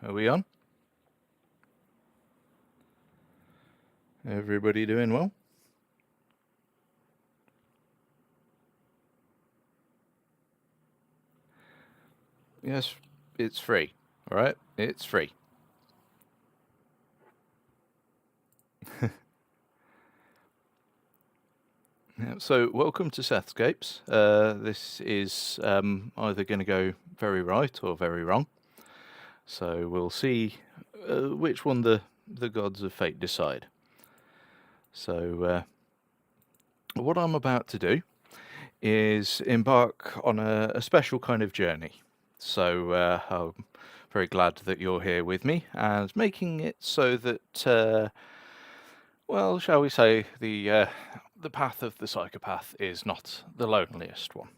Are we on? Everybody doing well? Yes, it's free. All right, it's free. So, welcome to SethScapes. This is either going to go very right or very wrong. So we'll see which one the gods of fate decide. So, what I'm about to do is embark on a special kind of journey. So I'm very glad that you're here with me and making it so that, well, shall we say, the path of the psychopath is not the loneliest one.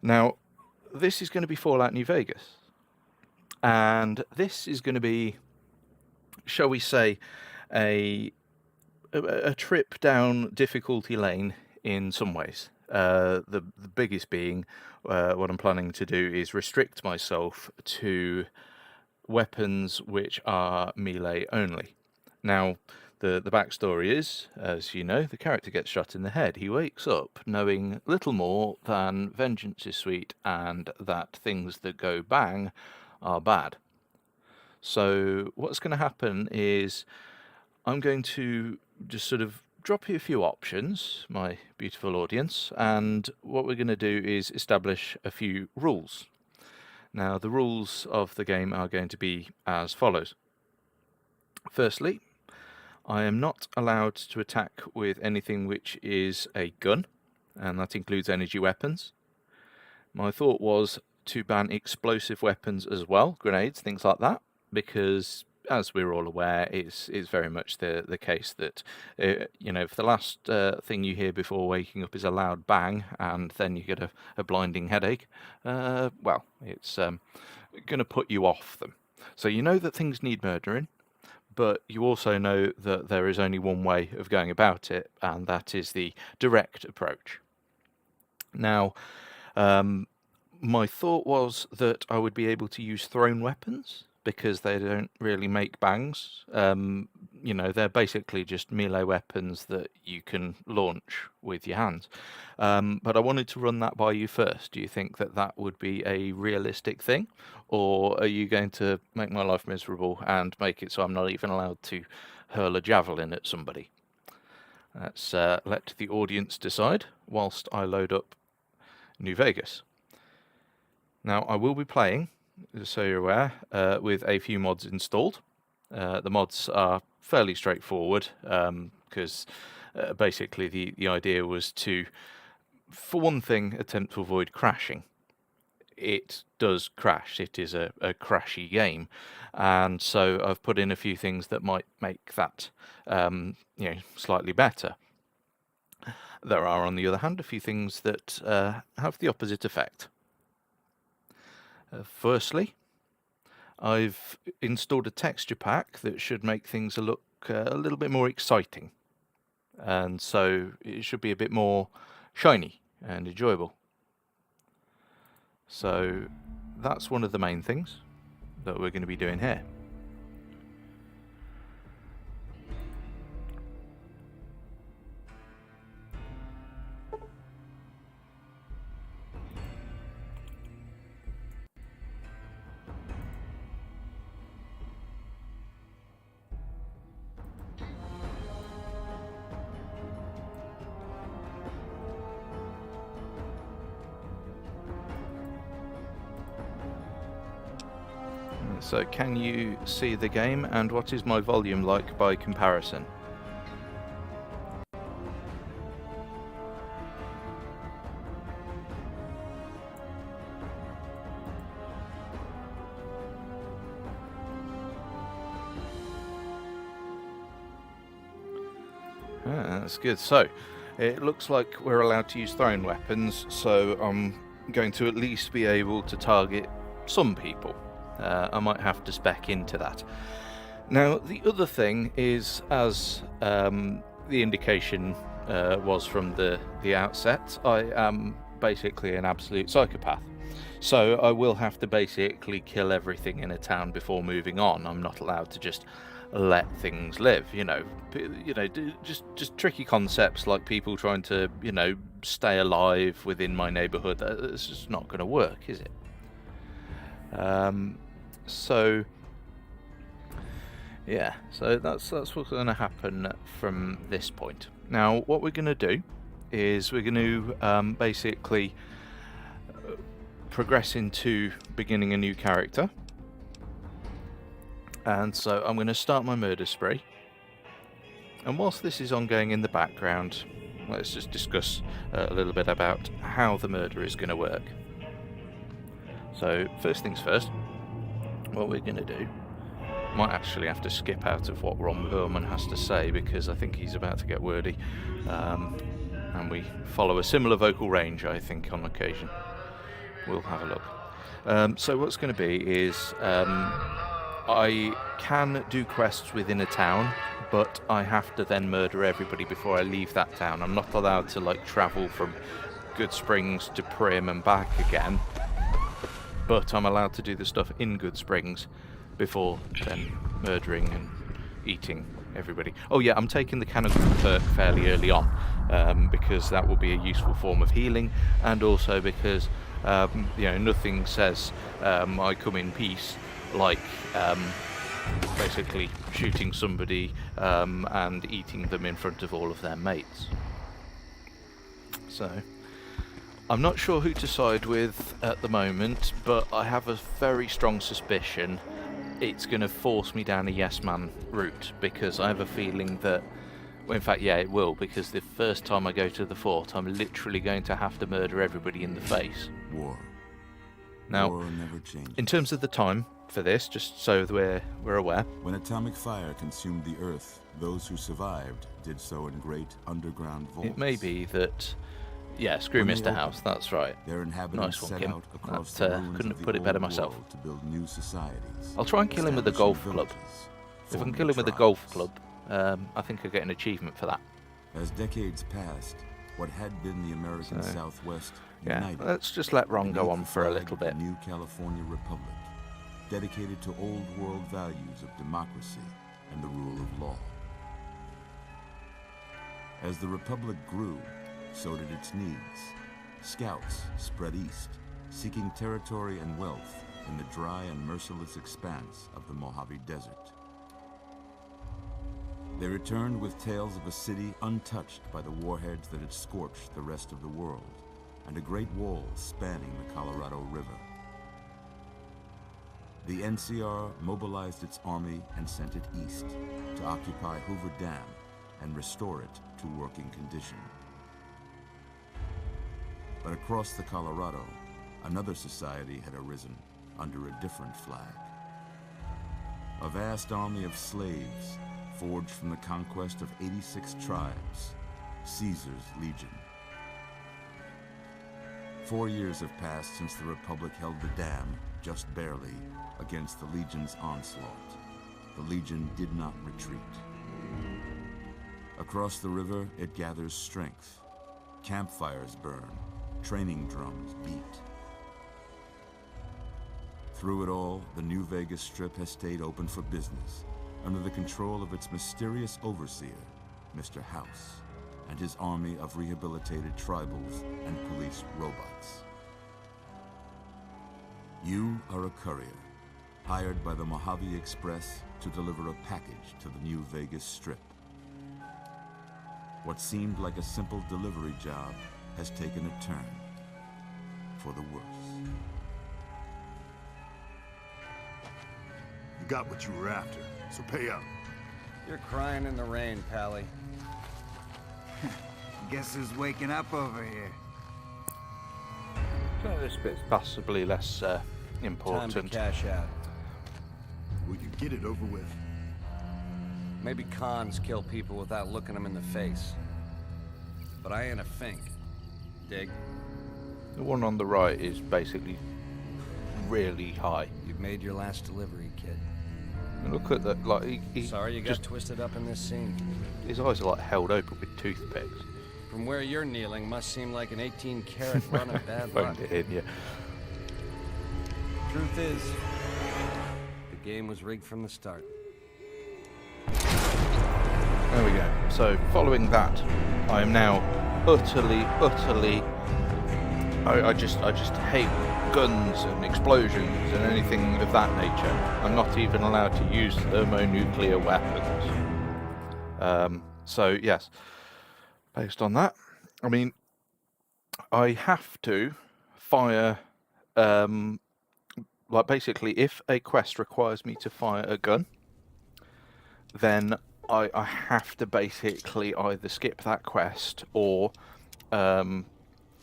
Now, this is going to be Fallout New Vegas, and this is going to be, shall we say, a trip down difficulty lane in some ways. The biggest being, what I'm planning to do is restrict myself to weapons which are melee only. Now, the backstory is, as you know, the character gets shot in the head. He wakes up knowing little more than vengeance is sweet and that things that go bang are bad. So what's going to happen is I'm going to just sort of drop you a few options, my beautiful audience, and what we're going to do is establish a few rules. Now, the rules of the game are going to be as follows. Firstly, I am not allowed to attack with anything which is a gun, and that includes energy weapons. My thought was to ban explosive weapons as well, grenades, things like that, because as we're all aware, it's very much the case that, if the last thing you hear before waking up is a loud bang and then you get a blinding headache, well, it's going to put you off them. So you know that things need murdering, but you also know that there is only one way of going about it, and that is the direct approach. Now, my thought was that I would be able to use thrown weapons, because they don't really make bangs. They're basically just melee weapons that you can launch with your hands. But I wanted to run that by you first. Do you think that that would be a realistic thing? Or are you going to make my life miserable and make it so I'm not even allowed to hurl a javelin at somebody? Let's let the audience decide whilst I load up New Vegas. Now, I will be playing, just so you're aware, with a few mods installed. The mods are fairly straightforward, because basically the idea was to, for one thing, attempt to avoid crashing. It does crash. It is a crashy game, and so I've put in a few things that might make that slightly better. There are, on the other hand, a few things that have the opposite effect. Firstly, I've installed a texture pack that should make things look a little bit more exciting, and so it should be a bit more shiny and enjoyable. So that's one of the main things that we're going to be doing here. So can you see the game, and what is my volume like by comparison? That's good. So it looks like we're allowed to use thrown weapons, so I'm going to at least be able to target some people. I might have to spec into that. Now, the other thing is, as the indication was from the outset, I am basically an absolute psychopath. So I will have to basically kill everything in a town before moving on. I'm not allowed to just let things live, just tricky concepts like people trying to, stay alive within my neighborhood. It's just not going to work, is it? So yeah, so that's what's going to happen from this point. Now, what we're going to do is we're going to basically progress into beginning a new character. And so I'm going to start my murder spree. And whilst this is ongoing in the background, let's just discuss a little bit about how the murder is going to work. So first things first, what we're going to do, might actually have to skip out of what Ron Perlman has to say because I think he's about to get wordy. And we follow a similar vocal range, I think, on occasion. We'll have a look. So what's going to be is I can do quests within a town, but I have to then murder everybody before I leave that town. I'm not allowed to travel from Good Springs to Prim and back again, but I'm allowed to do the stuff in Good Springs before then murdering and eating everybody. Oh yeah, I'm taking the Canonical perk fairly early on, because that will be a useful form of healing, and also because nothing says I come in peace like basically shooting somebody and eating them in front of all of their mates. So I'm not sure who to side with at the moment, but I have a very strong suspicion it's going to force me down a yes man route, because I have a feeling that, well, in fact, yeah, it will, because the first time I go to the fort, I'm literally going to have to murder everybody in the face. War. Now, War never changes. In terms of the time for this, just so that we're aware. When atomic fire consumed the Earth, those who survived did so in great underground vaults. It may be that, yeah, screw Mr. House, that's right. Their inhabitants Nice one, set Kim. out across That, the ruins couldn't of have the put it better old myself. world to build new societies. I'll try and kill him with a golf establishing club. villages, If I can forming kill him with a tribes. golf club, I think I get an achievement for that. As decades passed, what had been the American So, Southwest Yeah, united. let's just let Ron go beneath on the for a flag little of the bit. New California Republic, dedicated to old world values of democracy and the rule of law. As the Republic grew, so did its needs. Scouts spread east, seeking territory and wealth in the dry and merciless expanse of the Mojave Desert. They returned with tales of a city untouched by the warheads that had scorched the rest of the world, and a great wall spanning the Colorado River. The NCR mobilized its army and sent it east to occupy Hoover Dam and restore it to working condition. But across the Colorado, another society had arisen under a different flag. A vast army of slaves forged from the conquest of 86 tribes, Caesar's Legion. 4 years have passed since the Republic held the dam, just barely, against the Legion's onslaught. The Legion did not retreat. Across the river, it gathers strength. Campfires burn, training drums beat. Through it all, the New Vegas Strip has stayed open for business, under the control of its mysterious overseer, Mr. House, and his army of rehabilitated tribals and police robots. You are a courier, hired by the Mojave Express to deliver a package to the New Vegas Strip. What seemed like a simple delivery job has taken a turn for the worse. You got what you were after, so pay up. You're crying in the rain, Pally. Guess who's waking up over here? So this bit's possibly less Time to important. cash out. Will you get it over with? Maybe cons kill people without looking them in the face. But I ain't a fink. Dig? The one on the right is basically really high. You've made your last delivery, kid. And look at that, like he Sorry you got just twisted up in this scene. his eyes are like held open with toothpicks. From where you're kneeling must seem like an 18-karat run of bad luck. Phoned it in, yeah. Truth is, the game was rigged from the start. There we go. So, following that, I am now utterly... I just hate guns and explosions and anything of that nature. I'm not even allowed to use thermonuclear weapons. So, yes. Based on that, I mean, I have to fire... like, basically, if a quest requires me to fire a gun, then I have to basically either skip that quest or, well,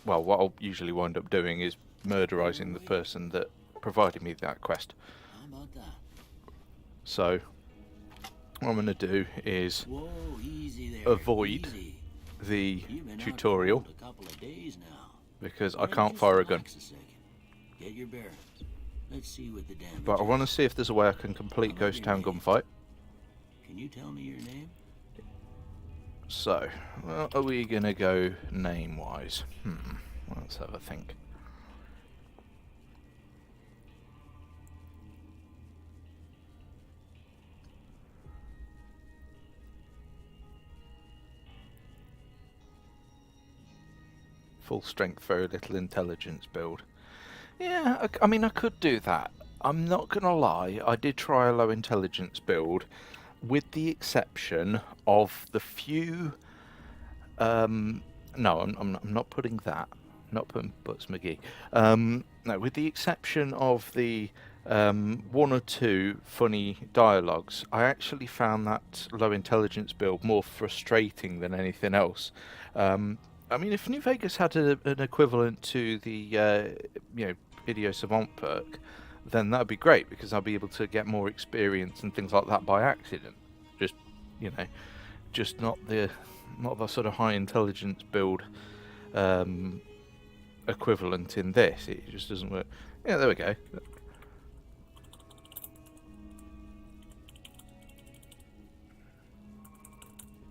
what I'll usually wind up doing is murderizing the person that provided me that quest. How about that? So, what I'm going to do is Whoa, easy there. avoid Easy. the You've been out tutorial cold a couple of days now. because Why I don't can't you fire a gun. relax a second? Get your bearings. Let's see what the damage But I want to is. see if there's a way I can complete Ghost Town Gunfight. Can you tell me your name? So, well, are we going to go name-wise? Let's have a think. Full strength, very little intelligence build. Yeah, I mean, I could do that. I'm not going to lie, I did try a low intelligence build, with the exception of the few... no, I'm not putting that. Not putting Butts McGee. No, with the exception of the one or two funny dialogues, I actually found that low intelligence build more frustrating than anything else. I mean, if New Vegas had an equivalent to the Video Savant perk, then that'd be great because I'll be able to get more experience and things like that by accident. Just, just not the sort of high intelligence build equivalent in this. It just doesn't work. Yeah, there we go.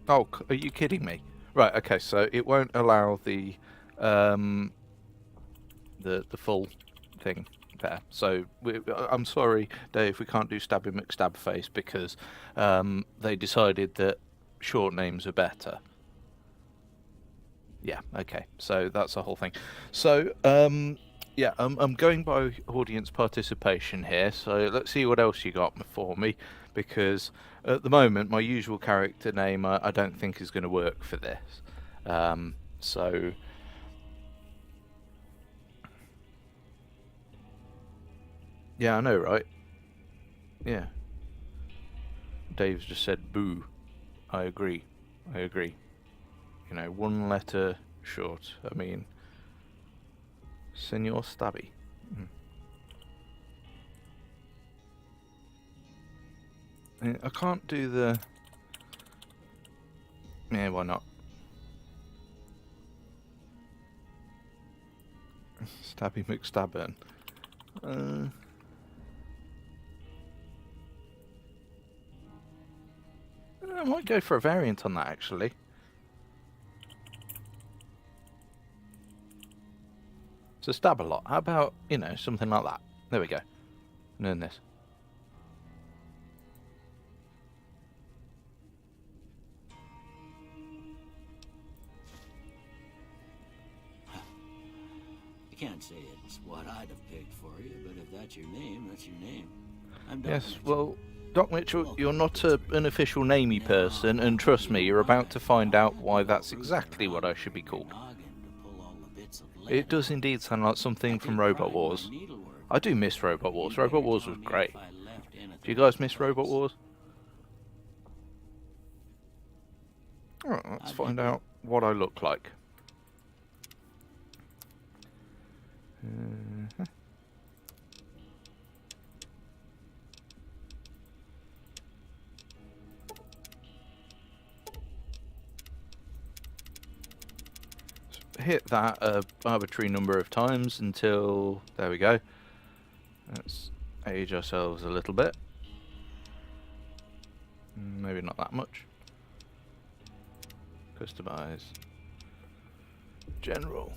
Oh, are you kidding me? Right. Okay. So it won't allow the full thing there. So I'm sorry, Dave. We can't do Stabby McStabface because they decided that short names are better. Yeah, okay. So that's the whole thing. So, yeah, I'm going by audience participation here. So let's see what else you got for me. Because at the moment, my usual character name I don't think is going to work for this. So... Yeah, I know, right? Yeah. Dave's just said boo. I agree. One letter short. I mean, Senor Stabby. I can't do the... Yeah, why not? Stabby McStabburn. I might go for a variant on that, actually. So stab a lot. How about, something like that? There we go. And then this. I can't say it's what I'd have picked for you, but if that's your name, that's your name. I'm Doc Yes, Mitchell. well, Doc Mitchell, you're not an official namey person, and trust me, you're about to find out why that's exactly what I should be called. It does indeed sound like something from Robot Wars. I do miss Robot Wars. Robot Wars was great. Do you guys miss Robot Wars? Alright, let's find out what I look like. Hit that a arbitrary number of times until... There we go. Let's age ourselves a little bit. Maybe not that much. Customize. General.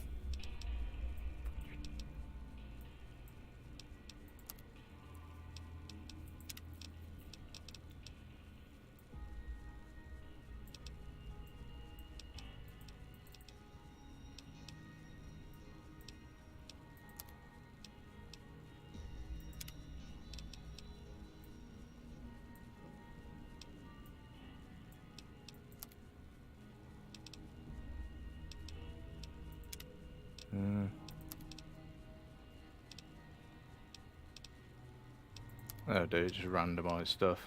Oh, dude, just randomise stuff.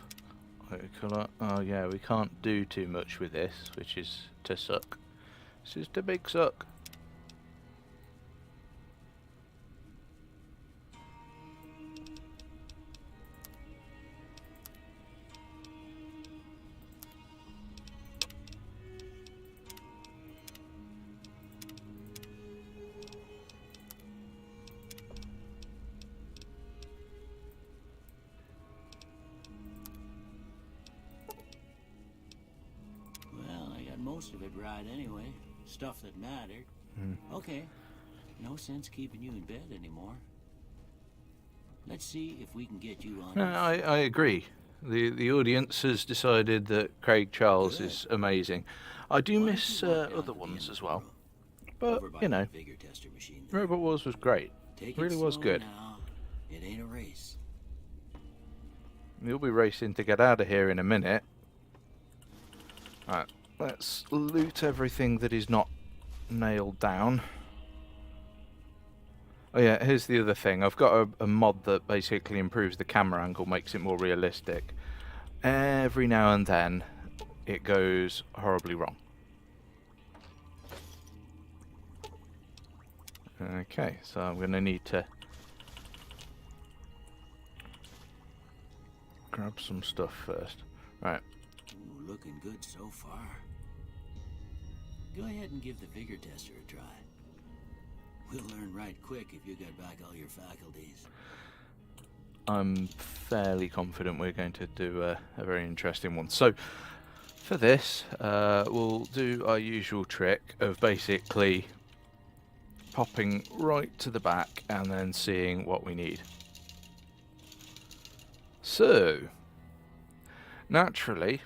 Colour. Oh yeah, we can't do too much with this, which is to suck. This is the big suck. Well, I got most of it right anyway. Stuff that mattered. Okay. No sense keeping you in bed anymore. Let's see if we can get you on. No, I agree. The audience has decided that Craig Charles is amazing. I do Why don't miss you walk down other to the ones end as of the well. room, But, over by you know, the vigor tester machine there. Robot Wars was great. Take Really it was slow good. now. It ain't a race. You'll be racing to get out of here in a minute. Right, let's loot everything that is not nailed down. Oh yeah, here's the other thing. I've got a mod that basically improves the camera angle, makes it more realistic. Every now and then, it goes horribly wrong. Okay, so I'm going to need to grab some stuff first. Right. Ooh, looking good so far. Go ahead and give the vigor tester a try. We'll learn right quick if you get back all your faculties. I'm fairly confident we're going to do a very interesting one. So, for this, we'll do our usual trick of basically popping right to the back and then seeing what we need. So, naturally,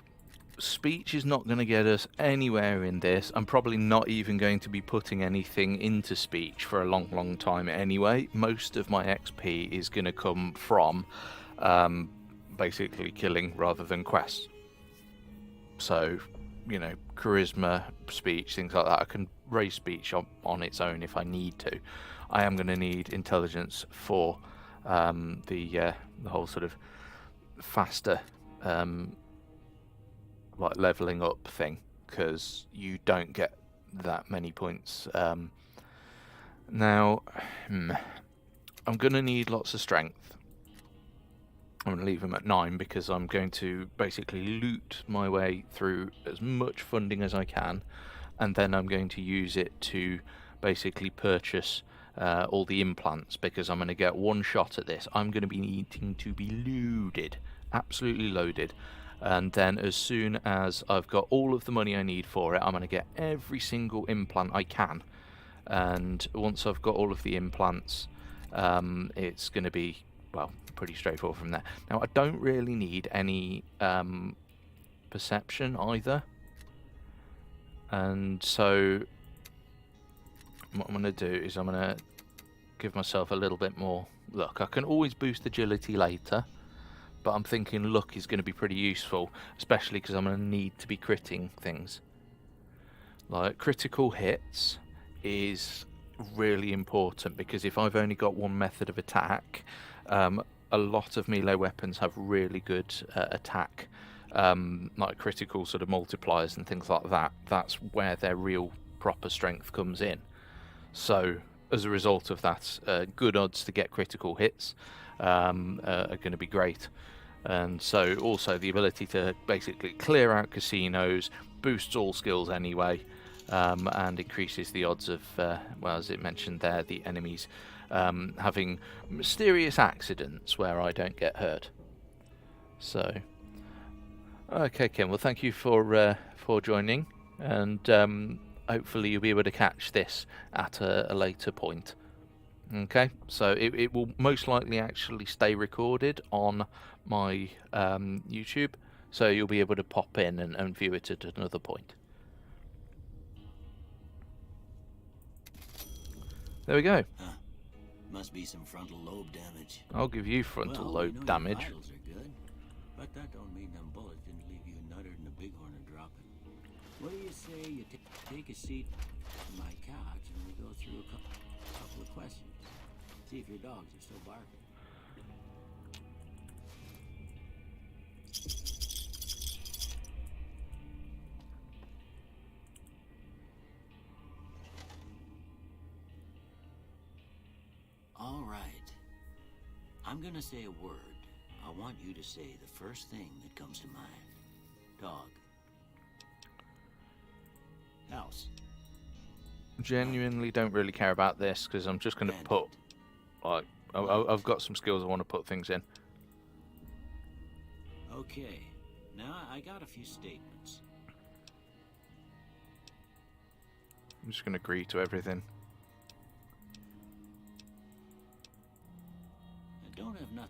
speech is not going to get us anywhere in this. I'm probably not even going to be putting anything into speech for a long time anyway. Most of my XP is going to come from basically killing rather than quests. So, you know, charisma, speech, things like that. I can raise speech on its own if I need to. I am going to need intelligence for the whole sort of faster like leveling up thing, because you don't get that many points. Now, I'm going to need lots of strength. I'm going to leave them at 9 because I'm going to basically loot my way through as much funding as I can, and then I'm going to use it to basically purchase all the implants, because I'm going to get one shot at this. I'm going to be needing to be loaded, absolutely loaded. And then as soon as I've got all of the money I need for it, I'm going to get every single implant I can. And once I've got all of the implants, it's going to be, well, pretty straightforward from there. Now, I don't really need any perception either. And so what I'm going to do is I'm going to give myself a little bit more luck. I can always boost agility later, but I'm thinking luck is going to be pretty useful, especially because I'm going to need to be critting things. Like, critical hits is really important, because if I've only got one method of attack, a lot of melee weapons have really good attack, like critical sort of multipliers and things like that. That's where their real proper strength comes in. So as a result of that, good odds to get critical hits are going to be great. And so also the ability to basically clear out casinos boosts all skills anyway, and increases the odds of, well, as it mentioned there, the enemies having mysterious accidents where I don't get hurt. So, okay, Kim. Well, thank you for joining, and hopefully you'll be able to catch this at a later point. Okay, so it will most likely actually stay recorded on my YouTube, so you'll be able to pop in and view it at another point. There we go. Huh. Must be some frontal lobe damage. I'll give you frontal Well, lobe we know damage. Your vitals are good, but that don't mean them bullets didn't leave you nuttered and a bighorn are dropping. What do you say you take a seat on my couch and we go through a couple of questions? See if your dogs are still barking. I'm gonna say a word. I want you to say the first thing that comes to mind. Dog. House. Genuinely don't really care about this because I'm just going to put, like, I've got some skills I want to put things in. Okay. Now I got a few statements. I'm just going to agree to everything. I don't have nothing.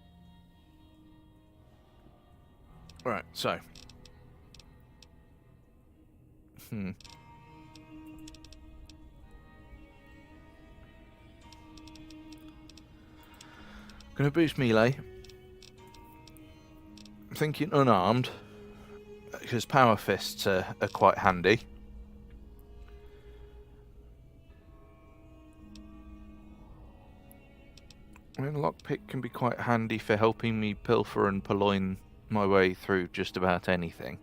Right, so. Gonna boost melee. I'm thinking unarmed, because power fists are quite handy. I mean, lockpick can be quite handy for helping me pilfer and purloin my way through just about anything.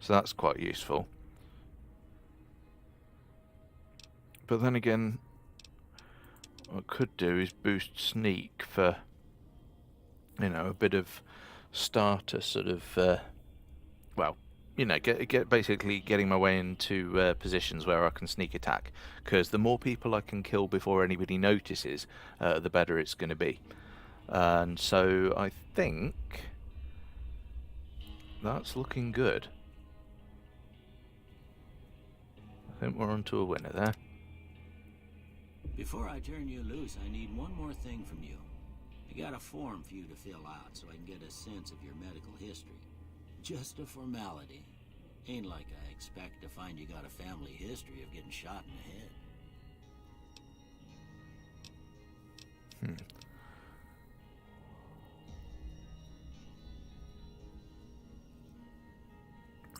So that's quite useful. But then again, what I could do is boost sneak for, you know, a bit of starter sort of, well, you know, get basically getting my way into positions where I can sneak attack. Because the more people I can kill before anybody notices, the better it's going to be. And so I think that's looking good. I think we're onto a winner there. Before I turn you loose, I need one more thing from you. I got a form for you to fill out so I can get a sense of your medical history. Just a formality. Ain't like I expect to find you got a family history of getting shot in the head.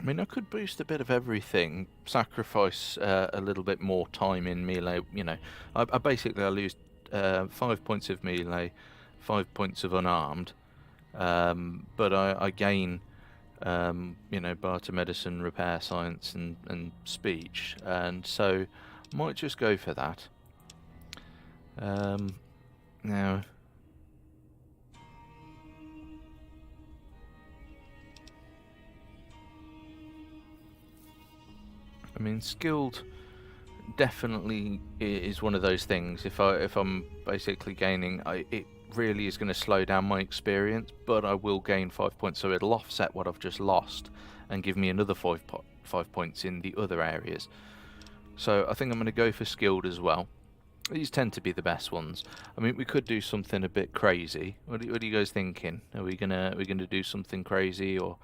I mean, I could boost a bit of everything, sacrifice a little bit more time in melee, you know. I basically lose 5 points of melee, 5 points of unarmed, but I gain, you know, barter medicine, repair science, and speech, and so might just go for that. Now... I mean, skilled definitely is one of those things. If I'm basically gaining, it really is going to slow down my experience, but I will gain 5 points, so it'll offset what I've just lost and give me another 5 points in the other areas. So I think I'm going to go for skilled as well. These tend to be the best ones. I mean, we could do something a bit crazy. What are you guys thinking? Are we gonna do something crazy, or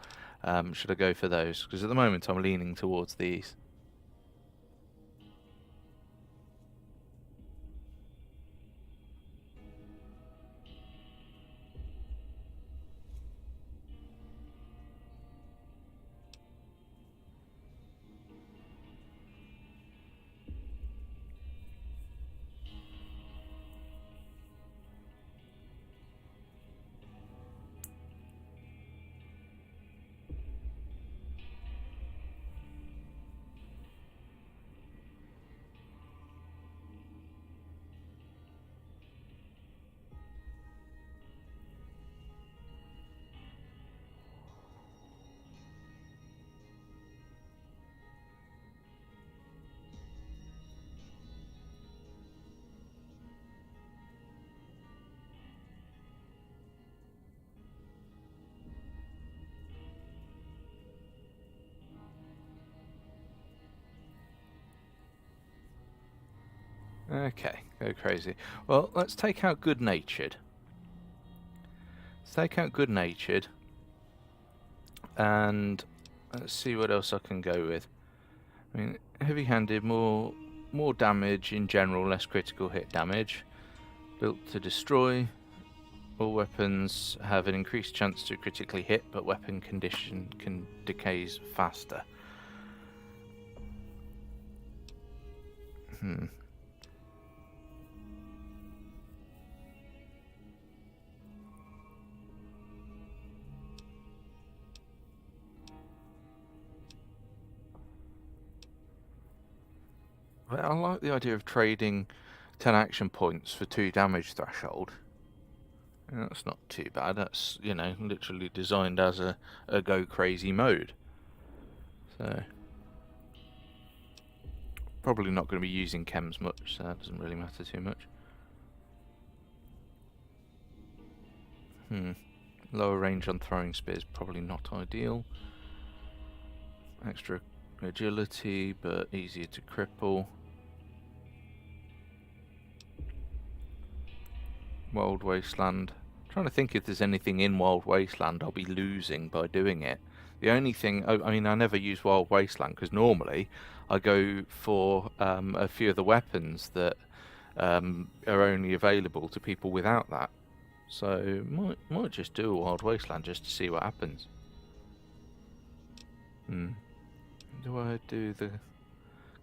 should I go for those? Because at the moment I'm leaning towards these. Okay, go crazy. Well, let's take out good-natured. Let's take out good-natured, and let's see what else I can go with. I mean, heavy-handed, more damage in general, less critical hit damage. Built to destroy. All weapons have an increased chance to critically hit, but weapon condition decays faster. I like the idea of trading 10 action points for 2 damage threshold. That's not too bad. That's, you know, literally designed as a go crazy mode. So probably not going to be using chems much, so that doesn't really matter too much. Lower range on throwing spears, probably not ideal. Extra agility, but easier to cripple. Wild Wasteland. I'm trying to think if there's anything in Wild Wasteland I'll be losing by doing it. The only thing, I mean, I never use Wild Wasteland because normally I go for a few of the weapons that are only available to people without that. So might just do a Wild Wasteland just to see what happens. Do I do the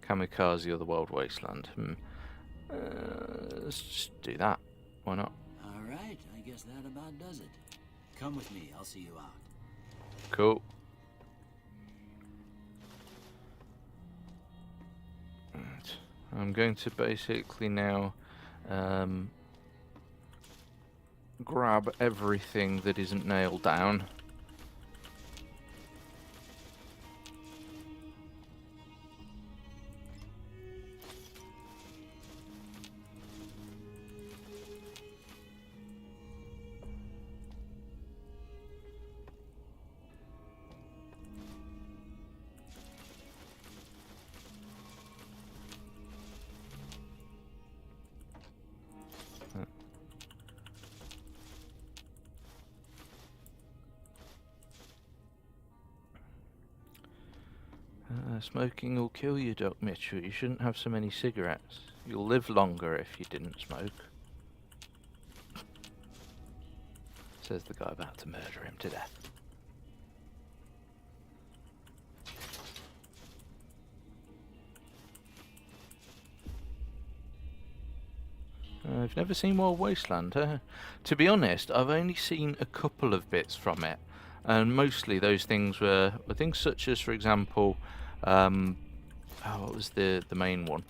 Kamikaze or the Wild Wasteland? Let's just do that. Why not? All right, I guess that about does it. Come with me, I'll see you out. Cool. Right. I'm going to basically now grab everything that isn't nailed down. Smoking will kill you, Doc Mitchell. You shouldn't have so many cigarettes. You'll live longer if you didn't smoke. Says the guy about to murder him to death. I've never seen Wild Wasteland. To be honest, I've only seen a couple of bits from it. And mostly those things were things such as, for example, what was the main one?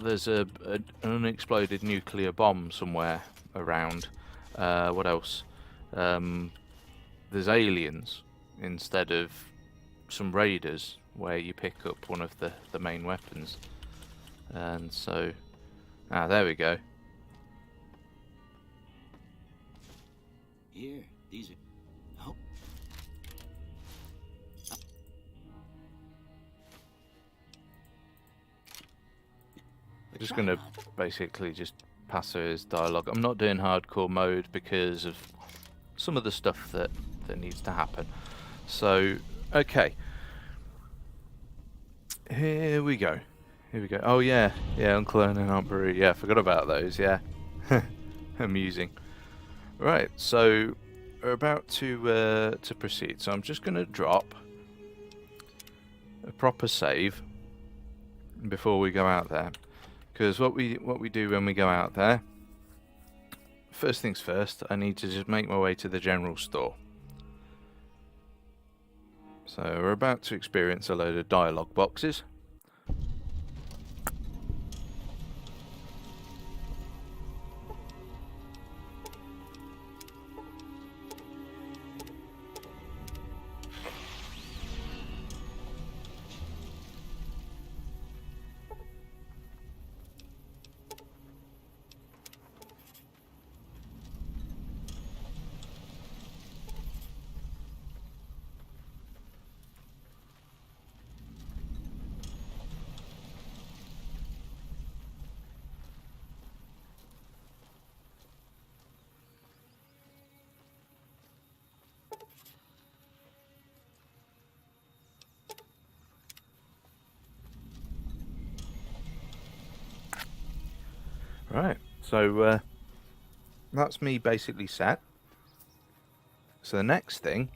There's an unexploded nuclear bomb somewhere around. What else? There's aliens instead of some raiders, where you pick up one of the main weapons. And so, there we go. Here, these are... Oh. Just gonna basically just pass through his dialogue. I'm not doing hardcore mode because of some of the stuff that needs to happen. So, okay. Here we go. Oh yeah, Uncle Ern and Aunt Beru. Yeah, I forgot about those. Yeah, amusing. Right, so we're about to proceed. So I'm just going to drop a proper save before we go out there, because what we do when we go out there, first things first, I need to just make my way to the general store. So we're about to experience a load of dialogue boxes. Right, so that's me basically set. So the next thing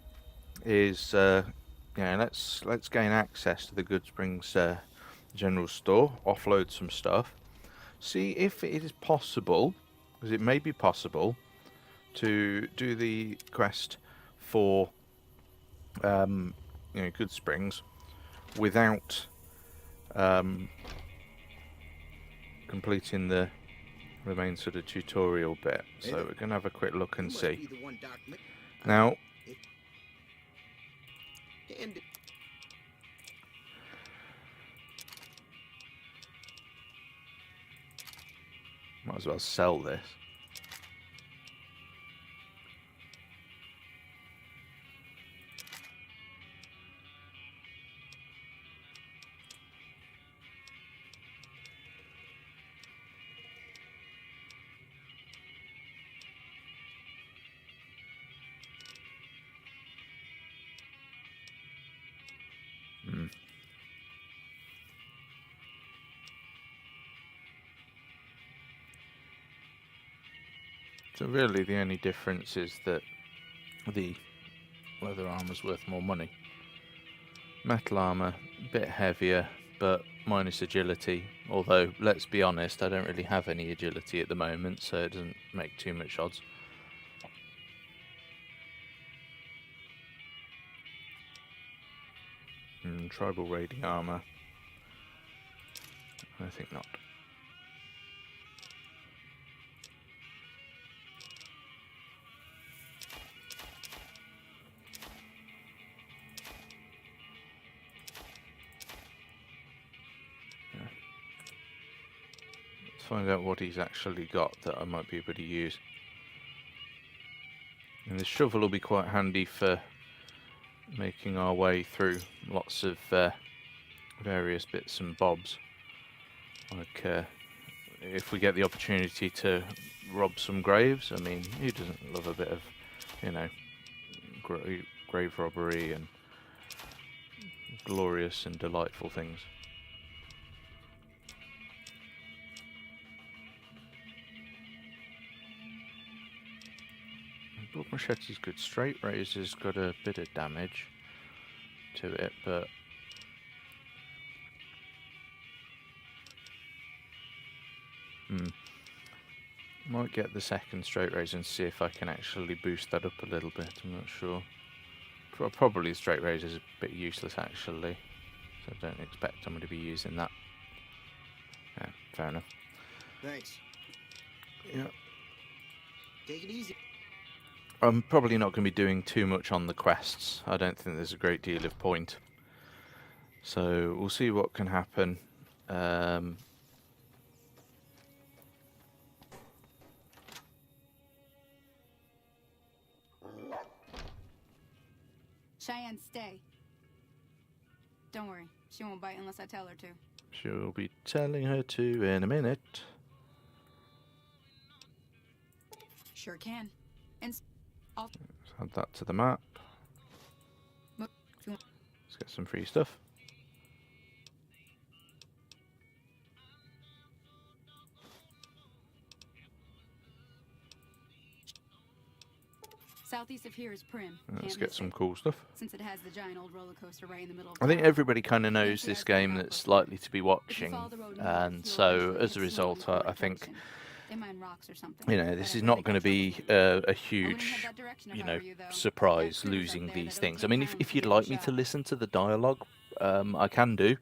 is, let's gain access to the Goodsprings general store, offload some stuff, see if it is possible, because it may be possible, to do the quest for Goodsprings without completing the the main sort of tutorial bit. So we're going to have a quick look and see. Be the one Doc Now, and might as well sell this. So really the only difference is that the leather armour's worth more money. Metal armour, a bit heavier, but minus agility. Although, let's be honest, I don't really have any agility at the moment, so it doesn't make too much odds. Tribal raiding armour. I think not. Let's find out what he's actually got that I might be able to use. And the shovel will be quite handy for making our way through lots of various bits and bobs. Like if we get the opportunity to rob some graves, I mean, who doesn't love a bit of, you know, grave robbery and glorious and delightful things. Broad machete's good. Straight razor's got a bit of damage to it, but might get the second straight razor and see if I can actually boost that up a little bit. I'm not sure. Probably the straight razor's a bit useless actually, so I don't expect I'm going to be using that. Yeah, fair enough. thanks. Yeah. Take it easy. I'm probably not going to be doing too much on the quests. I don't think there's a great deal of point. So we'll see what can happen. Cheyenne, stay. Don't worry, she won't bite unless I tell her to. She'll be telling her to in a minute. Sure can. And I'll... Let's add that to the map. Let's get some free stuff. Southeast of here is Prim. Let's Can't get miss some it, cool stuff. since it has the giant old roller coaster right in the middle of I think town. everybody kind of knows Eventually this I can game help that's us. likely to be If you watching, follow the road north, and you'll so eventually as a hit result, Snowden I think, Junction. They mine rocks or something. you know, Right this up is where not they going to got be trouble. a I wouldn't huge, head that direction if you I know, were you, though. surprise There are critters losing up there these that'll things. I take mean, pounds if to you'd give it a like me to shot. listen to the dialogue, I can do.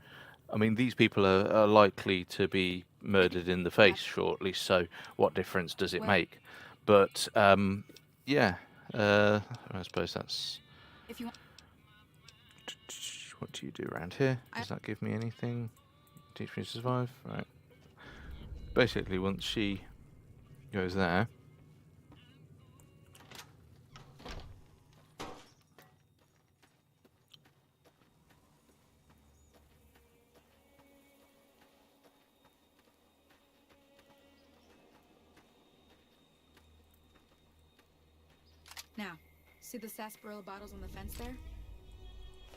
I mean, these people are likely to be murdered in the face shortly, so what difference does it Well- make? But, yeah, I suppose that's... If you want, What do you do around here? Does that give me anything? Teach me to survive? Right. Basically, once she goes there... now, see the sarsaparilla bottles on the fence there?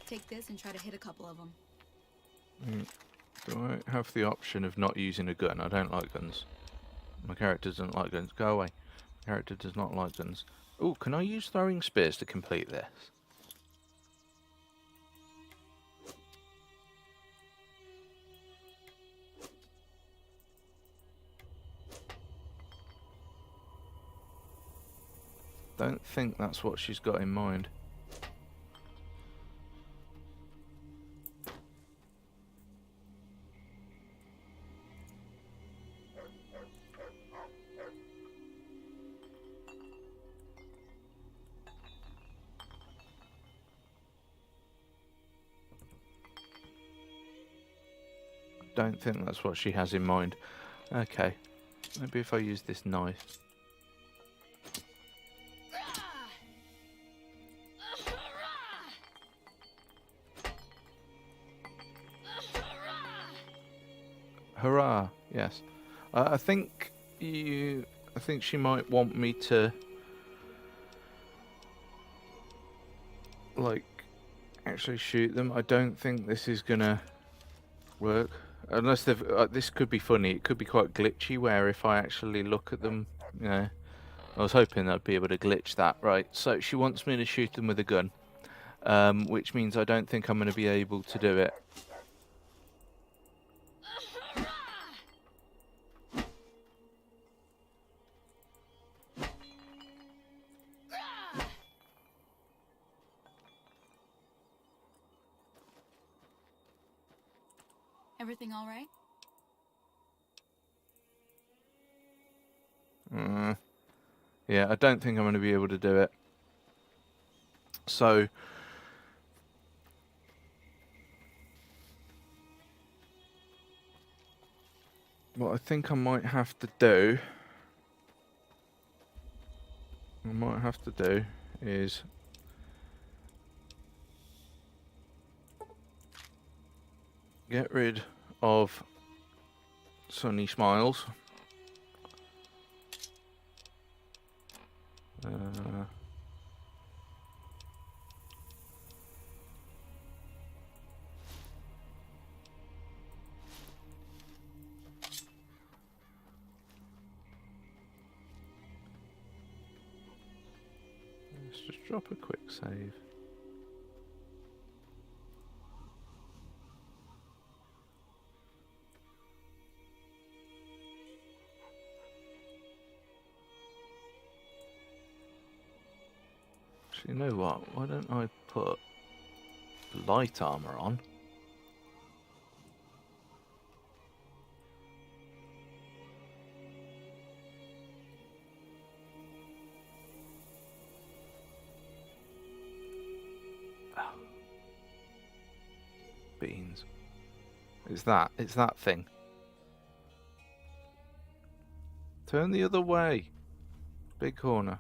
Take this and try to hit a couple of them. Do I have the option of not using a gun? I don't like guns. My character doesn't like guns. Go away. My character does not like guns. Oh, can I use throwing spears to complete this? Don't think that's what she's got in mind. don't think that's what she has in mind. Okay, maybe if I use this knife. Hurrah! Yes, I think you. I think she might want me to, like, actually shoot them. I don't think this is gonna work unless they've. This could be funny. It could be quite glitchy. Where if I actually look at them, you know, I was hoping I'd be able to glitch that. Right. So she wants me to shoot them with a gun, which means I don't think I'm going to be able to do it. Everything all right? Yeah, I don't think I'm going to be able to do it. So what I think I might have to do, is get rid of Sunny Smiles. Let's just drop a quick save. Actually, you know what? Why don't I put light armor on? Beans. It's that thing. Turn the other way. Big corner.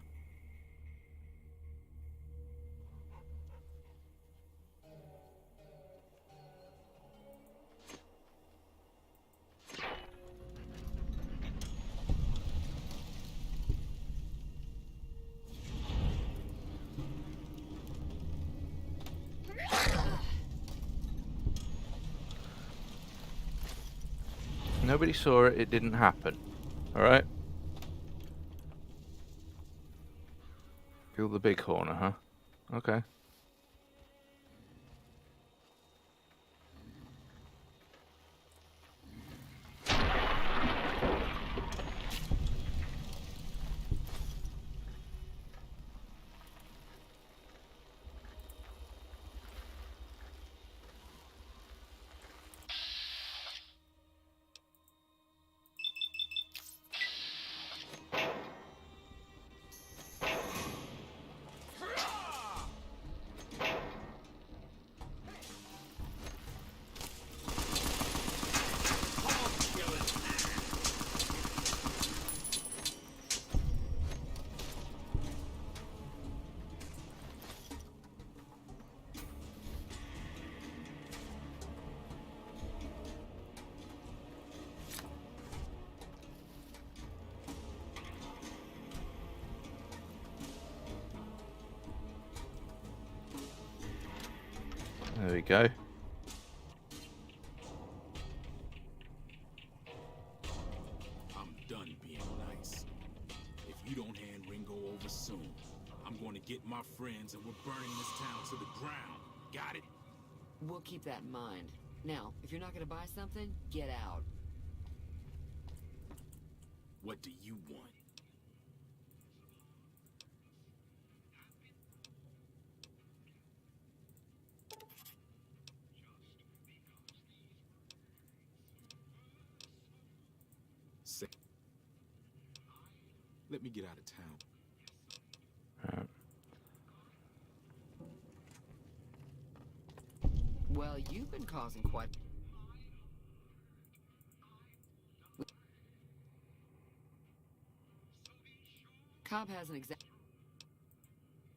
Nobody saw it, it didn't happen. Alright? Kill the big corner, huh? Okay. There we go. I'm done being nice. If you don't hand Ringo over soon, I'm going to get my friends and we're burning this town to the ground. Got it? We'll keep that in mind. Now, if you're not gonna buy something, get out. What do you want? Say, let me get out of town. Well, you've been causing quite... Cobb hasn't exact.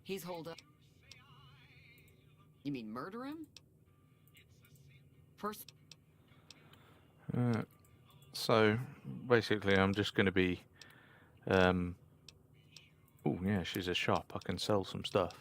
He's holed up. You mean murder him? So basically, I'm just going to be. Oh yeah, she's a shop. I can sell some stuff.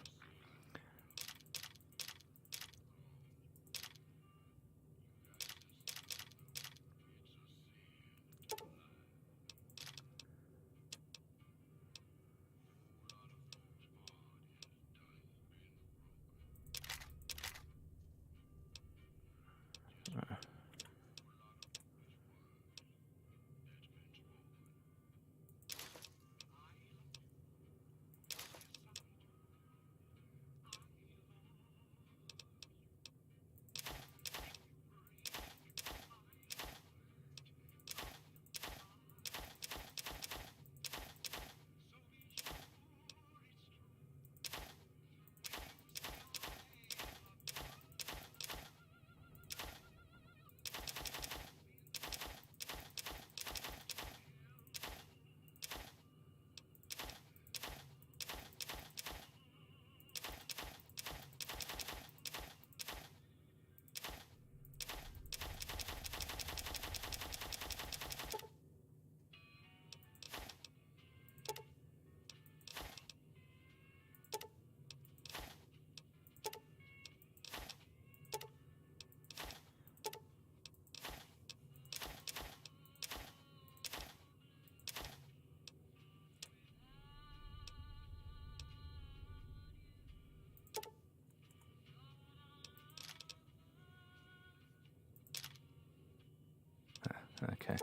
Okay.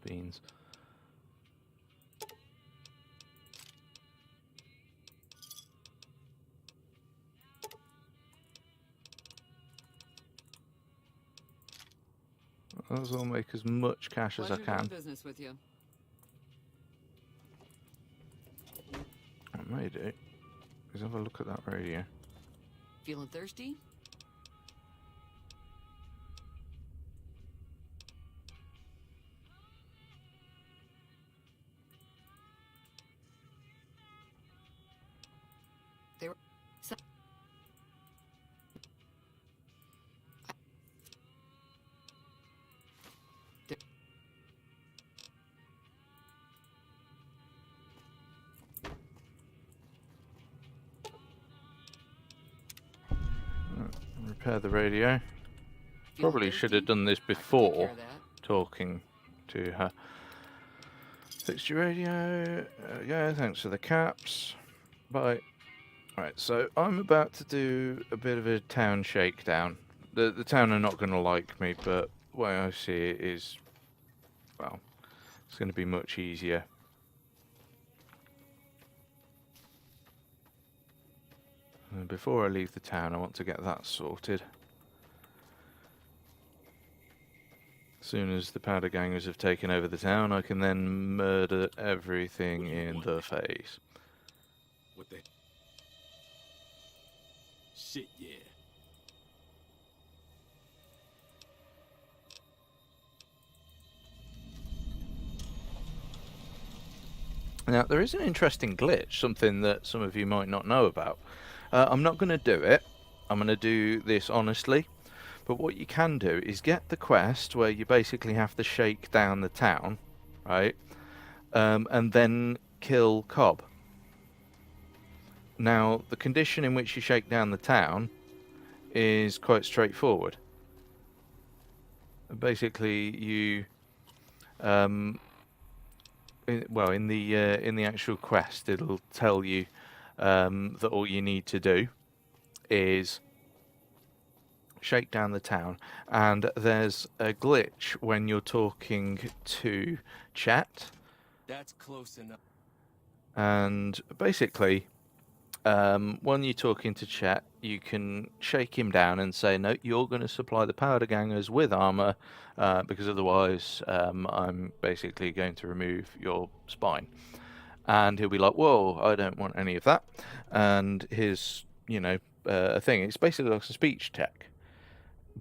Beans. I'll make as much cash as I can. Business with you. I may do. Let's have a look at that radio. Feeling thirsty? Repair the radio. Probably should have done this before talking to her. Fixed your radio. Yeah, thanks for the caps. Bye. Right, so I'm about to do a bit of a town shakedown. The town are not going to like me, but the way I see it is, well, it's going to be much easier. And before I leave the town, I want to get that sorted. As soon as the powder gangers have taken over the town, I can then murder everything in the face. What the? Shit, yeah. Now, there is an interesting glitch, something that some of you might not know about. I'm not going to do it. I'm going to do this honestly. But what you can do is get the quest where you basically have to shake down the town, right? And then kill Cobb. Now, the condition in which you shake down the town is quite straightforward. Basically, you... in the actual quest, it'll tell you that all you need to do is shake down the town, and there's a glitch when you're talking to chat. That's close enough. And basically, when you're talking to chat, you can shake him down and say, no, you're going to supply the powder gangers with armor, because otherwise I'm basically going to remove your spine. And he'll be like, whoa, I don't want any of that. And his, a thing, it's basically like a speech tech.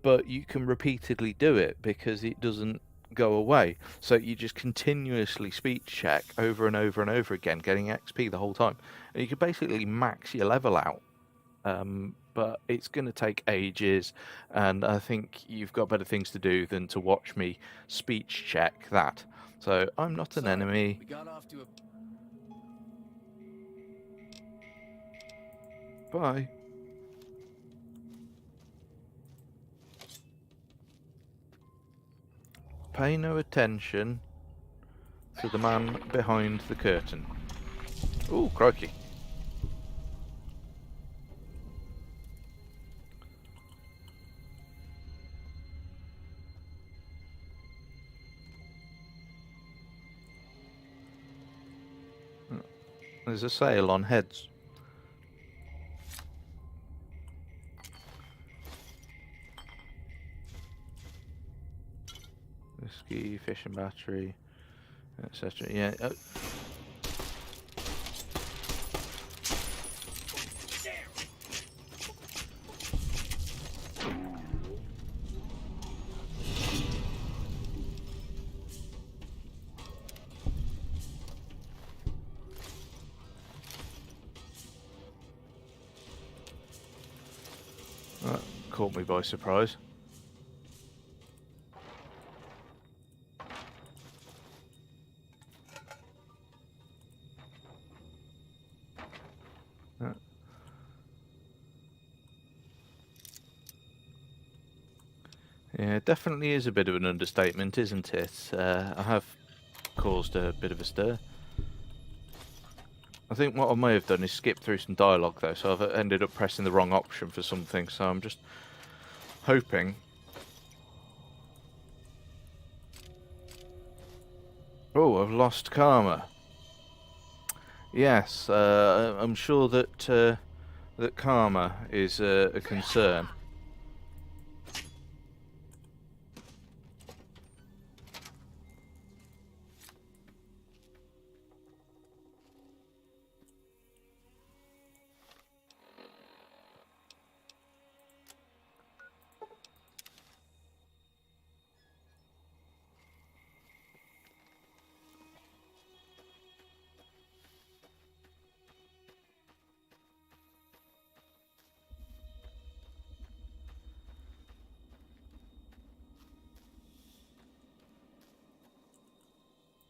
but you can repeatedly do it because it doesn't go away. So you just continuously speech check over and over and over again, getting XP the whole time. And you can basically max your level out. But it's going to take ages, and I think you've got better things to do than to watch me speech check that. So I'm not an enemy. We got off to a... Bye. Pay no attention to the man behind the curtain. Ooh, crikey. There's a sale on heads. Whiskey, fishing battery, etc. Yeah. That caught me by surprise. Yeah, it definitely is a bit of an understatement, isn't it? I have caused a bit of a stir. I think what I may have done is skip through some dialogue though, so I've ended up pressing the wrong option for something, so I'm just hoping. Oh, I've lost karma. Yes, I'm sure that that karma is a concern.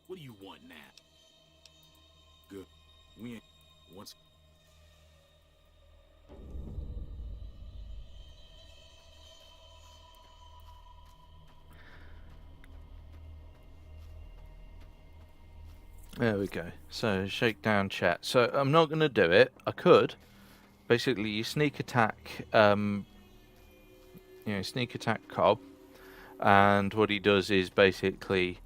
What do you want now? Good. We ain't... Once... There we go. So, shakedown chat. So, I'm not going to do it. I could. Basically, you sneak attack, sneak attack Cobb. And what he does is basically,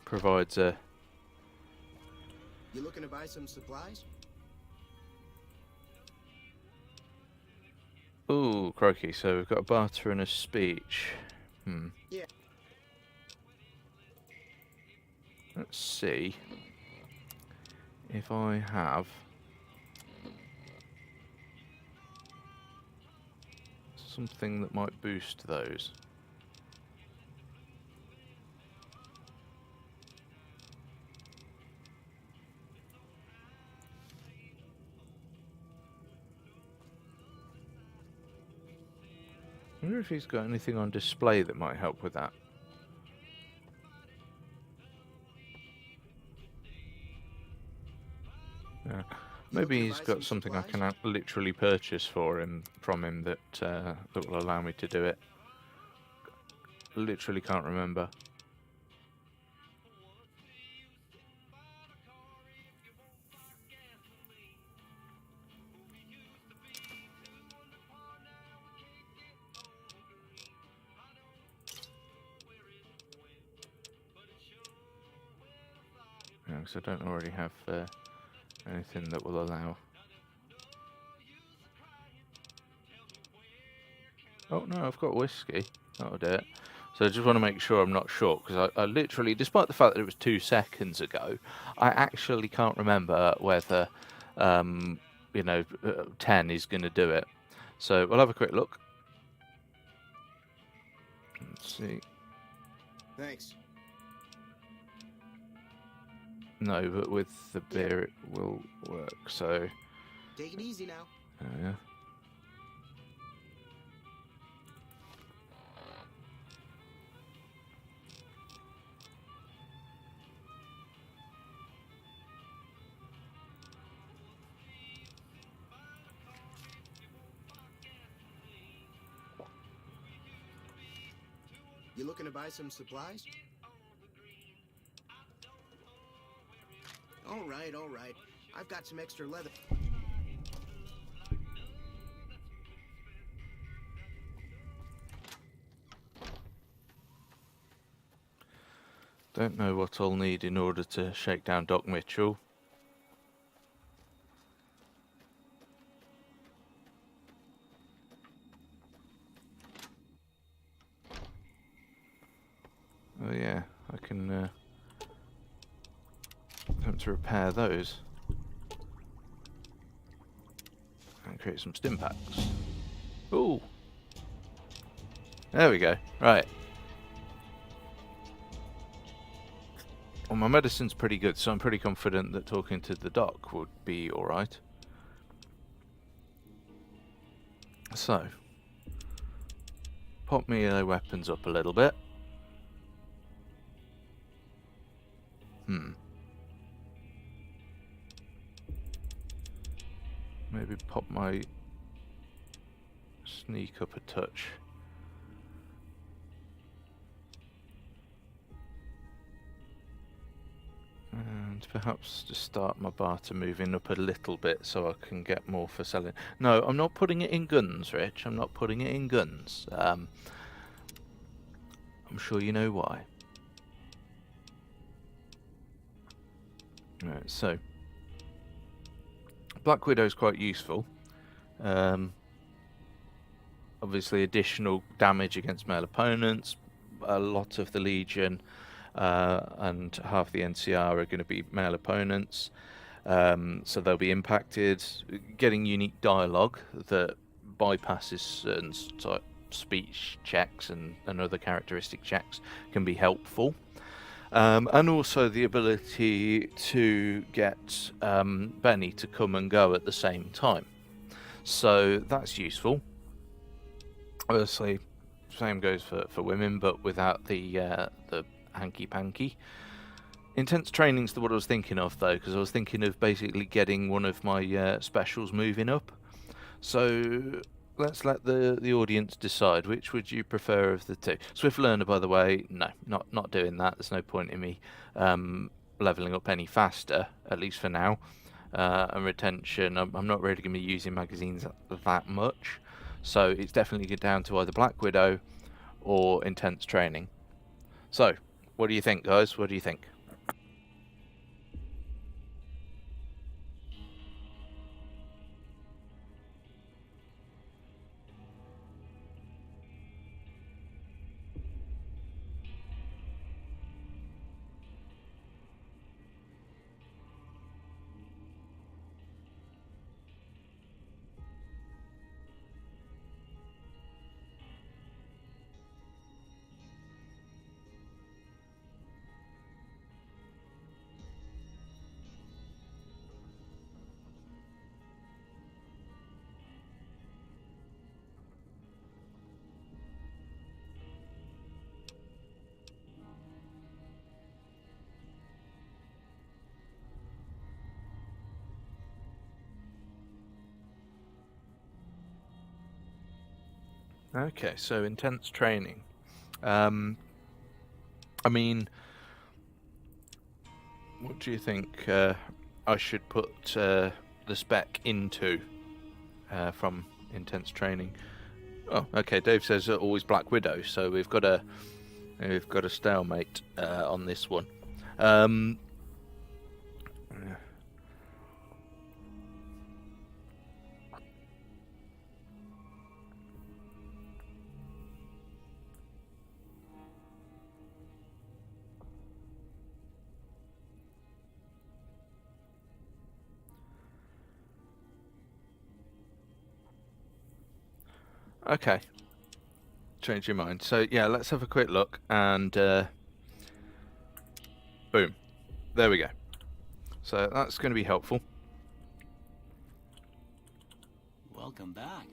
provides a... You looking to buy some supplies? Ooh, crikey. So, we've got a barter and a speech. Yeah. Let's see if I have something that might boost those. I wonder if he's got anything on display that might help with that. Yeah. Maybe he's got something I can literally purchase for him from him that that will allow me to do it. Literally can't remember. Yeah, because I don't already have anything that will allow. Oh no, I've got whiskey. That'll do it. So I just want to make sure I'm not short, because I literally, despite the fact that it was 2 seconds ago, I actually can't remember whether, 10 is going to do it. So we'll have a quick look. Let's see. Thanks. No, but with the beer it will work. So. Take it easy now. Yeah. You looking to buy some supplies? All right, all right. I've got some extra leather. Don't know what I'll need in order to shake down Doc Mitchell. Oh yeah, I can attempt to repair those and create some stim packs. Ooh, there we go. Right. Well, my medicine's pretty good, so I'm pretty confident that talking to the doc would be alright. So, pop melee weapons up a little bit. Maybe pop my sneak up a touch. And perhaps just start my barter moving up a little bit so I can get more for selling. No, I'm not putting it in guns, Rich. I'm not putting it in guns. I'm sure you know why. Right, so Black Widow's quite useful. Obviously additional damage against male opponents. A lot of the Legion and half the NCR are going to be male opponents, so they'll be impacted. Getting unique dialogue that bypasses certain speech checks and other characteristic checks can be helpful. And also the ability to get Benny to come and go at the same time. So that's useful. Obviously, same goes for women, but without the hanky-panky. Intense training's what I was thinking of, though, because I was thinking of basically getting one of my specials moving up. So let's let the audience decide. Which would you prefer of the two? Swift Learner, by the way, no, not doing that. There's no point in me leveling up any faster, at least for now. And retention, I'm not really going to be using magazines that much. So it's definitely down to either Black Widow or Intense Training. So, what do you think, guys? What do you think? Okay, so Intense Training. I mean, what do you think I should put the spec into from Intense Training? Oh, okay. Dave says always Black Widow, so we've got a stalemate on this one. Okay. Change your mind. So yeah, let's have a quick look and boom. There we go. So that's going to be helpful. Welcome back.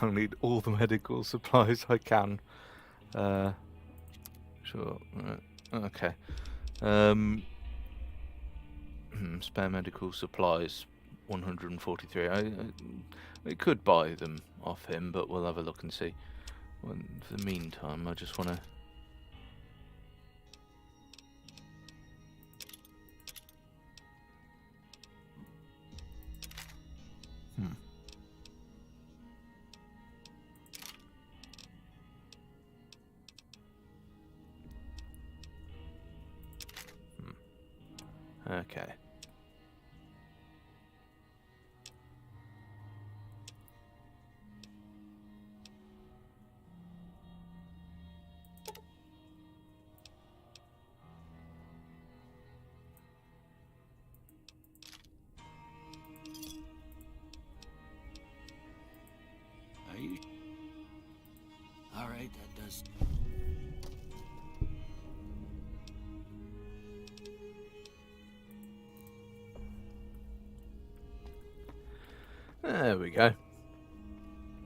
I'll need all the medical supplies I can. Sure. Right. Okay. Spare medical supplies, 143. We could buy them off him, but we'll have a look and see. Well, for the meantime, I just want to... Okay. Are you... Alright, that does... There we go.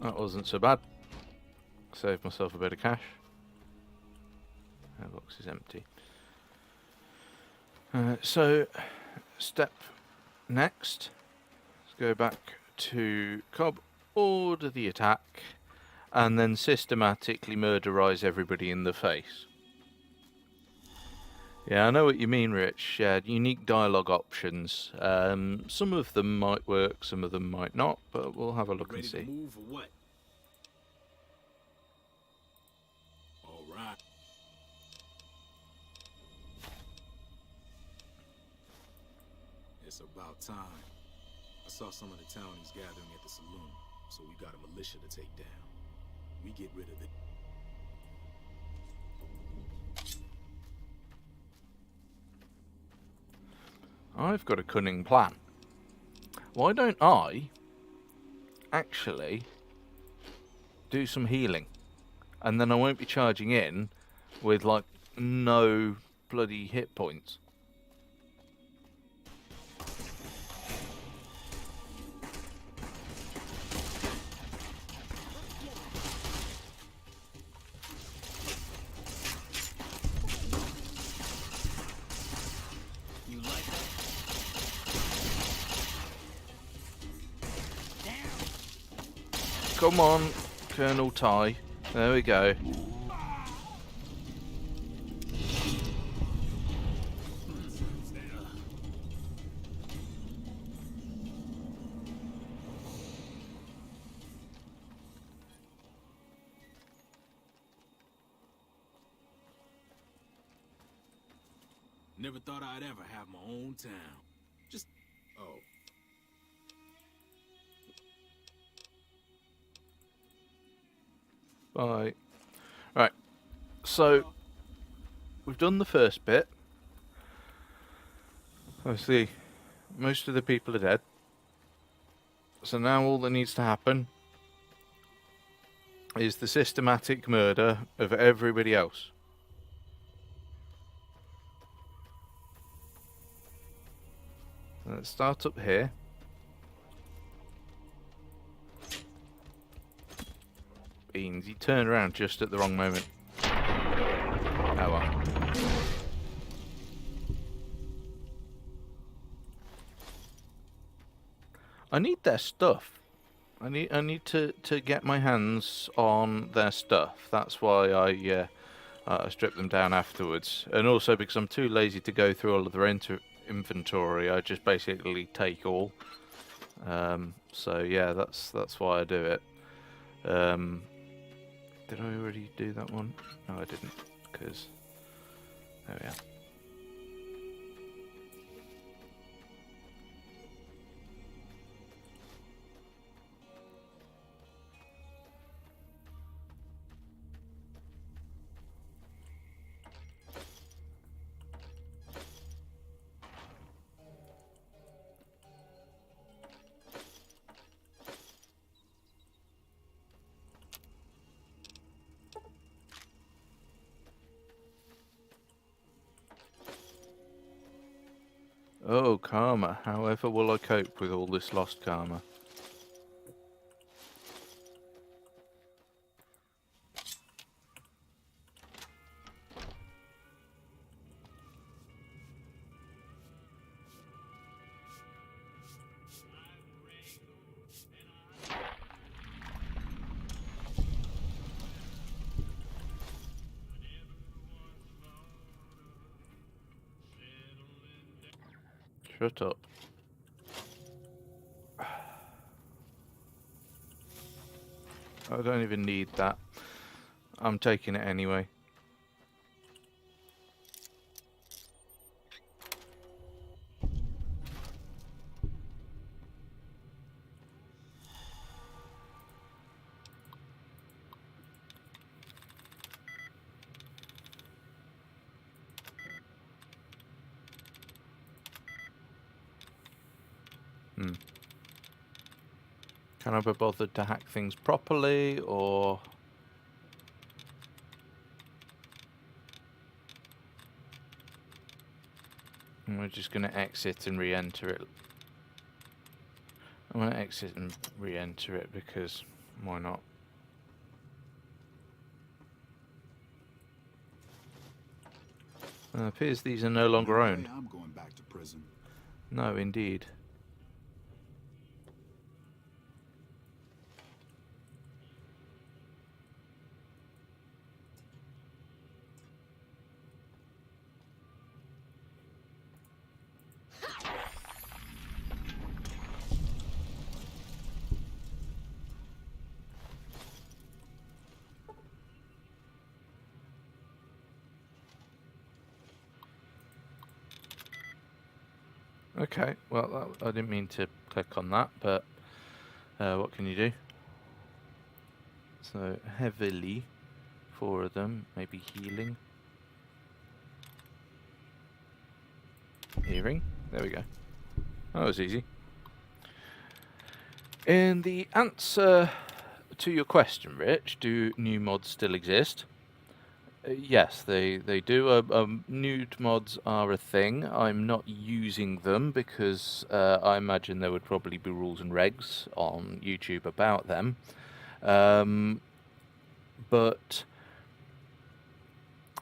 That wasn't so bad. Saved myself a bit of cash. That box is empty. So, step next. Let's go back to Cobb, order the attack, and then systematically murderize everybody in the face. Yeah, I know what you mean, Rich. Yeah, unique dialogue options. Some of them might work, some of them might not, but we'll have a look and Ready to see. move or what? All right. It's about time. I saw some of the townies gathering at the saloon, so we got a militia to take down. We get rid of the... I've got a cunning plan. Why don't I actually do some healing? And then I won't be charging in with, like, no bloody hit points. You like that? Come on, Colonel Ty. There we go. Never thought I'd ever have my own town. Just... oh. Bye. Right. So, we've done the first bit. Obviously, most of the people are dead. So now all that needs to happen is the systematic murder of everybody else. Let's start up here. Beans, he turned around just at the wrong moment. Oh well. I need their stuff. I need to get my hands on their stuff. That's why I strip them down afterwards, and also because I'm too lazy to go through all of their inventory. I just basically take all. So yeah, that's why I do it. Did I already do that one? No, I didn't, because there we are. Oh, karma. However will I cope with all this lost karma? Shut up. I don't even need that. I'm taking it anyway. Can I be bothered to hack things properly, or... We're just going to exit and re-enter it. I'm going to exit and re-enter it because why not? Appears these are no longer owned. I'm going back to prison. No, indeed. Okay, well, I didn't mean to click on that, but what can you do? So, heavily, 4 of them, maybe healing. Earring, there we go. That was easy. And the answer to your question, Rich, do new mods still exist? Yes, they do. Nude mods are a thing. I'm not using them because I imagine there would probably be rules and regs on YouTube about them. But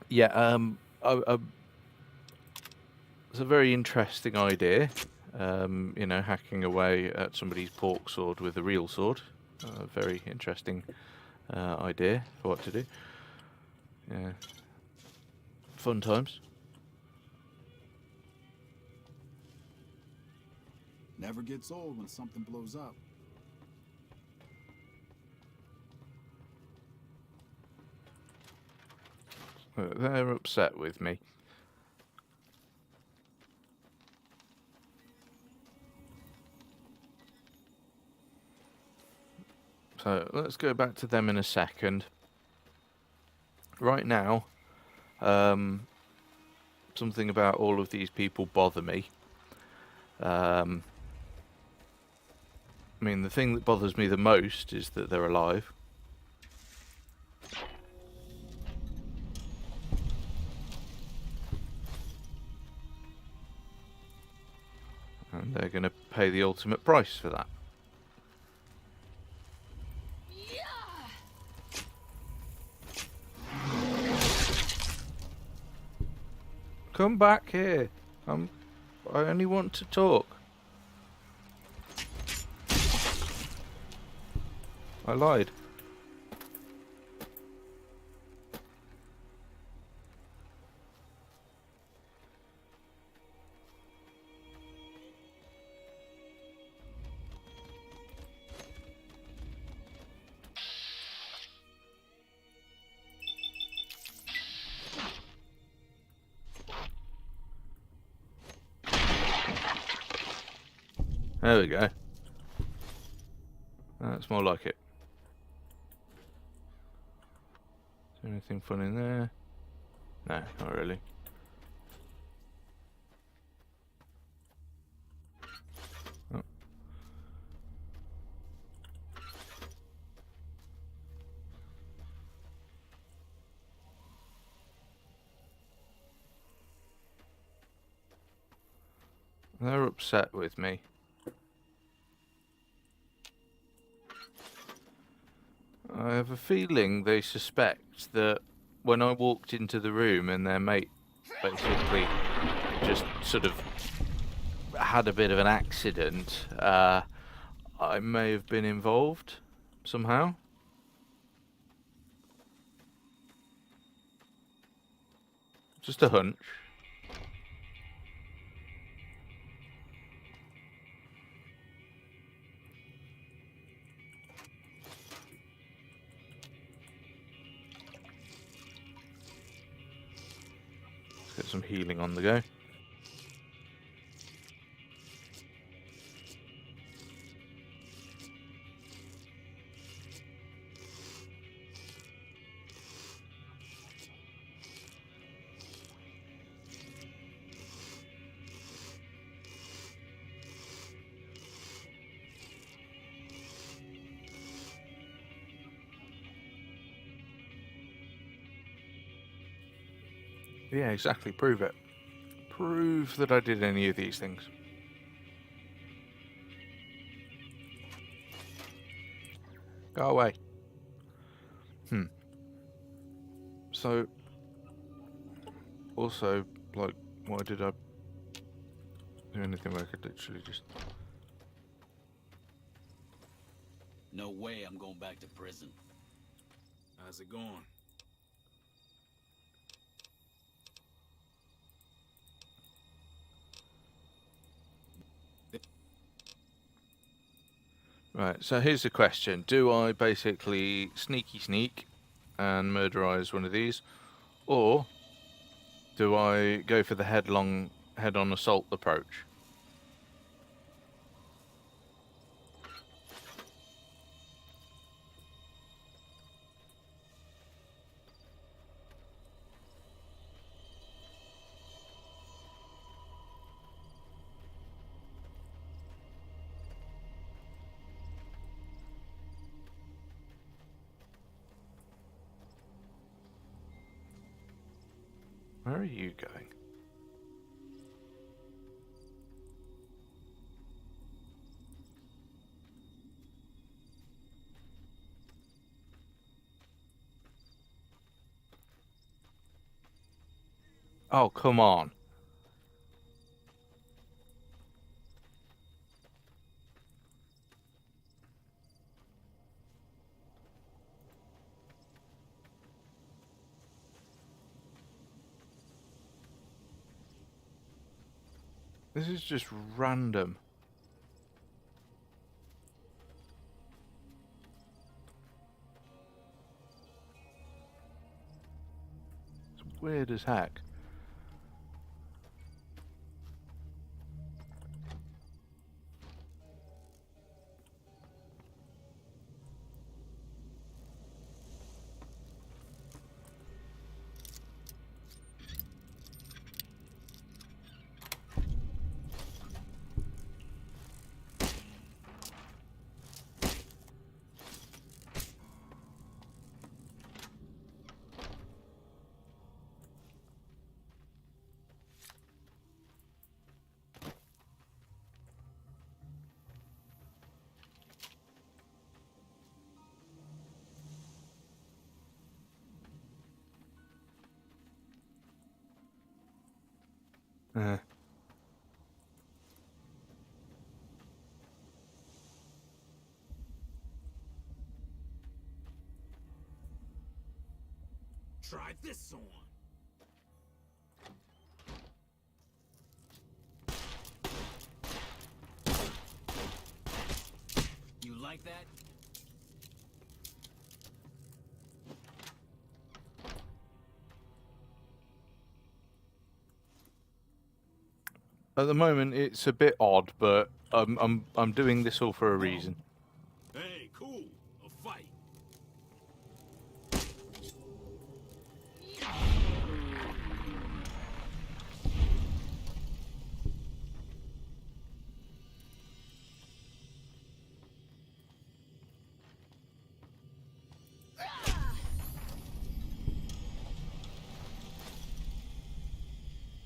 yeah, it's a very interesting idea. You know, hacking away at somebody's pork sword with a real sword. Very interesting idea for what to do. Yeah. Fun times. Never gets old when something blows up. They're upset with me. So let's go back to them in a second. Right now, something about all of these people bother me. I mean, the thing that bothers me the most is that they're alive. And they're going to pay the ultimate price for that. Come back here. I only want to talk. I lied. There we go. That's more like it. Is there anything fun in there? No, not really. Oh. They're upset with me. I have a feeling they suspect that when I walked into the room and their mate basically just sort of had a bit of an accident, I may have been involved somehow. Just a hunch. Let's get some healing on the go. Yeah, exactly. Prove it. Prove that I did any of these things. Go away. So, also, like, why did I do anything where I could literally just... No way I'm going back to prison. How's it going? Right, so here's the question. Do I basically sneak and murderize one of these? Or do I go for the head-on assault approach? Where are you going? Oh, come on. This is just random. It's weird as heck. Uh. Try this on. You like that? At the moment, it's a bit odd, but I'm doing this all for a reason. Hey, cool. A fight.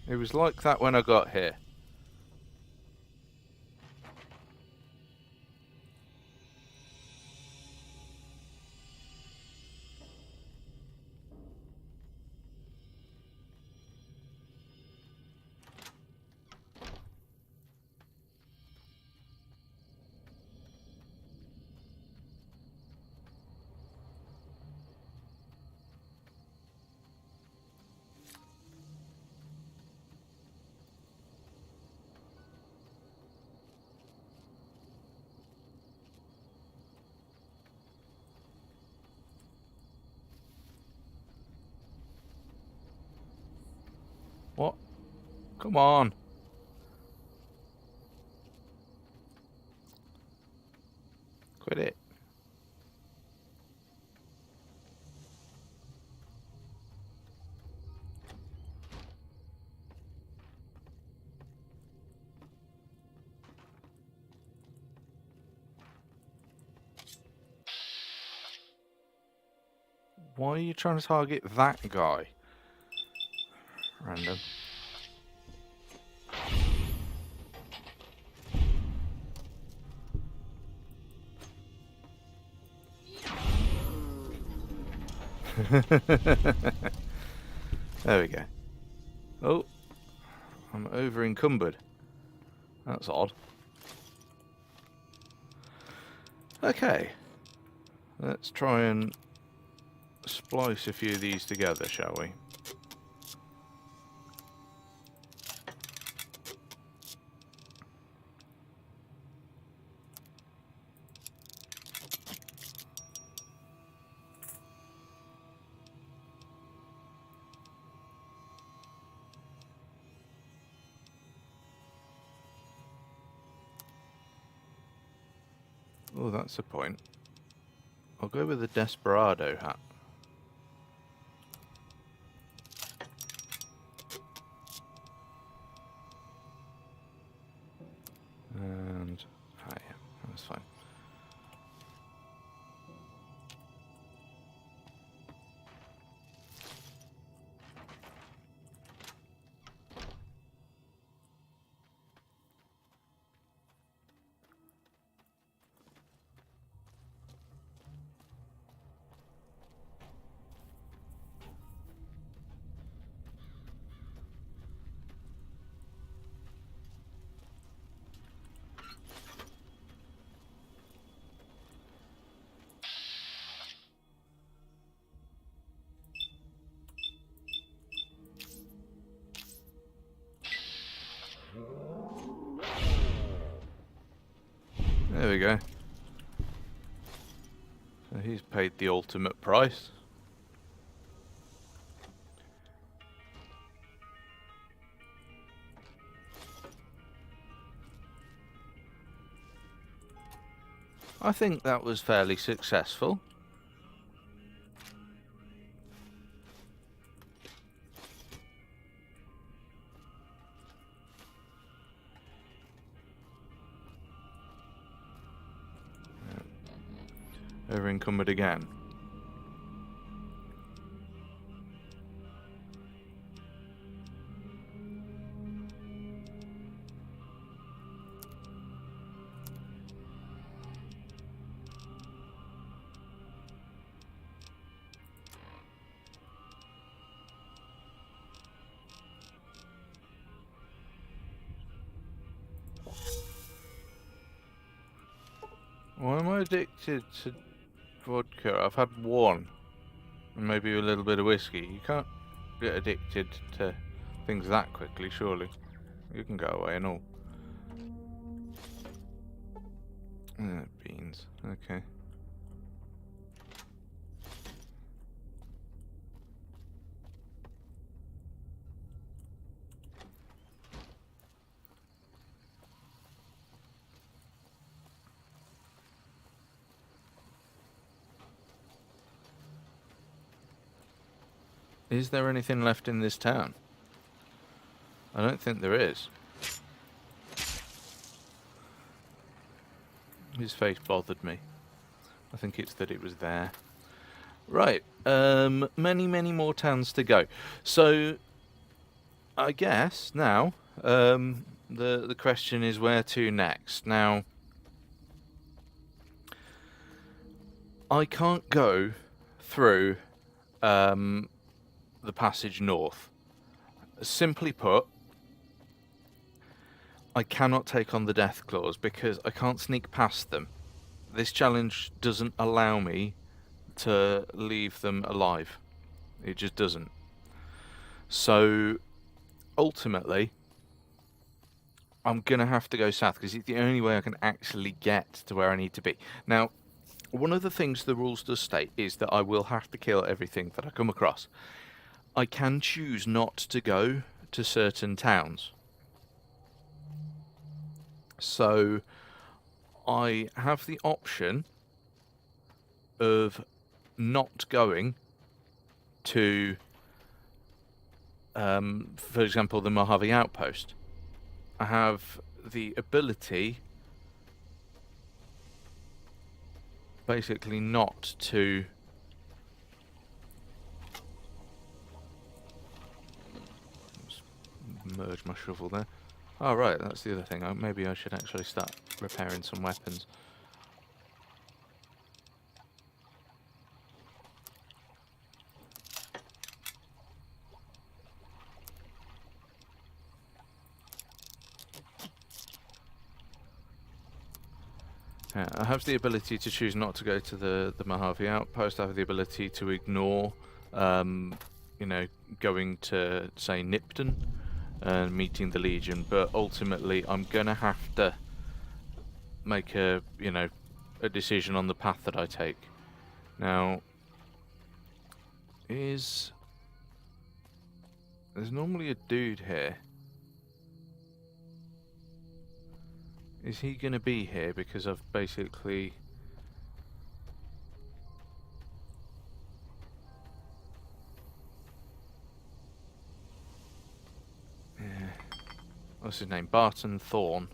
It was like that when I got here. What? Come on. Quit it. Why are you trying to target that guy? Random. There we go. Oh, I'm over encumbered. That's odd. Okay. Let's try and splice a few of these together, shall we? Oh, that's a point. I'll go with the Desperado hat. And... ah, yeah, that's fine. There we go. So he's paid the ultimate price. I think that was fairly successful. Over encumbered again. Why am I addicted to vodka? I've had one. And maybe a little bit of whiskey. You can't get addicted to things that quickly, surely. You can go away and all. Beans. Okay. Is there anything left in this town? I don't think there is. His face bothered me. I think it's that it was there. Right. Many, many more towns to go. So, I guess now, the question is where to next. Now, I can't go through the passage north. Simply put, I cannot take on the death claws because I can't sneak past them. This challenge doesn't allow me to leave them alive. It just doesn't. So, ultimately, I'm going to have to go south because it's the only way I can actually get to where I need to be. Now, one of the things the rules does state is that I will have to kill everything that I come across. I can choose not to go to certain towns. So I have the option of not going to, for example, the Mojave Outpost. I have the ability basically not to merge my shovel there. Oh right, that's the other thing. Maybe I should actually start repairing some weapons. Yeah, I have the ability to choose not to go to the Mojave Outpost. I have the ability to ignore, you know, going to, say, Nipton and meeting the Legion, but ultimately I'm gonna have to make a, you know, a decision on the path that I take. Now, there's normally a dude here. Is he gonna be here? Because I've basically... What's his name? Barton Thorne.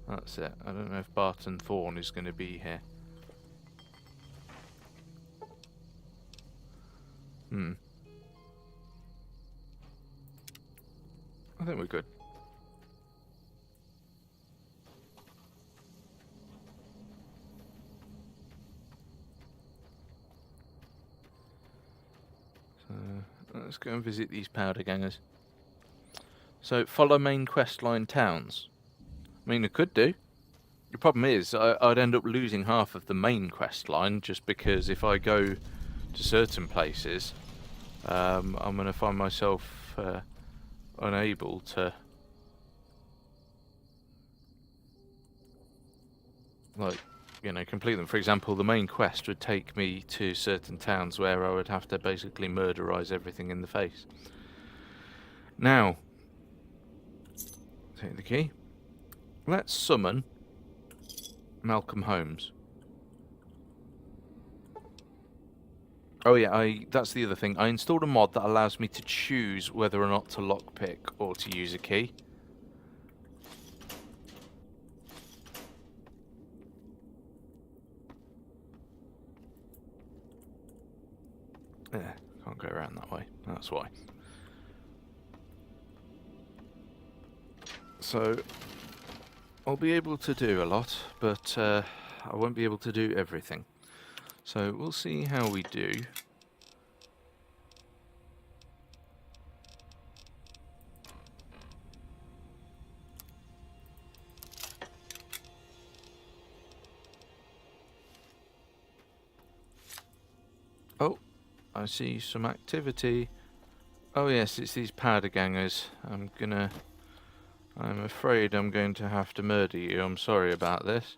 That's it. I don't know if Barton Thorne is going to be here. I think we're good. So let's go and visit these powder gangers. So follow main questline towns. I mean, I could do. The problem is, I'd end up losing half of the main quest line just because if I go to certain places, I'm going to find myself unable to, like, you know, complete them. For example, the main quest would take me to certain towns where I would have to basically murderize everything in the face. Now, take the key. Let's summon Malcolm Holmes. Oh yeah, that's the other thing. I installed a mod that allows me to choose whether or not to lockpick or to use a key. Yeah, can't go around that way. That's why. So, I'll be able to do a lot, but I won't be able to do everything. So, we'll see how we do. Oh, I see some activity. Oh yes, it's these powder gangers. I'm afraid I'm going to have to murder you. I'm sorry about this.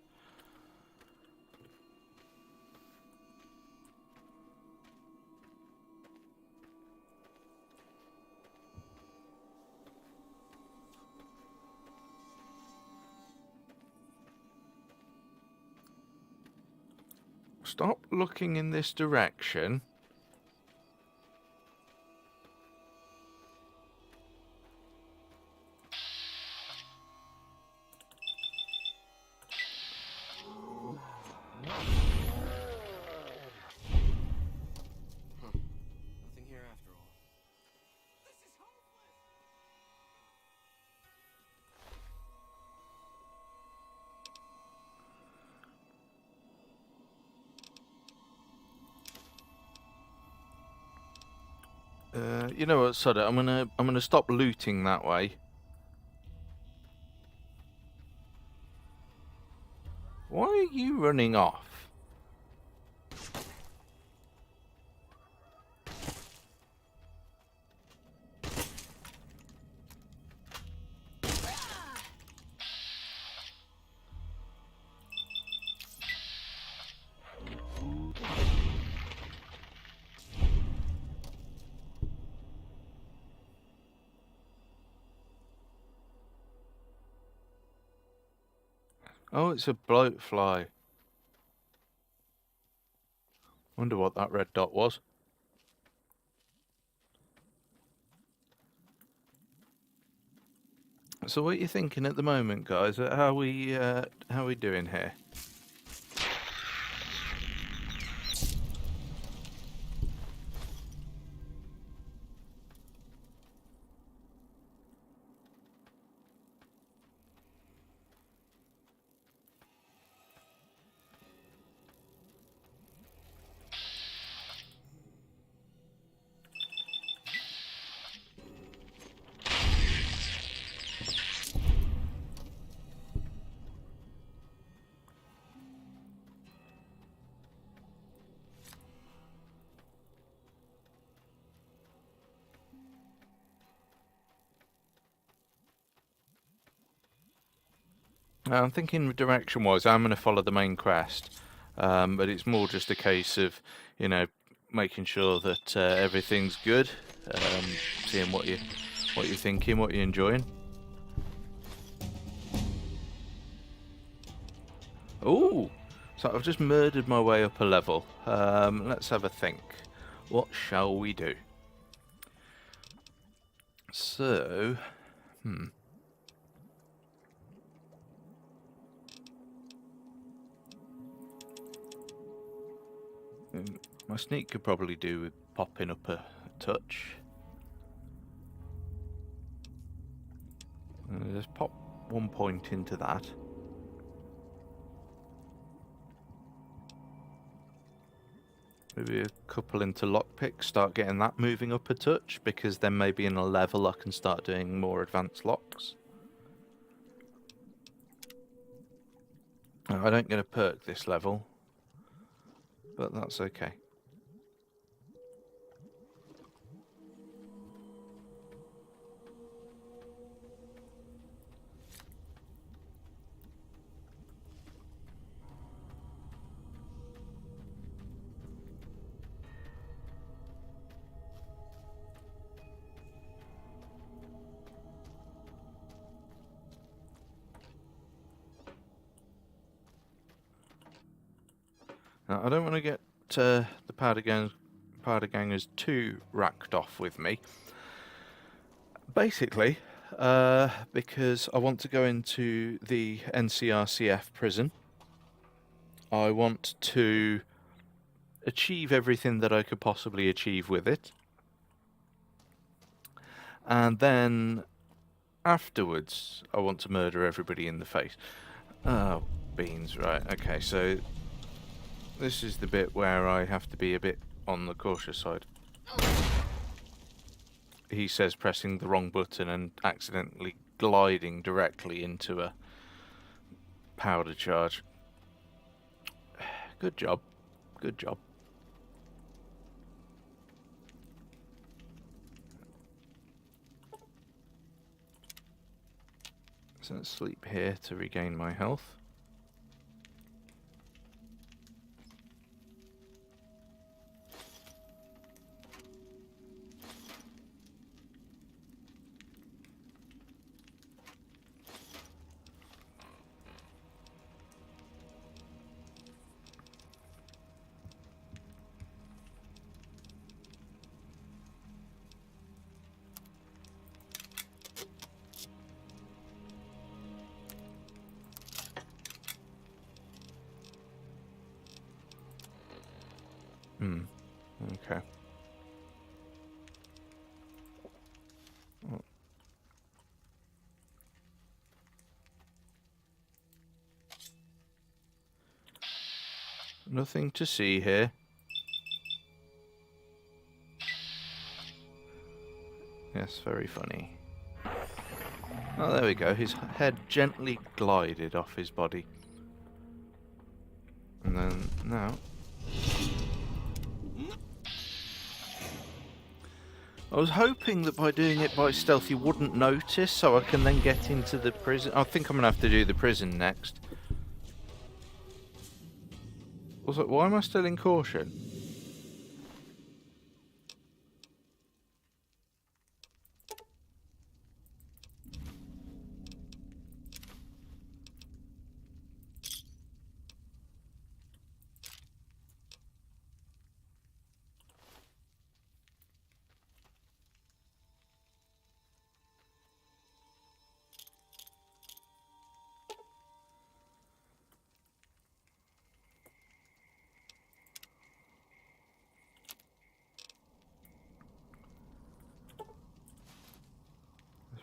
Stop looking in this direction. Nothing here after all. You know what, Sudder? I'm gonna stop looting that way. Why are you running off? Oh, it's a bloatfly. Wonder what that red dot was. So what are you thinking at the moment, guys? How we doing here? I'm thinking direction-wise, I'm going to follow the main quest, but it's more just a case of, you know, making sure that everything's good, seeing what you're thinking, what you're enjoying. Oh, so I've just murdered my way up a level. Let's have a think. What shall we do? So, my sneak could probably do with popping up a touch. Just pop 1 point into that. Maybe a couple into lockpick, start getting that moving up a touch, because then maybe in a level I can start doing more advanced locks. I don't get a perk this level, but that's okay. Now, I don't want to get the powder gangers too racked off with me. Basically, because I want to go into the NCRCF prison. I want to achieve everything that I could possibly achieve with it. And then afterwards, I want to murder everybody in the face. Oh, beans, right. Okay, so this is the bit where I have to be a bit on the cautious side. He says pressing the wrong button and accidentally gliding directly into a powder charge. Good job. Good job. So let's sleep here to regain my health. Okay. Well, nothing to see here. Yes, very funny. Oh, there we go. His head gently glided off his body. And then, now... I was hoping that by doing it by stealth he wouldn't notice, so I can then get into the prison. I think I'm going to have to do the prison next. Also, why am I still in caution?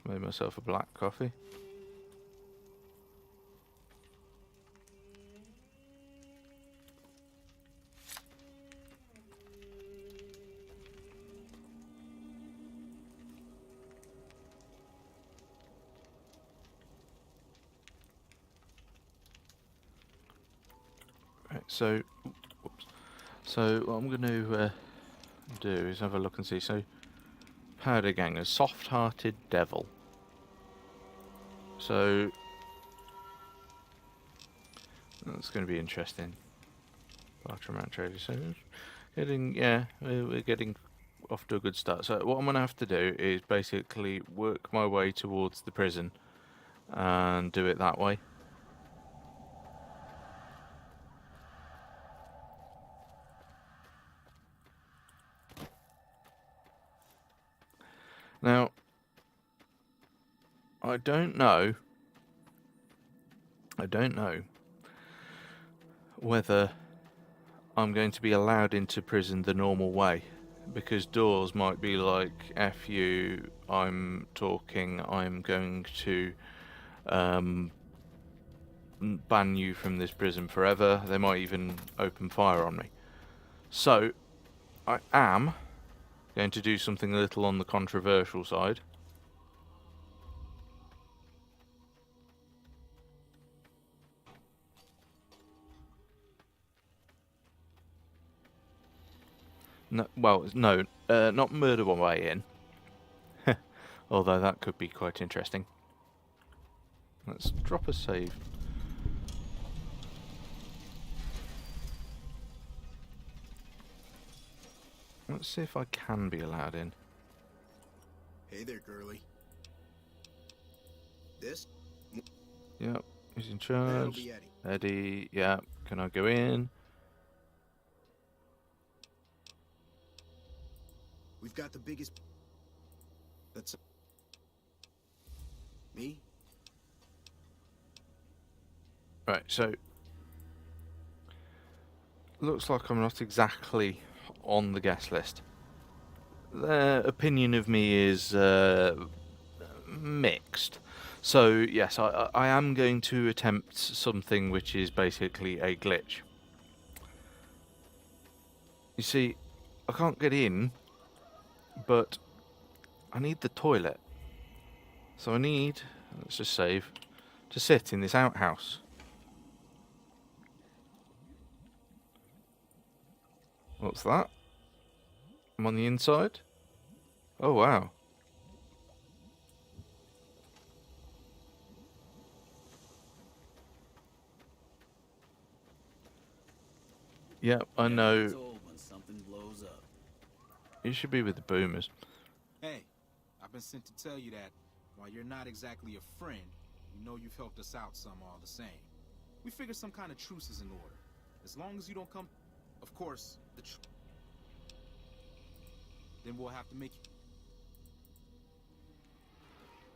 Made myself a black coffee. Right, so, whoops. So what I'm going to do is have a look and see. So, powder ganger, soft-hearted devil. So that's going to be interesting. Barter amount trader. So we're getting off to a good start. So what I'm going to have to do is basically work my way towards the prison and do it that way. Now, I don't know whether I'm going to be allowed into prison the normal way, because doors might be like, F you, I'm talking, I'm going to ban you from this prison forever. They might even open fire on me. So, I am going to do something a little on the controversial side. No, well, no, not murder my way in. Although that could be quite interesting. Let's drop a save. Let's see if I can be allowed in. Hey there, girly. This? Yep, who's in That'll charge? be Eddie. Eddie, yeah. Can I go in? We've got the biggest... That's... Me? Right, so... Looks like I'm not exactly on the guest list. Their opinion of me is mixed. So, yes, I am going to attempt something which is basically a glitch. You see, I can't get in, but I need the toilet. So I need, let's just save, to sit in this outhouse. What's that? I'm on the inside? Oh, wow. Yep, I know. You should be with the boomers. Hey, I've been sent to tell you that while you're not exactly a friend, you know you've helped us out some all the same. We figured some kind of truce is in order. As long as you don't come... Of course, then we'll have to make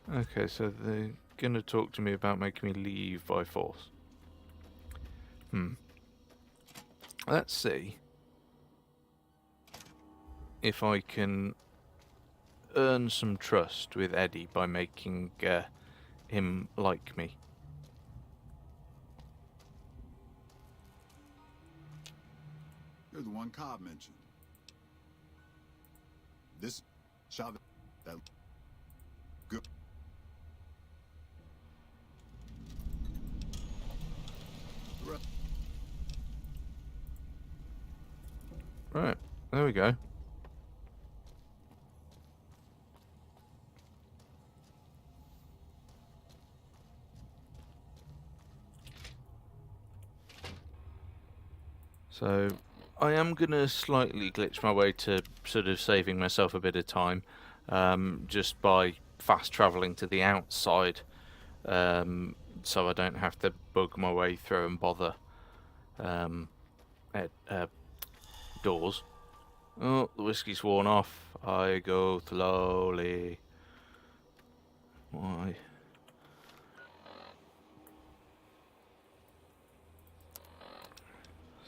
you... Okay, so they're gonna talk to me about making me leave by force. Let's see if I can earn some trust with Eddie by making him like me. You're the one Cobb mentioned. This shot that good. Right, there we go. So, I am going to slightly glitch my way to sort of saving myself a bit of time, just by fast travelling to the outside, so I don't have to bug my way through and bother doors. Oh, the whiskey's worn off. I go slowly. Why?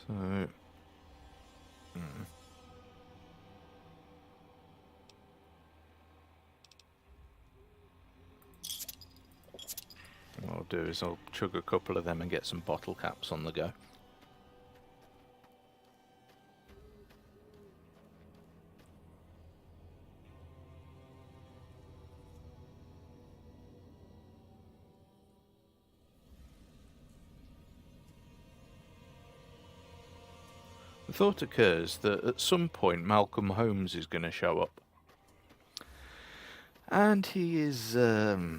So... do is I'll chug a couple of them and get some bottle caps on the go. The thought occurs that at some point Malcolm Holmes is going to show up. And he is, how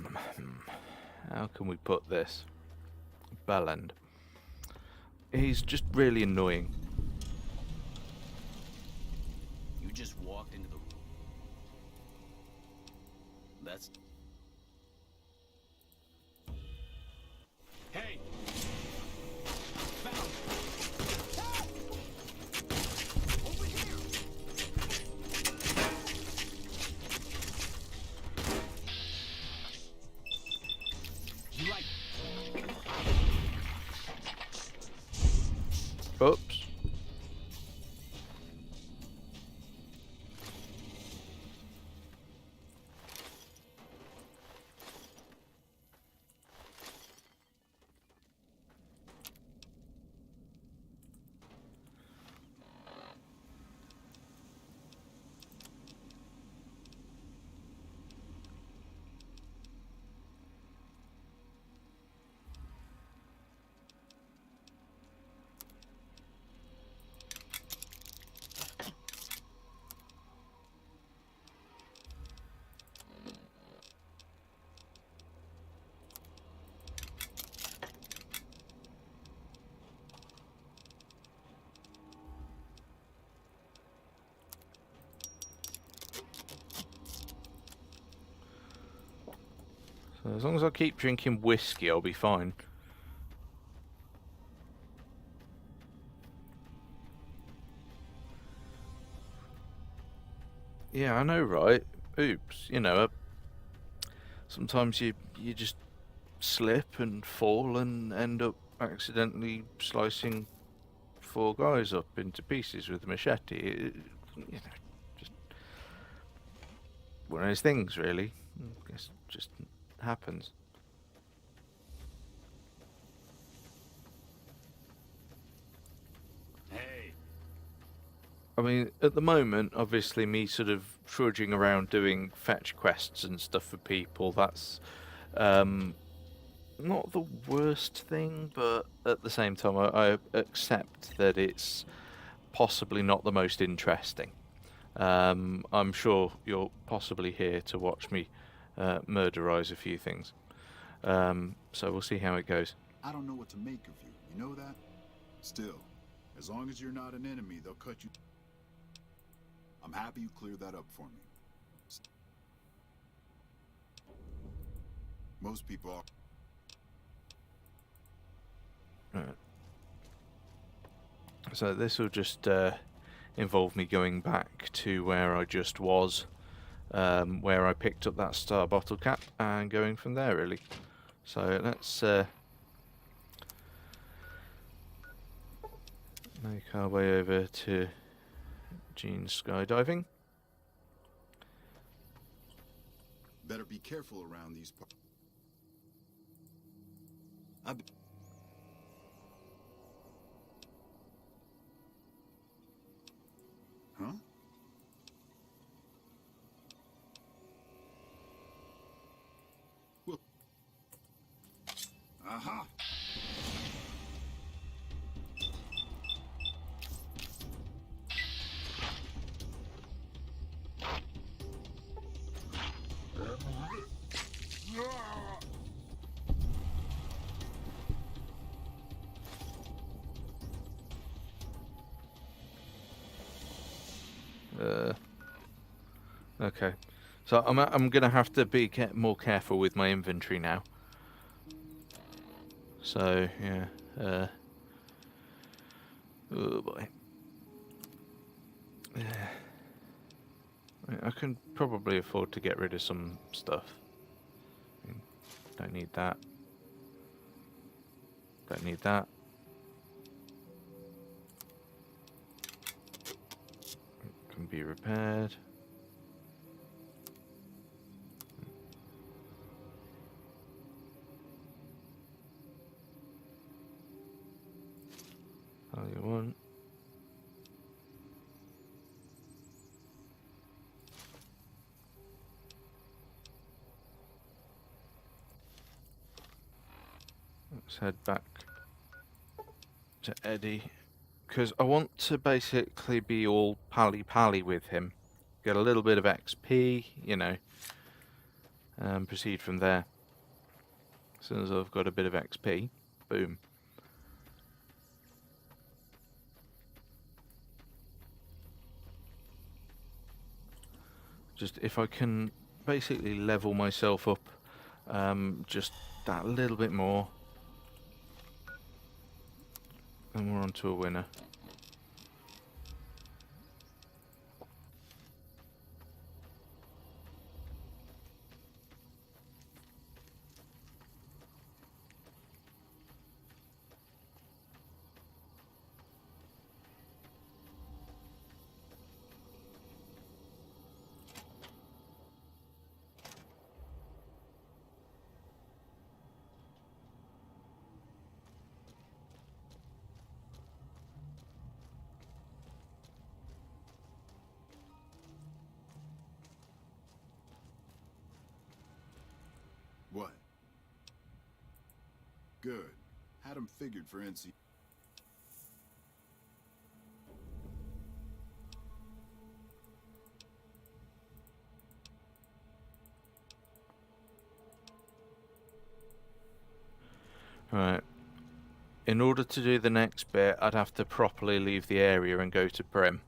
can we put this? Bellend. He's just really annoying. You just walked into the... That's... Hey! Found it. Over here! You like... Oops. So as long as I keep drinking whiskey, I'll be fine. Yeah, I know, right? Oops, you know, sometimes you just slip and fall and end up accidentally slicing 4 guys up into pieces with a machete. You know, just one of those things, really. I guess it just happens. Hey! I mean, at the moment, obviously, me sort of trudging around doing fetch quests and stuff for people, that's not the worst thing, but at the same time, I accept that it's possibly not the most interesting. I'm sure you're possibly here to watch me murderize a few things. So we'll see how it goes. I don't know what to make of you. You know that? Still, as long as you're not an enemy, they'll cut you. I'm happy you cleared that up for me. Most people are. Right. So this will just involve me going back to where I just was, where I picked up that star bottle cap, and going from there, really. So let's make our way over to Gene's skydiving. Better be careful around these parts. Huh? Well. Aha! Okay, so I'm gonna have to be more careful with my inventory now. So yeah, oh boy, yeah. I can probably afford to get rid of some stuff. Don't need that. Don't need that. It can be repaired. Let's head back to Eddie, because I want to basically be all pally-pally with him. Get a little bit of XP, you know, and proceed from there. As soon as I've got a bit of XP, boom. Just if I can basically level myself up just that little bit more, and we're on to a winner. What? Good. Had him figured for NC. Right. In order to do the next bit, I'd have to properly leave the area and go to Prim.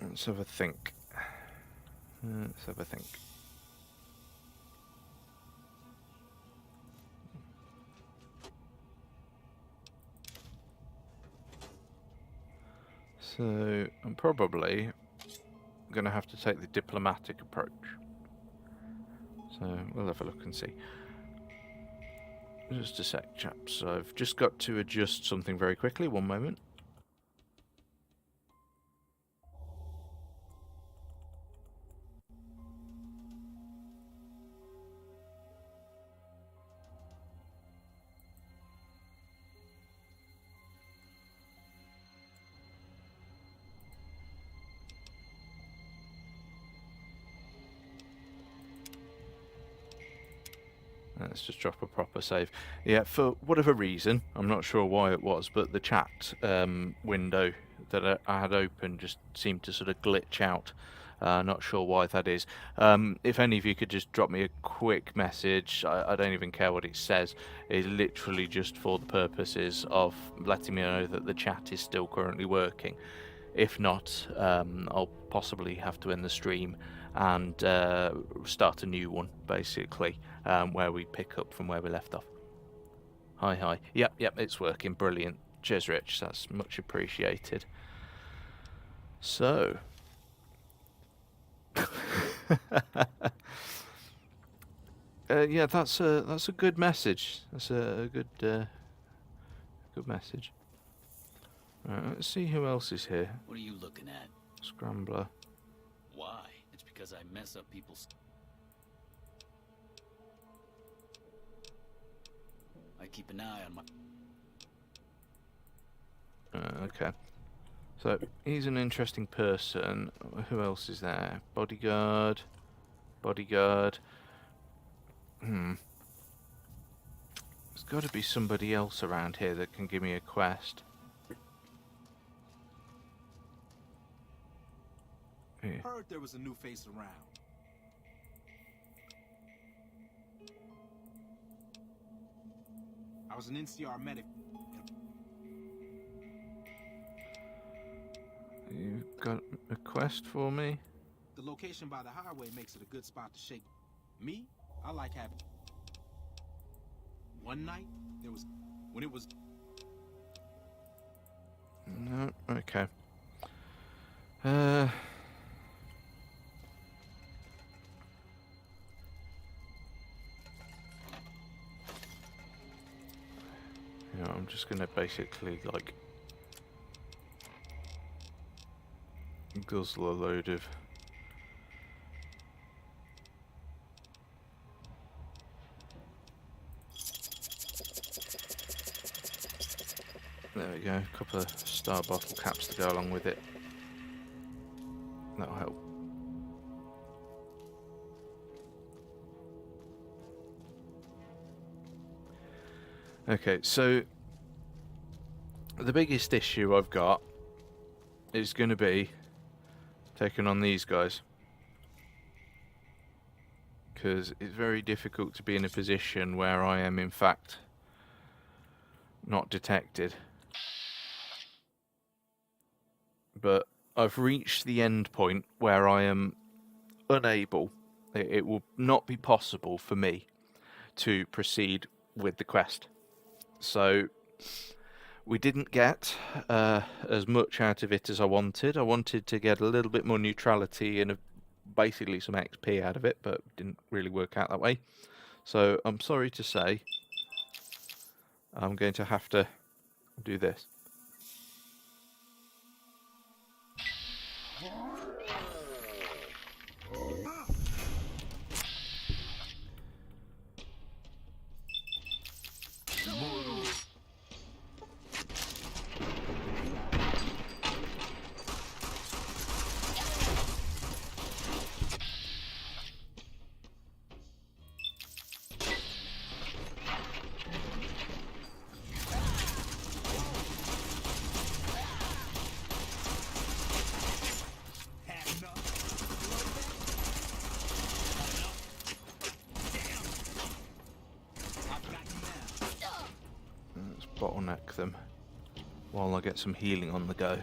Let's have a think. Let's have a think. So, I'm probably going to have to take the diplomatic approach. So, we'll have a look and see. Just a sec, chaps. I've just got to adjust something very quickly. One moment. Let's just drop a proper save. Yeah, for whatever reason, I'm not sure why it was, but the chat window that I had open just seemed to sort of glitch out. Not sure why that is. If any of you could just drop me a quick message, I don't even care what it says. It's literally just for the purposes of letting me know that the chat is still currently working. If not, I'll possibly have to end the stream and start a new one, basically, where we pick up from where we left off. Hi. Yep, it's working. Brilliant. Cheers, Rich. That's much appreciated. So... yeah, that's a good message. That's a good message. Right, let's see who else is here. What are you looking at? Scrambler. Why? It's because I mess up people's... I keep an eye on my... Okay. So, he's an interesting person. Who else is there? Bodyguard. There's got to be somebody else around here that can give me a quest. Here. Heard there was a new face around. I was an NCR medic. You've got a quest for me? The location by the highway makes it a good spot to shake. Me, I like having... One night, there was... When it was... No, okay. Yeah, I'm just gonna basically, like, guzzle a load of... There we go, a couple of star bottle caps to go along with it. That'll help. Okay, so the biggest issue I've got is going to be taking on these guys. Because it's very difficult to be in a position where I am in fact not detected. But I've reached the end point where I am unable, it will not be possible for me to proceed with the quest. So we didn't get as much out of it as I wanted. I wanted to get a little bit more neutrality and basically some XP out of it, but didn't really work out that way. So I'm sorry to say I'm going to have to do this. Let's bottleneck them while I get some healing on the go.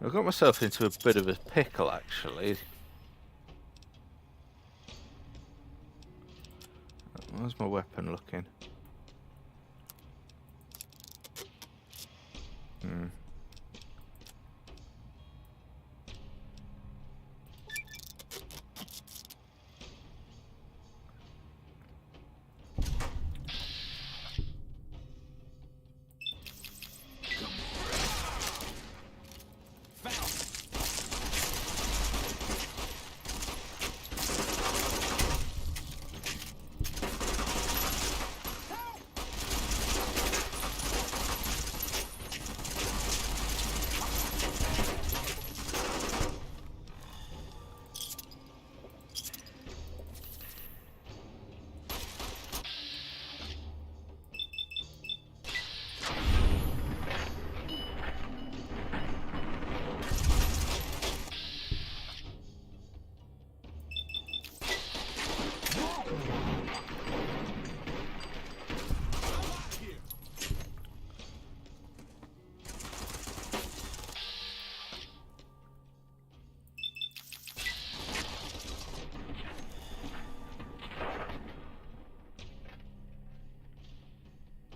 I got myself into a bit of a pickle, actually. How's my weapon looking?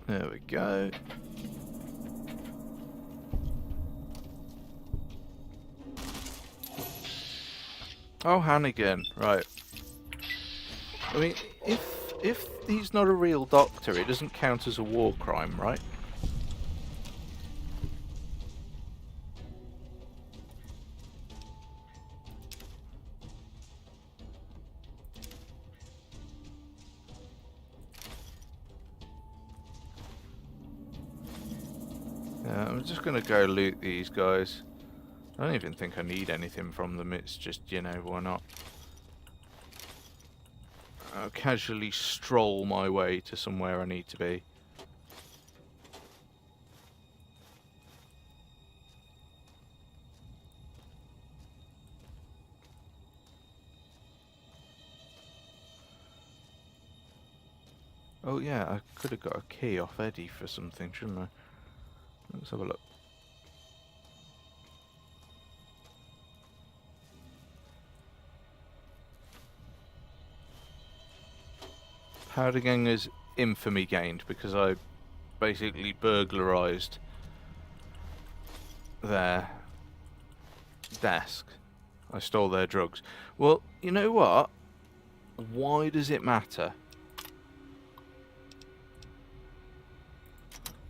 There we go. Oh, Hannigan, right. I mean, if he's not a real doctor, it doesn't count as a war crime, right? Yeah, I'm just gonna go loot these guys. I don't even think I need anything from them, it's just, you know, why not? I'll casually stroll my way to somewhere I need to be. Oh yeah, I could have got a key off Eddie for something, shouldn't I? Let's have a look. Powderganger's infamy gained because I basically burglarized their desk. I stole their drugs. Well, you know what? Why does it matter?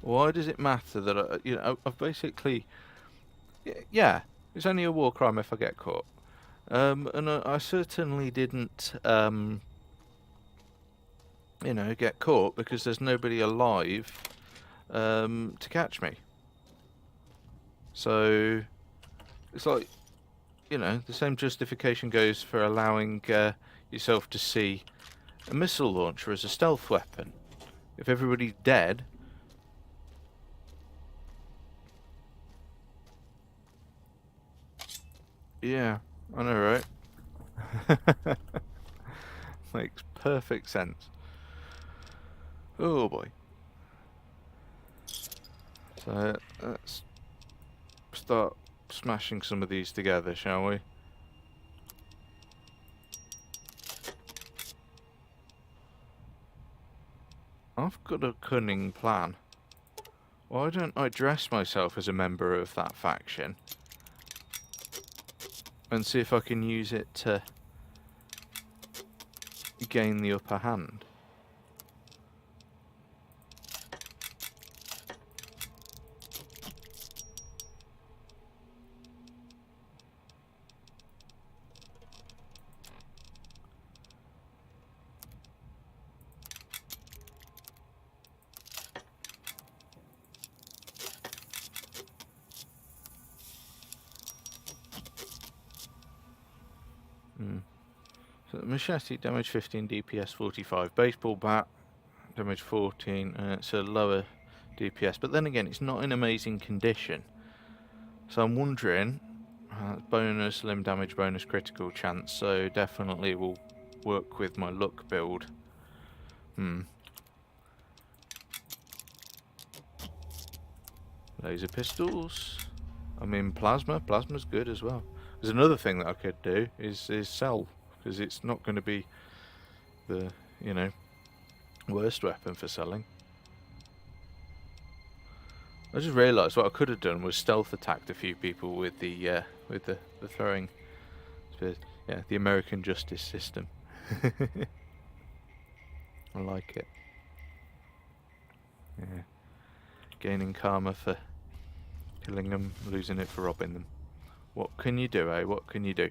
Why does it matter that I've basically, yeah, it's only a war crime if I get caught. And I certainly didn't, get caught because there's nobody alive to catch me. So it's like, the same justification goes for allowing yourself to see a missile launcher as a stealth weapon. If everybody's dead, yeah, I know, right? Makes perfect sense. Oh boy. So let's start smashing some of these together, shall we? I've got a cunning plan. Why don't I dress myself as a member of that faction and see if I can use it to gain the upper hand? So machete, damage 15, DPS 45. Baseball bat, damage 14, and it's a lower DPS. But then again, it's not in amazing condition. So I'm wondering, bonus, limb damage, bonus critical chance, so definitely will work with my luck build. Laser pistols. I mean, plasma. Plasma's good as well. There's another thing that I could do is sell, because it's not going to be the, worst weapon for selling. I just realised what I could have done was stealth attacked a few people with the throwing spears. Yeah, the American justice system. I like it. Yeah. Gaining karma for killing them, losing it for robbing them. What can you do, eh? What can you do?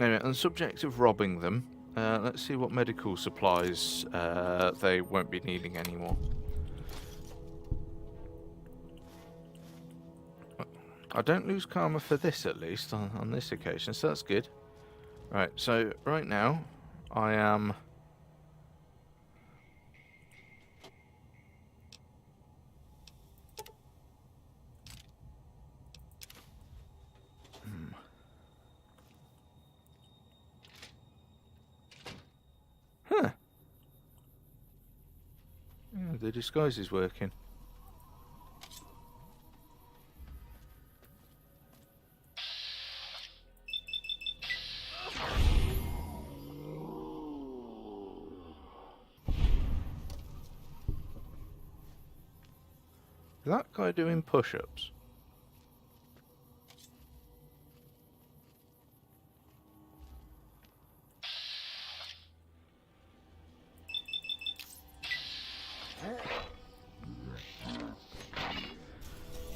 Anyway, on the subject of robbing them, let's see what medical supplies they won't be needing anymore. I don't lose karma for this, at least, on this occasion, so that's good. Right, so right now, I am... Huh. Yeah, the disguise is working. Is that guy doing push-ups?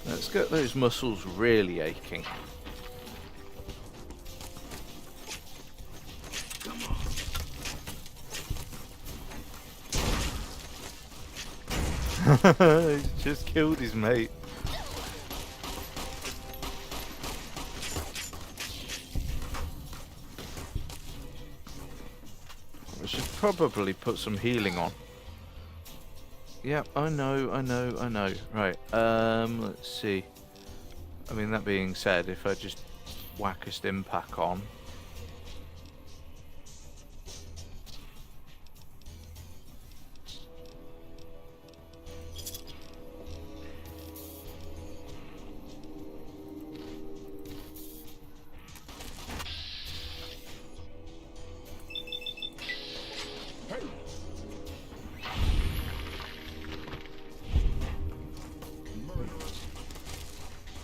Let's get those muscles really aching. He's just killed his mate. I should probably put some healing on. Yep, I know. Right, let's see. I mean, that being said, if I just whack a stim pack on.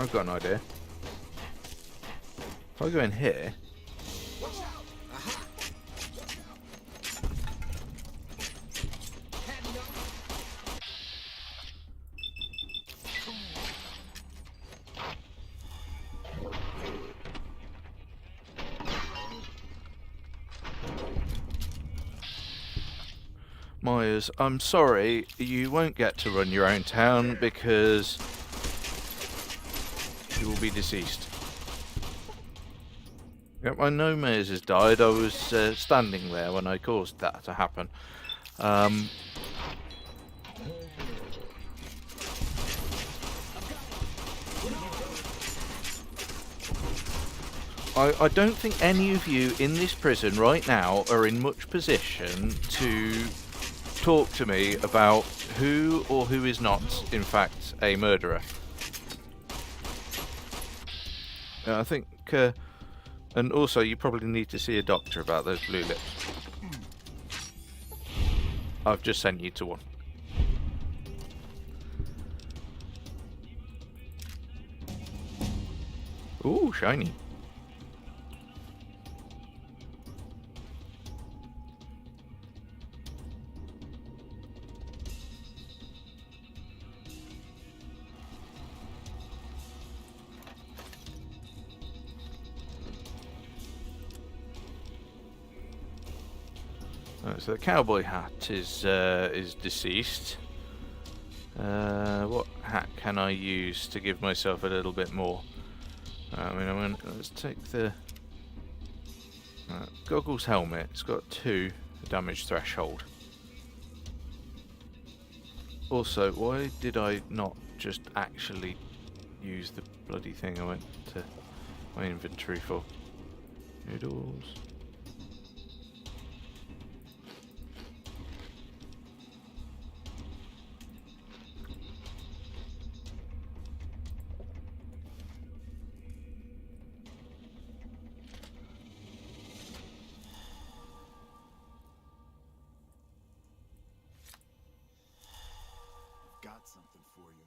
I've got an idea. If I go in here... Myers, I'm sorry, you won't get to run your own town because you will be deceased. Yep, I know Myers has died. I was standing there when I caused that to happen. I don't think any of you in this prison right now are in much position to talk to me about who or who is not, in fact, a murderer. I think, and also you probably need to see a doctor about those blue lips. I've just sent you to one. Ooh, shiny. So the cowboy hat is deceased. What hat can I use to give myself a little bit more? Let's take the goggles helmet. It's got 2 damage threshold. Also, why did I not just actually use the bloody thing I went to my inventory for? Noodles. Got something for you.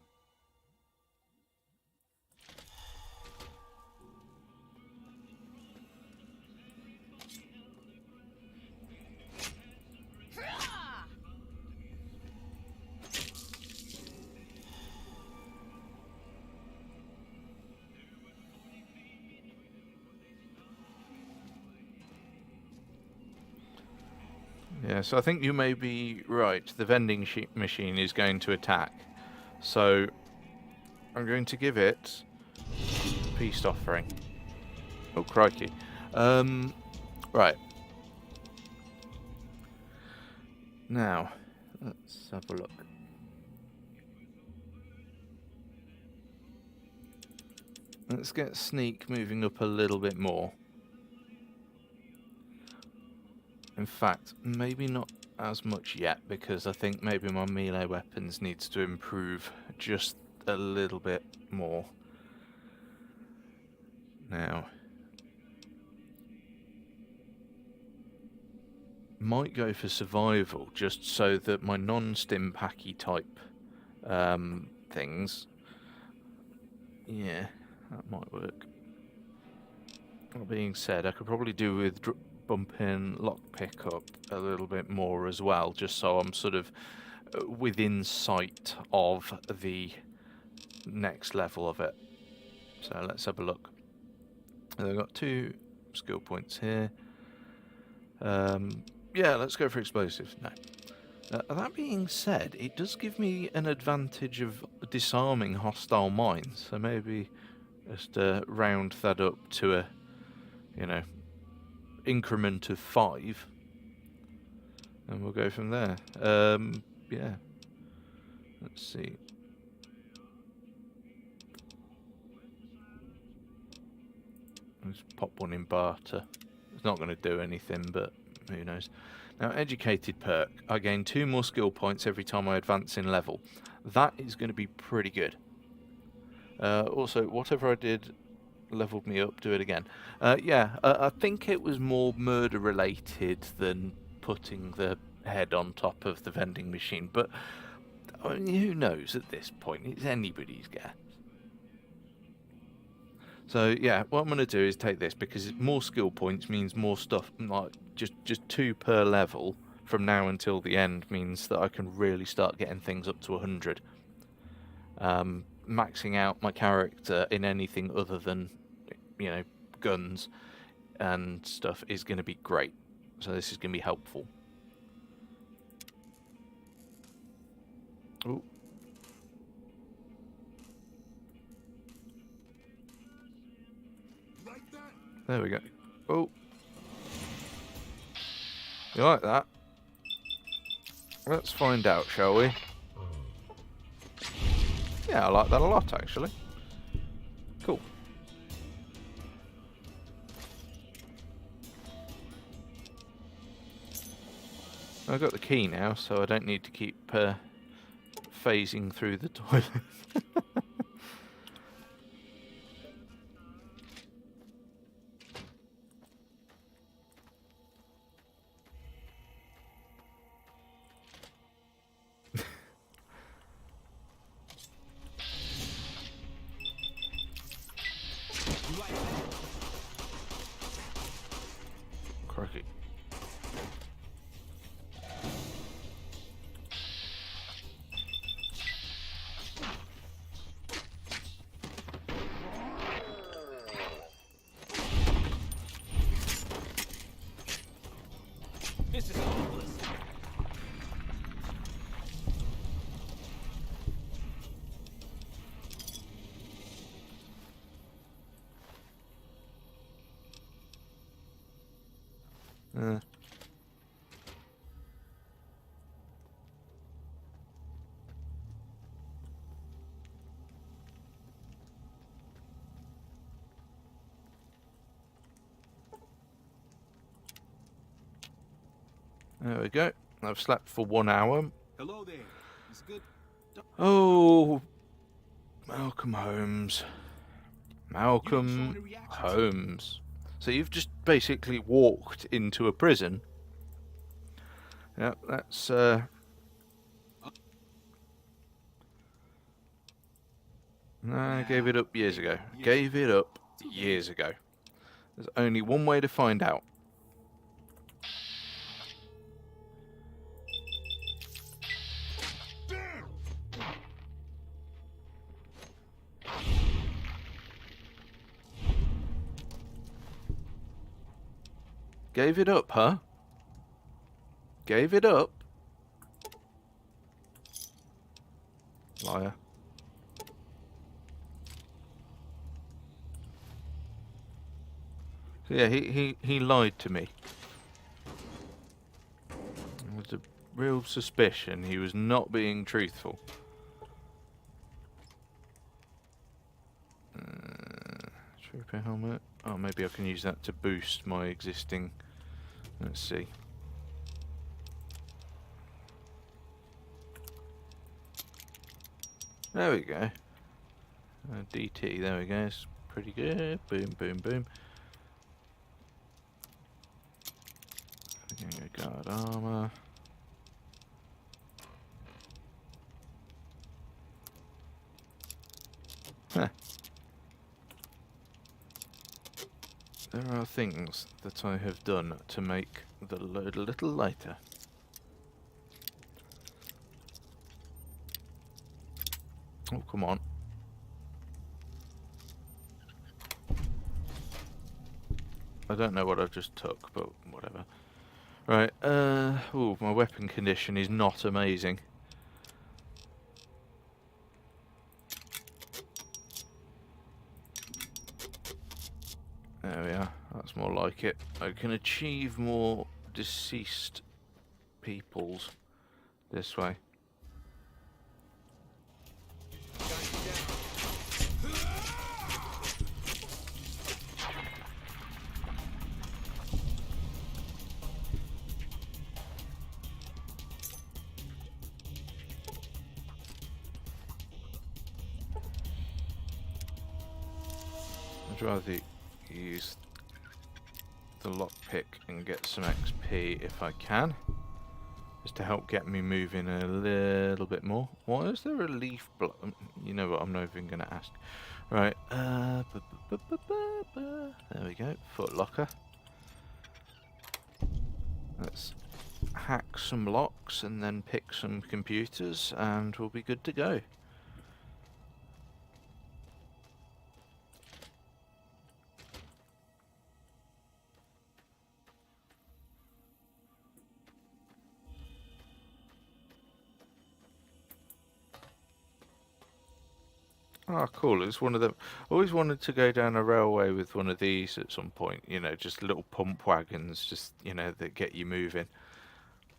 Yeah, so I think you may be right. The vending machine is going to attack. So I'm going to give it peace offering. Oh, crikey. Right. Now, let's have a look. Let's get sneak moving up a little bit more. In fact, maybe not as much yet, because I think maybe my melee weapons needs to improve just a little bit more. Now, might go for survival just so that my non-stim packy type things, yeah, that might work. That being said, I could probably do with bumping lockpick up a little bit more as well, just so I'm sort of within sight of the next level of it. So let's have a look. I've got 2 skill points here. Yeah, let's go for explosives. No. That being said, it does give me an advantage of disarming hostile mines, so maybe just round that up to a, increment of 5, and we'll go from there. Yeah. Let's see. Let's pop one in barter. It's not going to do anything, but who knows. Now, educated perk. I gain 2 more skill points every time I advance in level. That is going to be pretty good. Also, whatever I did leveled me up, do it again. Yeah, I think it was more murder related than putting the head on top of the vending machine, but I mean, who knows at this point? It's anybody's guess. So yeah, what I'm going to do is take this, because more skill points means more stuff. Like just 2 per level from now until the end means that I can really start getting things up to 100. Maxing out my character in anything other than, guns and stuff is going to be great. So this is going to be helpful. Oh. There we go. Oh. You like that? Let's find out, shall we? Yeah, I like that a lot, actually. Cool. I've got the key now, so I don't need to keep phasing through the toilet. Crikey. This is hopeless. There we go. I've slept for 1 hour. Hello there. It's good. Oh, Malcolm Holmes. Malcolm Holmes. So you've just basically walked into a prison. Yeah, that's no, I gave it up years ago. Gave it up years ago. There's only one way to find out. Gave it up, huh? Gave it up? Liar. So yeah, he lied to me. There was a real suspicion he was not being truthful. Trooper helmet. Oh, maybe I can use that to boost my existing. Let's see. There we go. DT, there we go. It's pretty good. Boom, boom, boom. Guard armor. Huh. There are things that I have done to make the load a little lighter. Oh, come on. I don't know what I just took, but whatever. Right, ooh, my weapon condition is not amazing. There we are, that's more like it. I can achieve more deceased peoples this way. I'd rather use the lockpick and get some XP if I can, just to help get me moving a little bit more. Why is there a leaf block? You know what, I'm not even going to ask. Right, there we go, foot locker. Let's hack some locks and then pick some computers and we'll be good to go. Oh, cool. It's one of them. I always wanted to go down a railway with one of these at some point, you know, just little pump wagons, just, you know, that get you moving.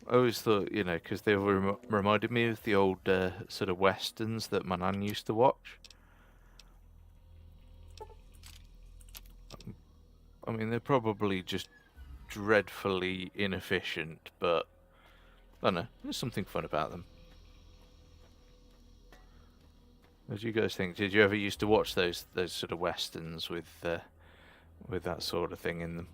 I always thought, you know, because they reminded me of the old sort of westerns that my nan used to watch. I mean, they're probably just dreadfully inefficient, but I don't know, there's something fun about them. What do you guys think? Did you ever used to watch those sort of westerns with that sort of thing in them?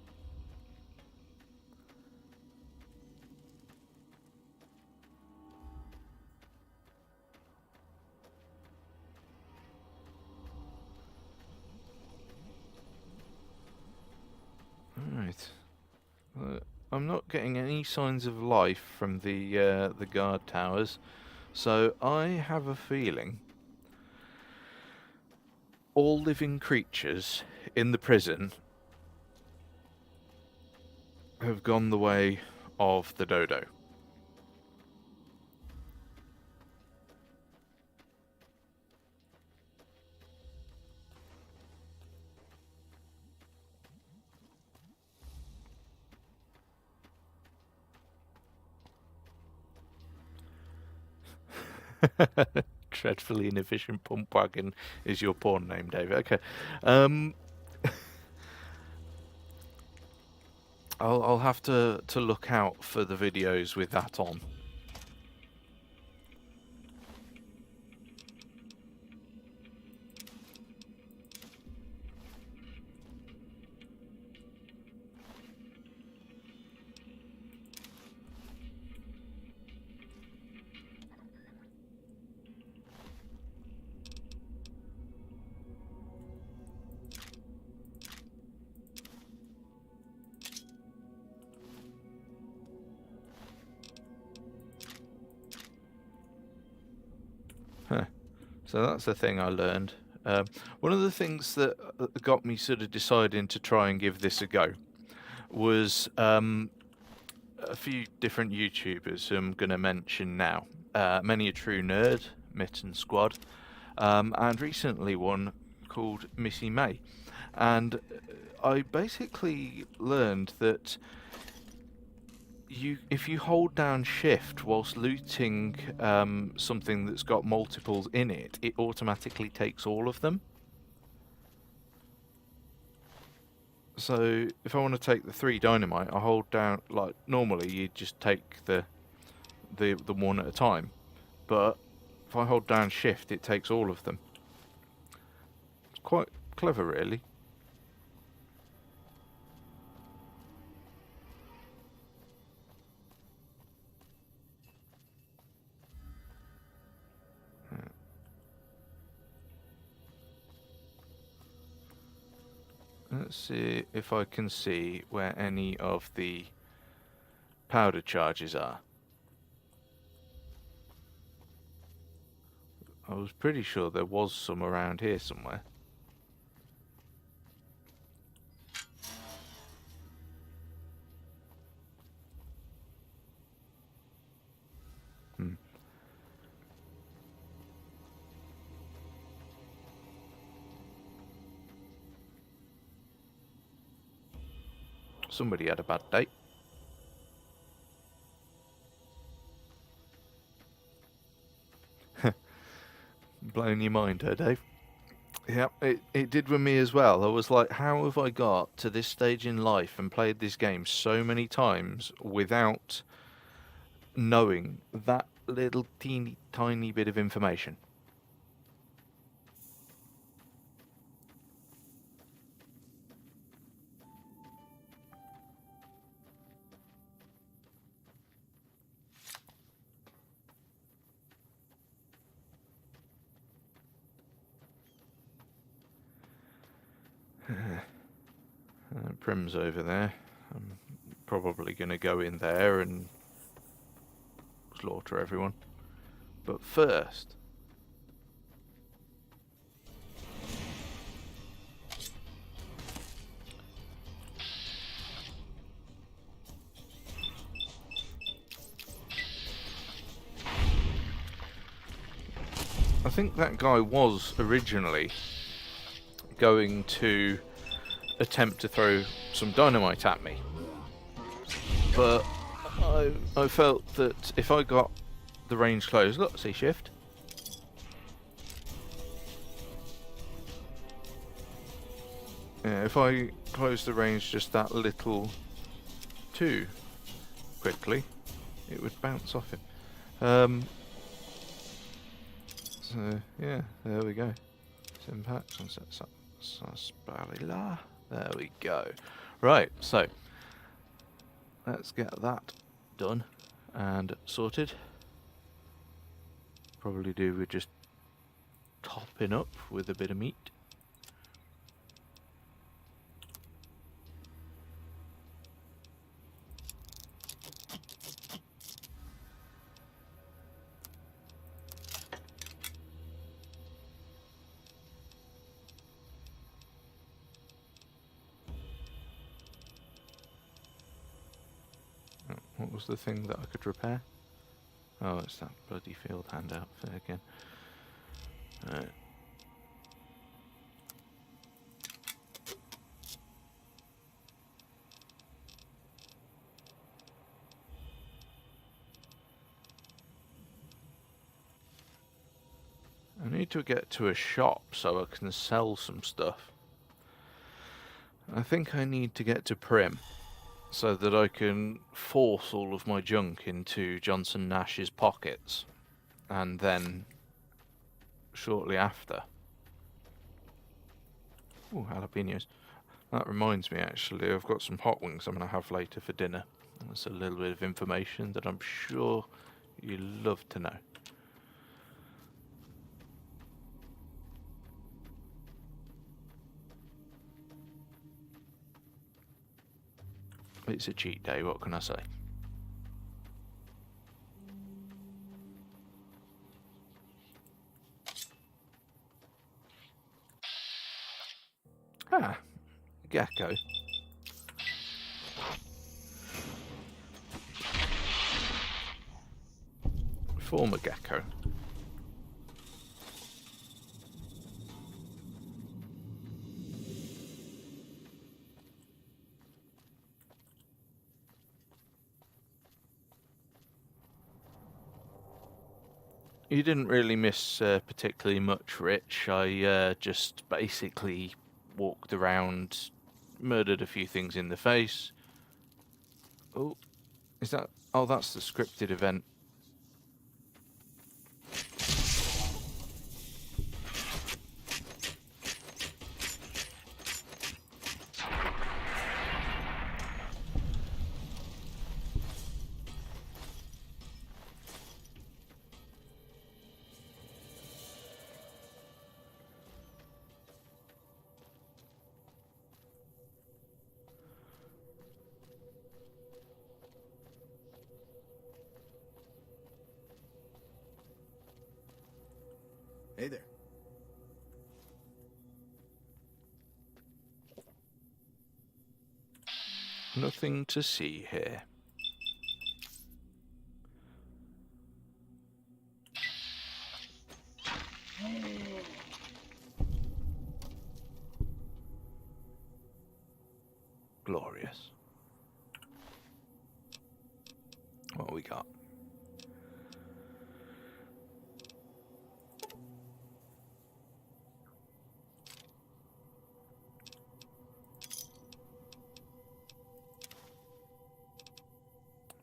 Alright. I'm not getting any signs of life from the guard towers, so I have a feeling all living creatures in the prison have gone the way of the dodo. Dreadfully inefficient pump wagon is your porn name, David. Okay. I'll have to look out for the videos with that on. Huh. So that's the thing I learned. One of the things that got me sort of deciding to try and give this a go was a few different YouTubers who I'm going to mention now. Many a True Nerd, Mitten Squad, and recently one called Missy May. And I basically learned that if you hold down shift whilst looting something that's got multiples in it, it automatically takes all of them. So if I want to take the 3 dynamite, I hold down, like normally you just take the one at a time, but if I hold down shift it takes all of them. It's quite clever, really. Let's see if I can see where any of the powder charges are. I was pretty sure there was some around here somewhere. Somebody had a bad day. Blowing your mind, huh, Dave? Yeah, it did with me as well. I was like, how have I got to this stage in life and played this game so many times without knowing that little teeny tiny bit of information? Prim's over there. I'm probably going to go in there and slaughter everyone. But first... I think that guy was originally going to attempt to throw some dynamite at me, but I felt that if I got the range closed, look, see shift. Yeah, if I close the range just that little too quickly, it would bounce off him. So yeah, there we go. Impact on Sarsaparilla. There we go. Right, so let's get that done and sorted. Probably do with just topping up with a bit of meat. What was the thing that I could repair? Oh, it's that bloody field hand outfit again. Right. I need to get to a shop so I can sell some stuff. I think I need to get to Prim so that I can force all of my junk into Johnson Nash's pockets, and then shortly after... Ooh, jalapenos. That reminds me, actually, I've got some hot wings I'm going to have later for dinner. That's a little bit of information that I'm sure you love to know. It's a cheat day, what can I say? Ah, gecko. Former gecko. You didn't really miss particularly much, Rich. I just basically walked around, murdered a few things in the face. Oh, is that... Oh, that's the scripted event. Hey there. Nothing to see here. Glorious. What we got?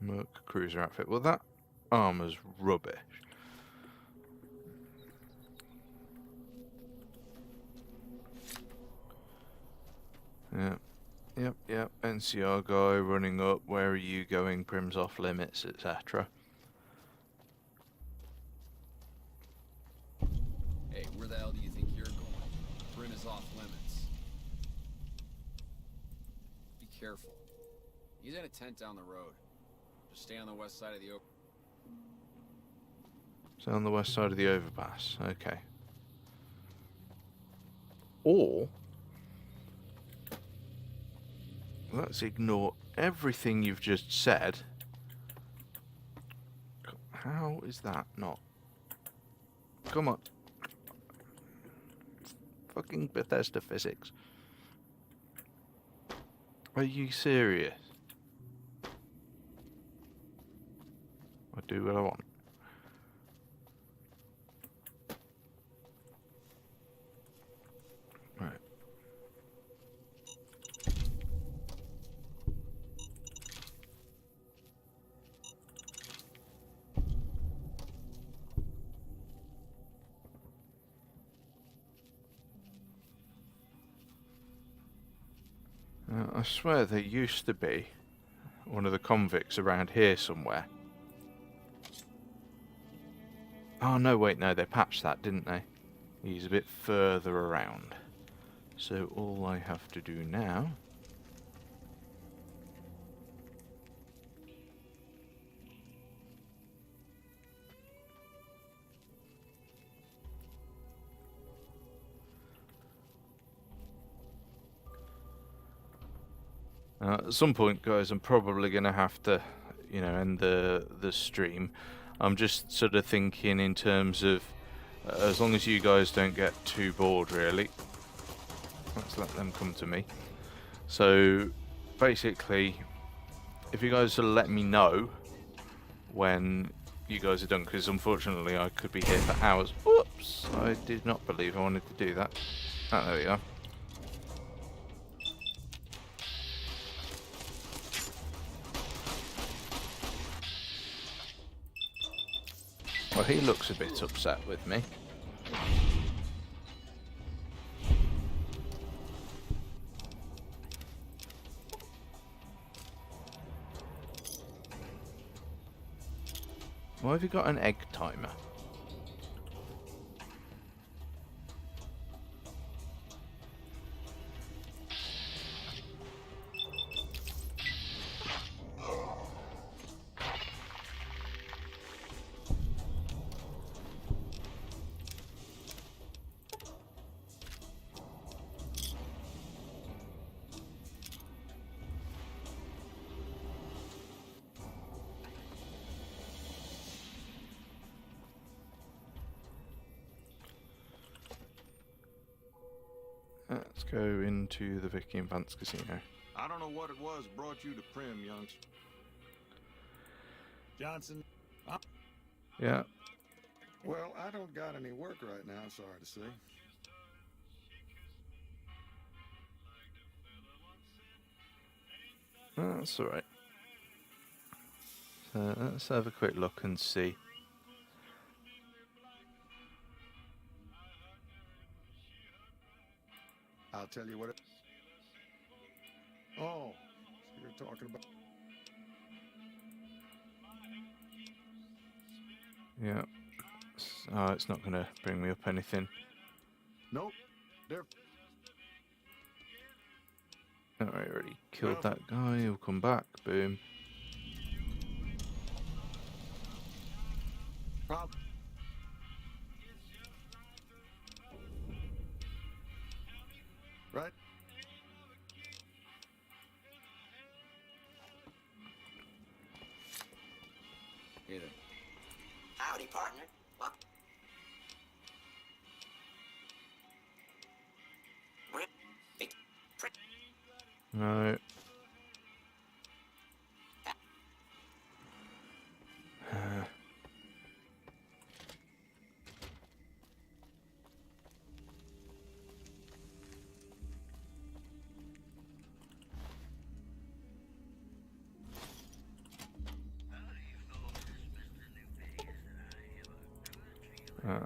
Merc cruiser outfit. Well, that armor's rubbish. Yep. NCR guy running up. Where are you going? Prim's off limits, etc. Hey, where the hell do you think you're going? Prim is off limits. Be careful. He's in a tent down the road. Just stay on the west side of the open. So on the west side of the overpass. Okay. Or let's ignore everything you've just said. How is that not? Come on. fucking Bethesda physics. Are you serious? I do what I want. Right. I swear there used to be one of the convicts around here somewhere. Oh no, wait, no, they patched that, didn't they? He's a bit further around. So all I have to do now... at some point, guys, I'm probably going to have to, you know, end the stream. I'm just sort of thinking in terms of, as long as you guys don't get too bored, really. Let's let them come to me. So, basically, if you guys will let me know when you guys are done, because unfortunately I could be here for hours. Whoops! I did not believe I wanted to do that. Oh, there we are. Well, he looks a bit upset with me. Why have you got an egg timer? Let's go into the Vicky and Vance Casino. I don't know what it was brought you to Prim, youngster. Johnson? Yeah. Well, I don't got any work right now, sorry to say. That's alright. So let's have a quick look and see. I'll tell you what it... Oh, so you're talking about... Yeah. Oh, it's not going to bring me up anything. Nope. They're... Alright, already killed that guy. He'll come back. Boom. Right? Hey there. Howdy, partner. No.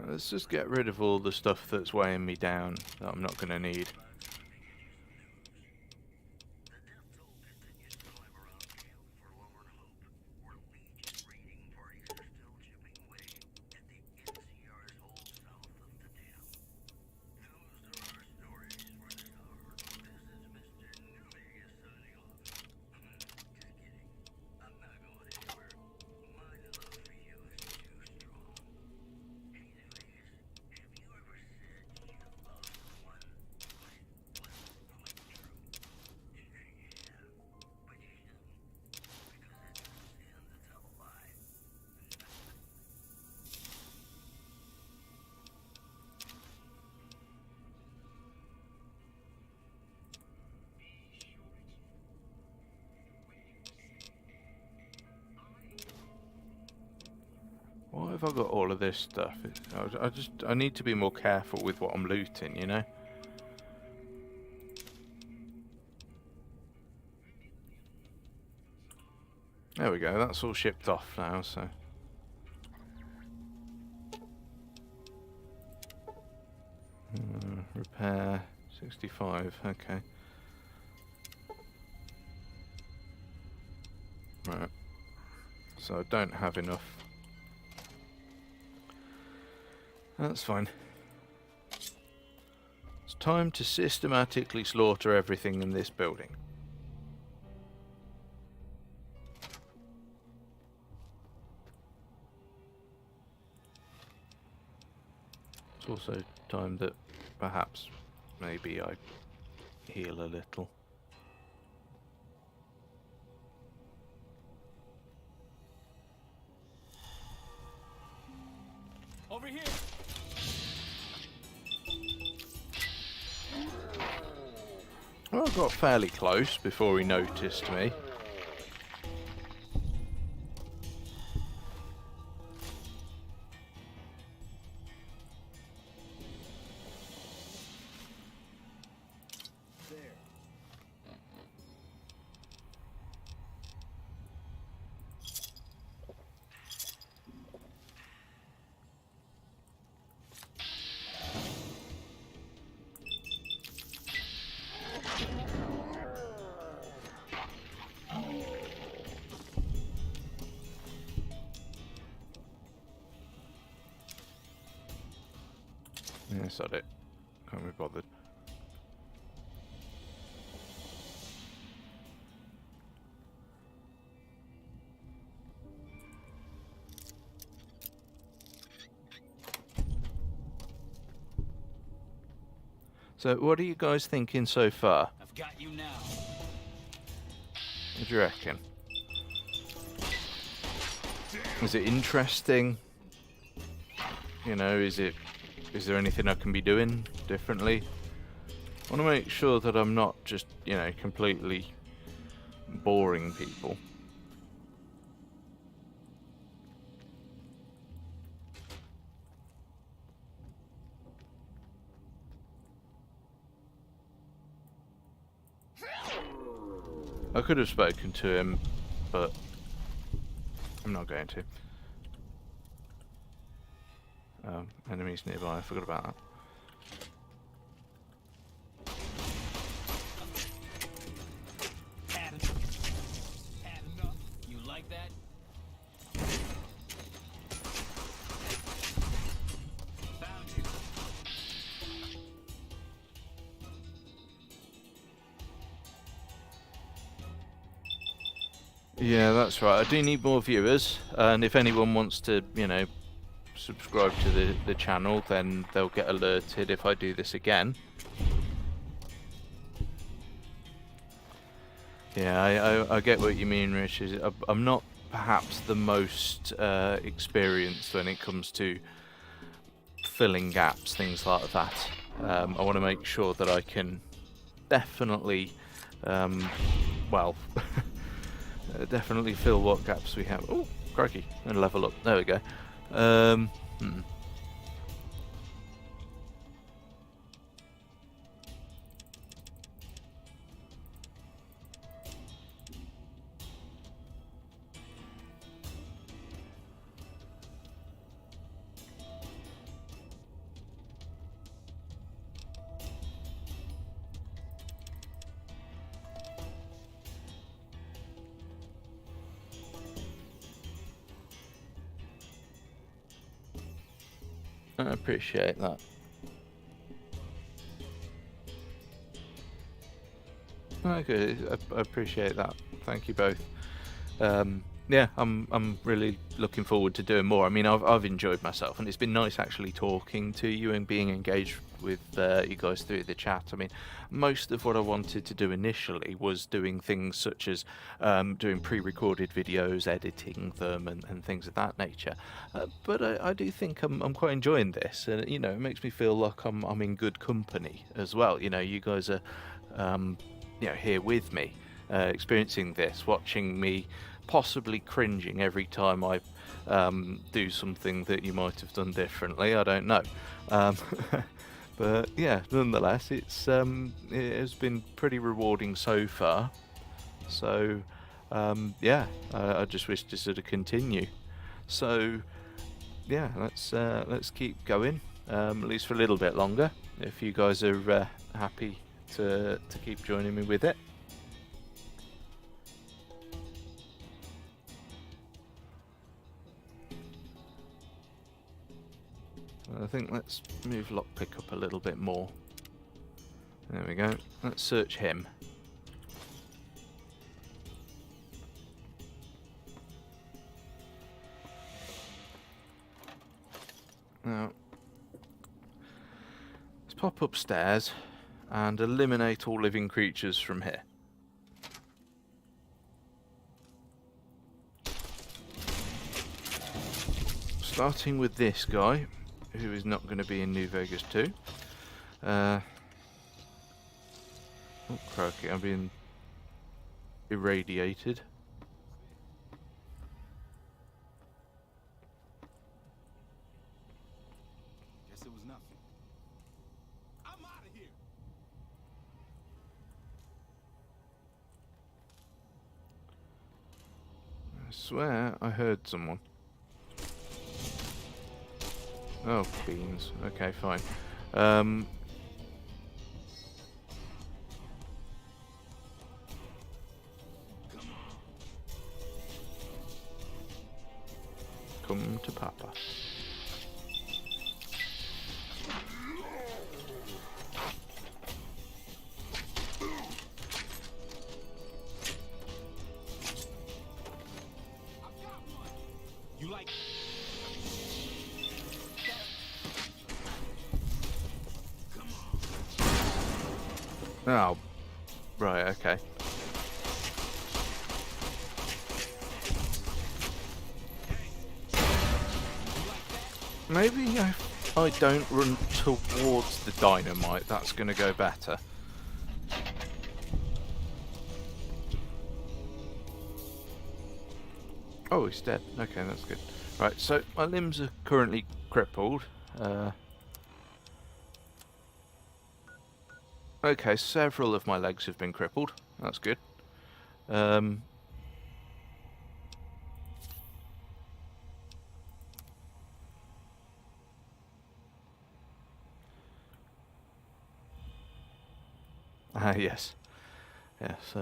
Let's just get rid of all the stuff that's weighing me down that I'm not going to need. if I got all of this stuff? I need to be more careful with what I'm looting, you know? There we go, that's all shipped off now, so... repair, 65, okay. Right. So I don't have enough. That's fine. It's time to systematically slaughter everything in this building. It's also time that perhaps maybe I heal a little. Over here. Well, I got fairly close before he noticed me. Yes, I did. Can't be bothered. So, what are you guys thinking so far? I've got you now. What do you reckon? Is it interesting? You know, is there anything I can be doing differently? I want to make sure that I'm not just, you know, completely boring people. I could have spoken to him, but I'm not going to. Enemies nearby, I forgot about that. You like that? Found you. Yeah, that's right. I do need more viewers, and if anyone wants to, you know, subscribe to the channel, then they'll get alerted if I do this again. Yeah, I get what you mean, Rich. I'm not perhaps the most experienced when it comes to filling gaps, things like that. I want to make sure that I can definitely, well, definitely fill what gaps we have. Oh, crikey, and level up. There we go. I appreciate that. Okay, I appreciate that. Thank you both. Yeah, I'm really looking forward to doing more. I mean, I've enjoyed myself, and it's been nice actually talking to you and being engaged with you guys through the chat. I mean, most of what I wanted to do initially was doing things such as doing pre-recorded videos, editing them, and things of that nature. But I do think I'm quite enjoying this, and you know, it makes me feel like I'm in good company as well. You know, you guys are you know, here with me, experiencing this, watching me possibly cringing every time I do something that you might have done differently. I don't know. But yeah, nonetheless, it has been pretty rewarding so far. So yeah, I just wish to sort of continue. So yeah, let's keep going, at least for a little bit longer. If you guys are happy to keep joining me with it. I think let's move lockpick up a little bit more. There we go. Let's search him. Now, let's pop upstairs and eliminate all living creatures from here. Starting with this guy, who is not going to be in New Vegas 2. Oh, crikey, I'm being irradiated. Guess it was nothing. I'm out of here. I swear I heard someone. Oh, beans. Okay, fine. Come to Papa. You like... Oh, right, okay. Maybe if I don't run towards the dynamite, that's going to go better. Oh, he's dead. Okay, that's good. Right, so my limbs are currently crippled. Okay, several of my legs have been crippled. That's good. Yes. Yes,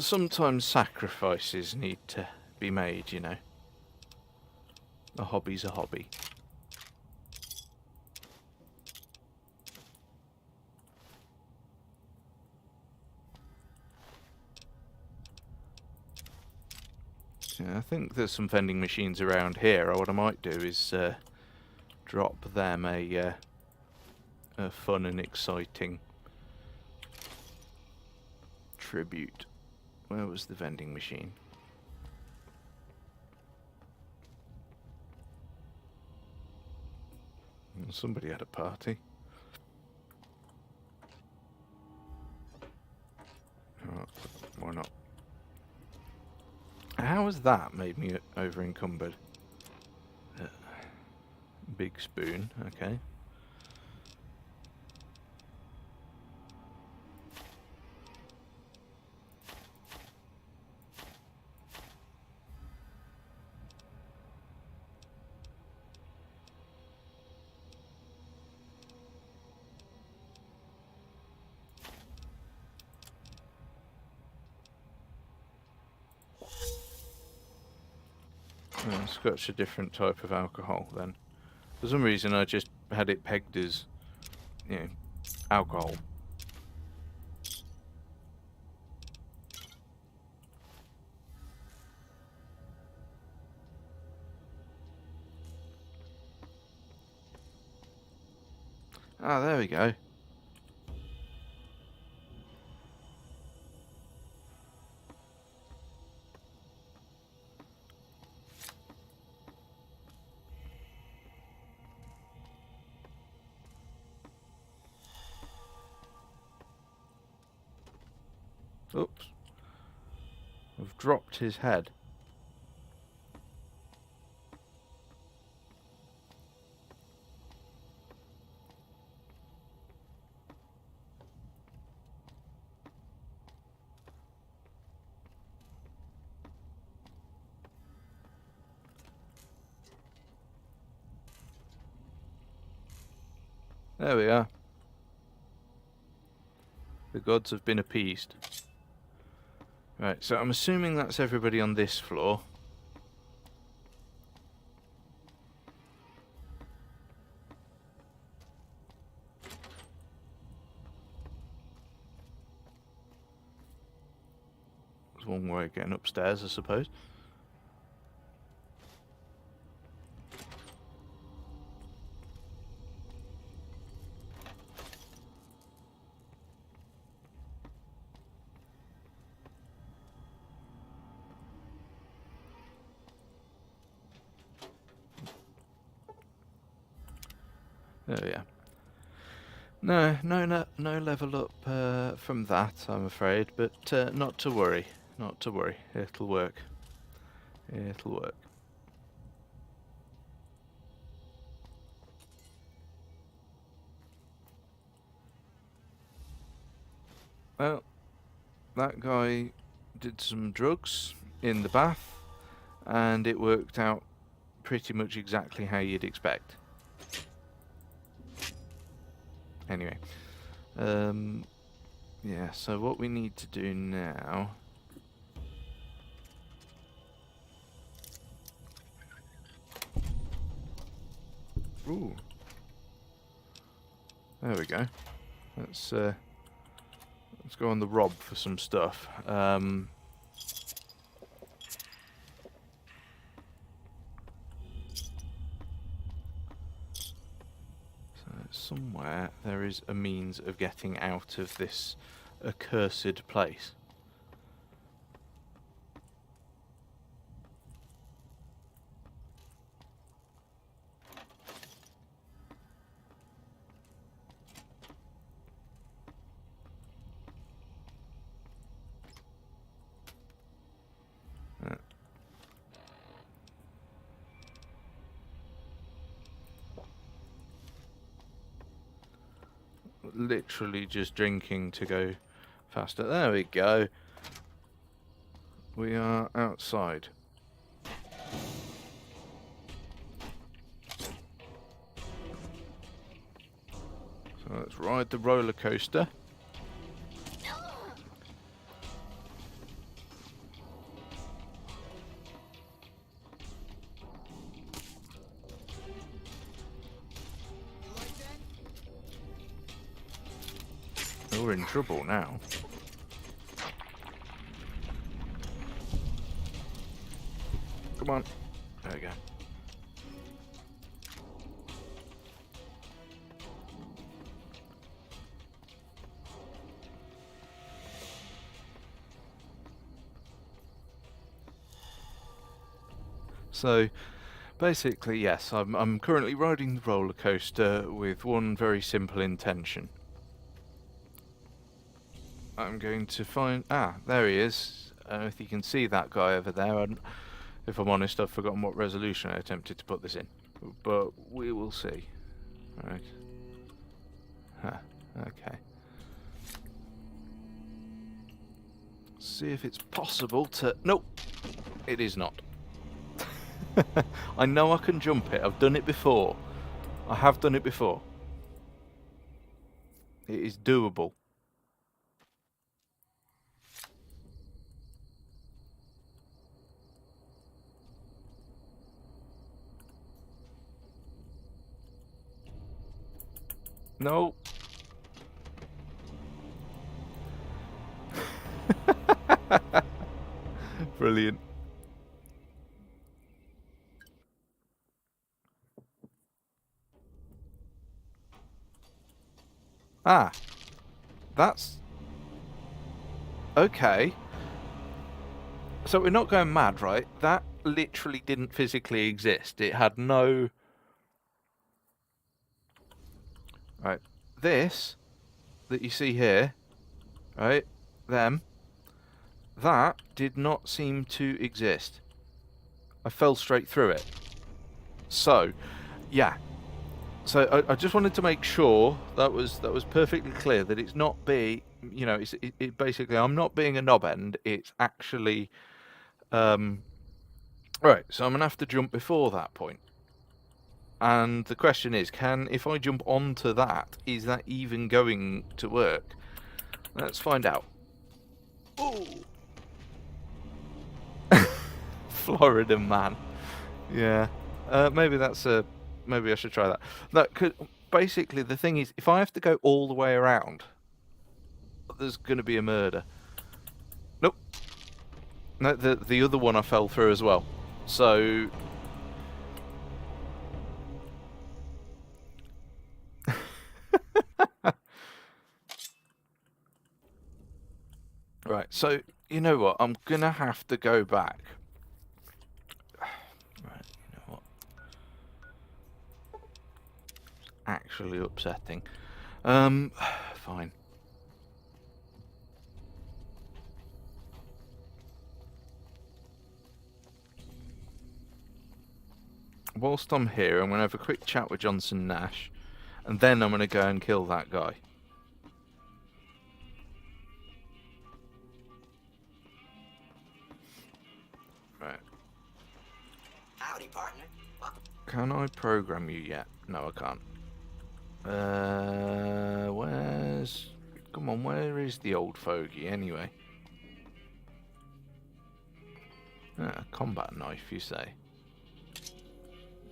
sometimes sacrifices need to be made, you know. A hobby's a hobby. Yeah, I think there's some vending machines around here. What I might do is drop them a fun and exciting tribute. Where was the vending machine? Somebody had a party. Oh, why not? How has that made me over encumbered? Big spoon, okay. Oh, Scotch a different type of alcohol then. For some reason I just had it pegged as, you know, alcohol. Ah, there we go. Oops. I've dropped his head. There we are. The gods have been appeased. Right, so I'm assuming that's everybody on this floor. There's one way of getting upstairs, I suppose. There we are. No level up from that, I'm afraid, but not to worry. Not to worry. It'll work. It'll work. Well, that guy did some drugs in the bath, and it worked out pretty much exactly how you'd expect. Anyway, yeah, so what we need to do now... Ooh. There we go. Let's go on the rob for some stuff. Somewhere there is a means of getting out of this accursed place. Literally just drinking to go faster. There we go. We are outside. So let's ride the roller coaster. We're in trouble now. Come on. There we go. So, basically, yes, I'm currently riding the roller coaster with one very simple intention. I'm going to find... Ah, there he is. I don't know if you can see that guy over there. If I'm honest, I've forgotten what resolution I attempted to put this in. But we will see. Right. Huh, okay. See if it's possible to... Nope! It is not. I know I can jump it. I've done it before. I have done it before. It is doable. No. Brilliant. Ah. That's... Okay. So we're not going mad, right? That literally didn't physically exist. It had no... Right. This that you see here, right? Them. That did not seem to exist. I fell straight through it. So, yeah. So I just wanted to make sure that was perfectly clear that it's not being, you know, it basically I'm not being a knob end. It's actually, right. So I'm gonna have to jump before that point. And the question is, if I jump onto that, is that even going to work? Let's find out. Oh, Florida man. Yeah. Maybe maybe I should try that. No, 'cause basically the thing is, if I have to go all the way around, there's going to be a murder. Nope. No, the other one I fell through as well. So right. So you know what? I'm gonna have to go back. Right. You know what? Actually upsetting. Fine. Whilst I'm here, I'm going to have a quick chat with Johnson Nash, and then I'm going to go and kill that guy. Right. Howdy, partner. Can I program you yet? No, I can't. Where's... Come on, where is the old fogey, anyway? Ah, combat knife, you say?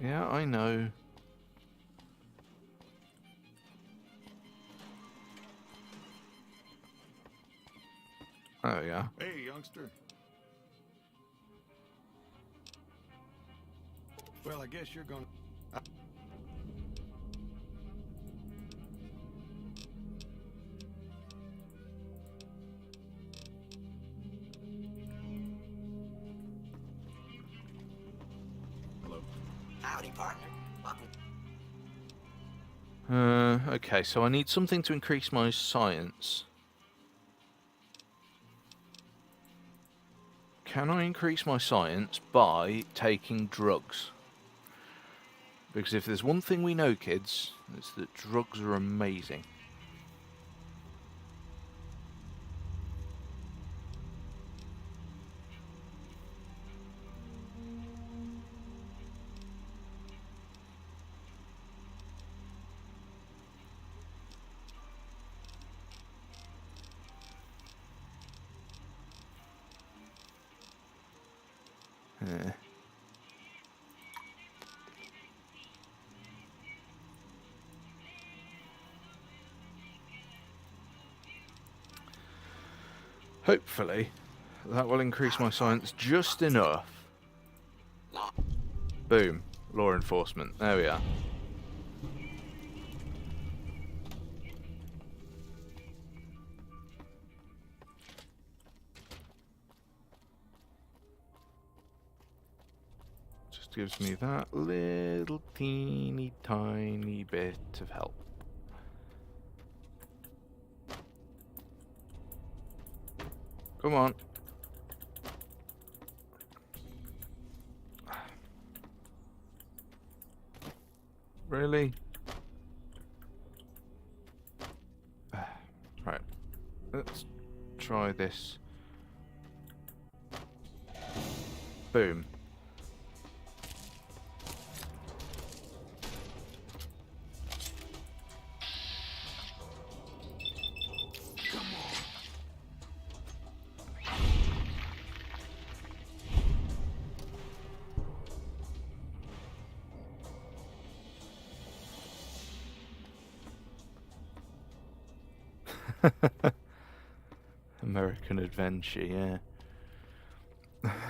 Yeah, I know. There we go. Hey, youngster. Well, I guess you're gonna... Hello. Howdy, partner. Okay, so I need something to increase my science. Can I increase my science by taking drugs? Because if there's one thing we know, kids, it's that drugs are amazing. Hopefully, that will increase my science just enough. Boom. Law enforcement. There we are. Just gives me that little teeny tiny bit of help. Come on. Really? Right. Let's try this. Boom. American Adventure, yeah.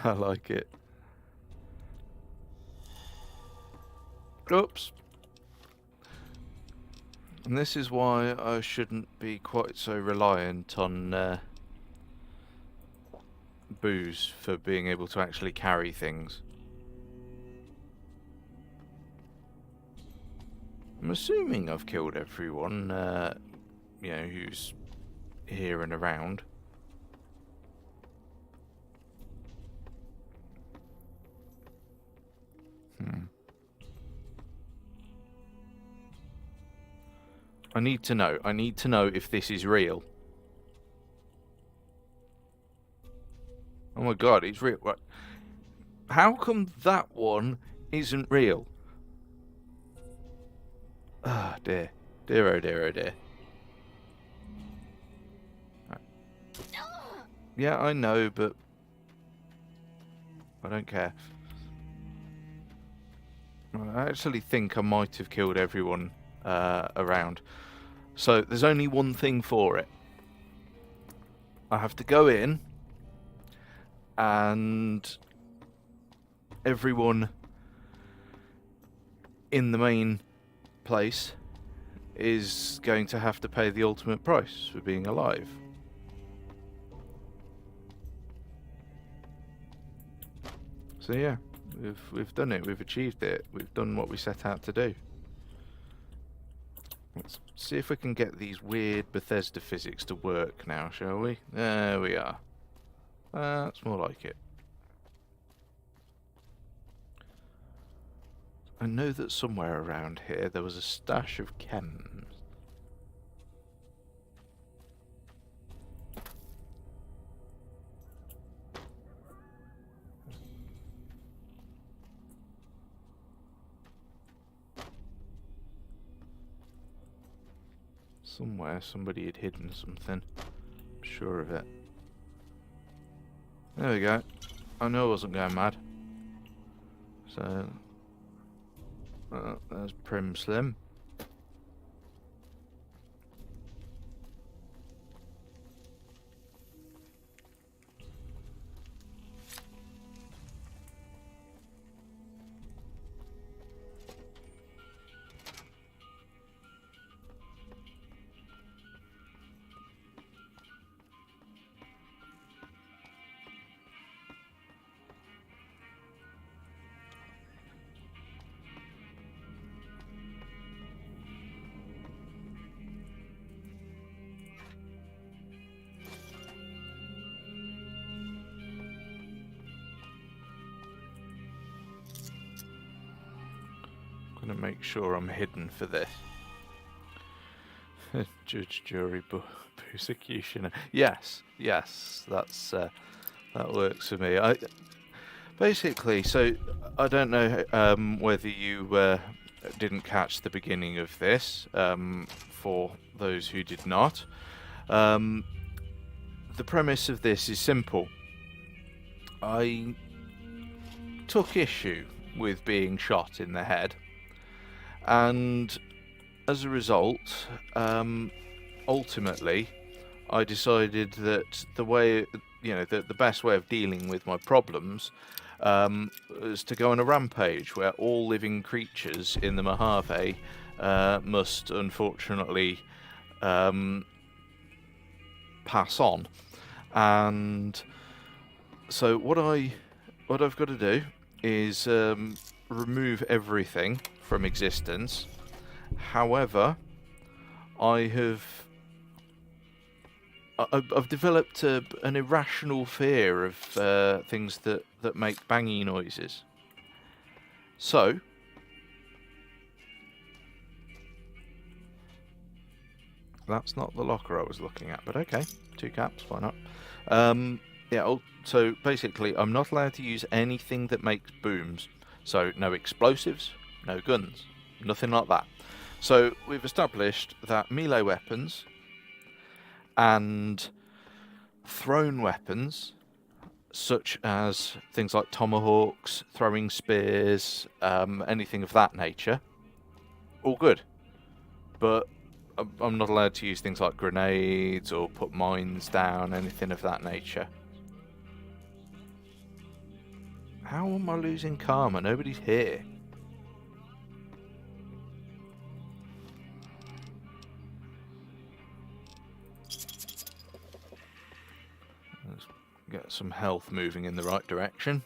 I like it. Oops. And this is why I shouldn't be quite so reliant on booze for being able to actually carry things. I'm assuming I've killed everyone, you know, who's here and around. I need to know. I need to know if this is real. Oh my god, it's real. How come that one isn't real? Ah, dear. Dear, oh dear, oh dear. Right. Yeah, I know, but I don't care. I actually think I might have killed everyone around. So there's only one thing for it. I have to go in, and everyone in the main place is going to have to pay the ultimate price for being alive. So yeah, we've done it. We've achieved it. We've done what we set out to do. Let's see if we can get these weird Bethesda physics to work now, shall we? There we are. That's more like it. I know that somewhere around here there was a stash of chems. Somewhere somebody had hidden something. I'm sure of it. There we go. I knew I wasn't going mad. So, there's Prim Slim. Gonna make sure I'm hidden for this. Judge, jury, prosecutioner. Yes, that's that works for me. Basically, so I don't know whether you didn't catch the beginning of this. For those who did not, the premise of this is simple. I took issue with being shot in the head. And as a result, ultimately, I decided that the way, the best way of dealing with my problems was to go on a rampage where all living creatures in the Mojave must unfortunately pass on. And so what I've got to do is remove everything from existence. However, I've developed an irrational fear of things that make bangy noises. So, that's not the locker I was looking at, but okay, 2 caps, why not? Yeah. So basically, I'm not allowed to use anything that makes booms. So no explosives, no guns, nothing like that. So we've established that melee weapons and thrown weapons, such as things like tomahawks, throwing spears, anything of that nature, all good. But I'm not allowed to use things like grenades or put mines down, anything of that nature. How am I losing karma? Nobody's here. Let's get some health moving in the right direction.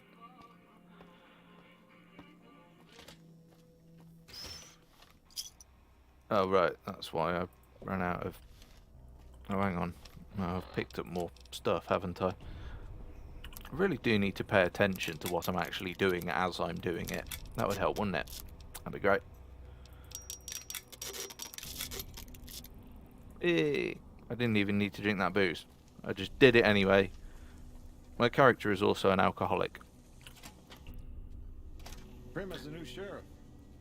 Oh, right, that's why I ran out of... Oh, hang on. Oh, I've picked up more stuff, haven't I? I really do need to pay attention to what I'm actually doing as I'm doing it. That would help, wouldn't it? That'd be great. Hey, I didn't even need to drink that booze. I just did it anyway. My character is also an alcoholic. Prim is the new sheriff.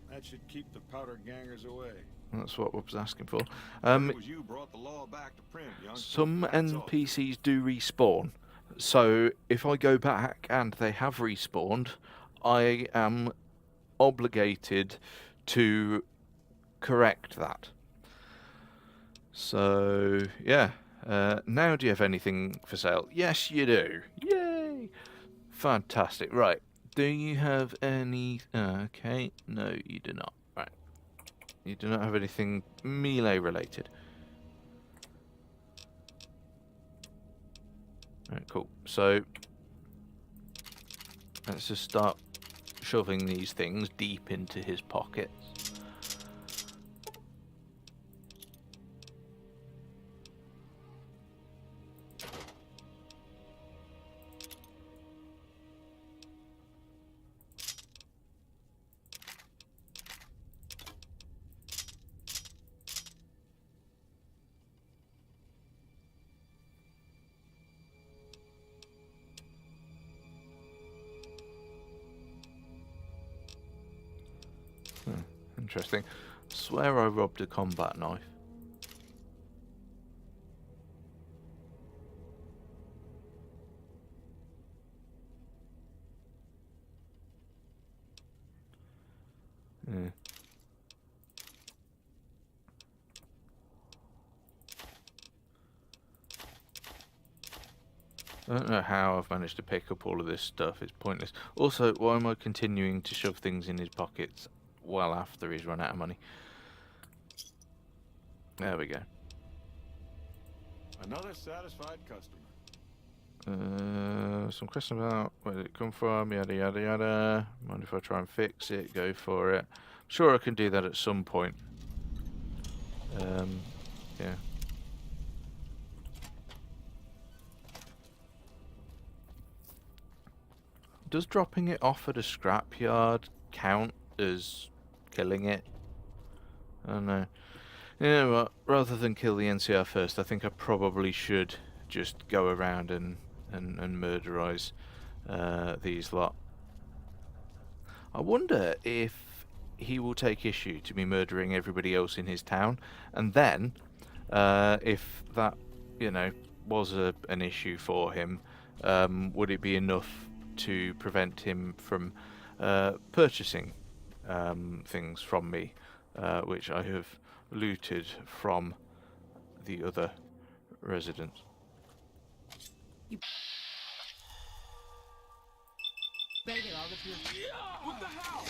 That should keep the powder gangers away. That's what Wob was asking for. It was you brought the law back to print, young. Some That's all. NPCs do respawn. So if I go back and they have respawned, I am obligated to correct that. So, yeah. Now do you have anything for sale? Yes, you do. Yay! Fantastic. Right. Do you have any... okay. No, you do not. Right. You do not have anything melee related. Right, cool. So, let's just start shoving these things deep into his pockets. Interesting. Swear I robbed a combat knife. Yeah. I don't know how I've managed to pick up all of this stuff. It's pointless. Also, why am I continuing to shove things in his pockets well after he's run out of money? There we go. Another satisfied customer. Some question about where did it come from, yada yada yada. Mind if I try and fix it? Go for it. I'm sure I can do that at some point. Yeah. Does dropping it off at a scrapyard count as killing it? I don't know. You know what? Rather than kill the NCR first, I think I probably should just go around and murderize these lot. I wonder if he will take issue to me murdering everybody else in his town, and then if that, you know, was an issue for him, would it be enough to prevent him from purchasing things from me, which I have looted from the other residents. Better get out of here. What the hell?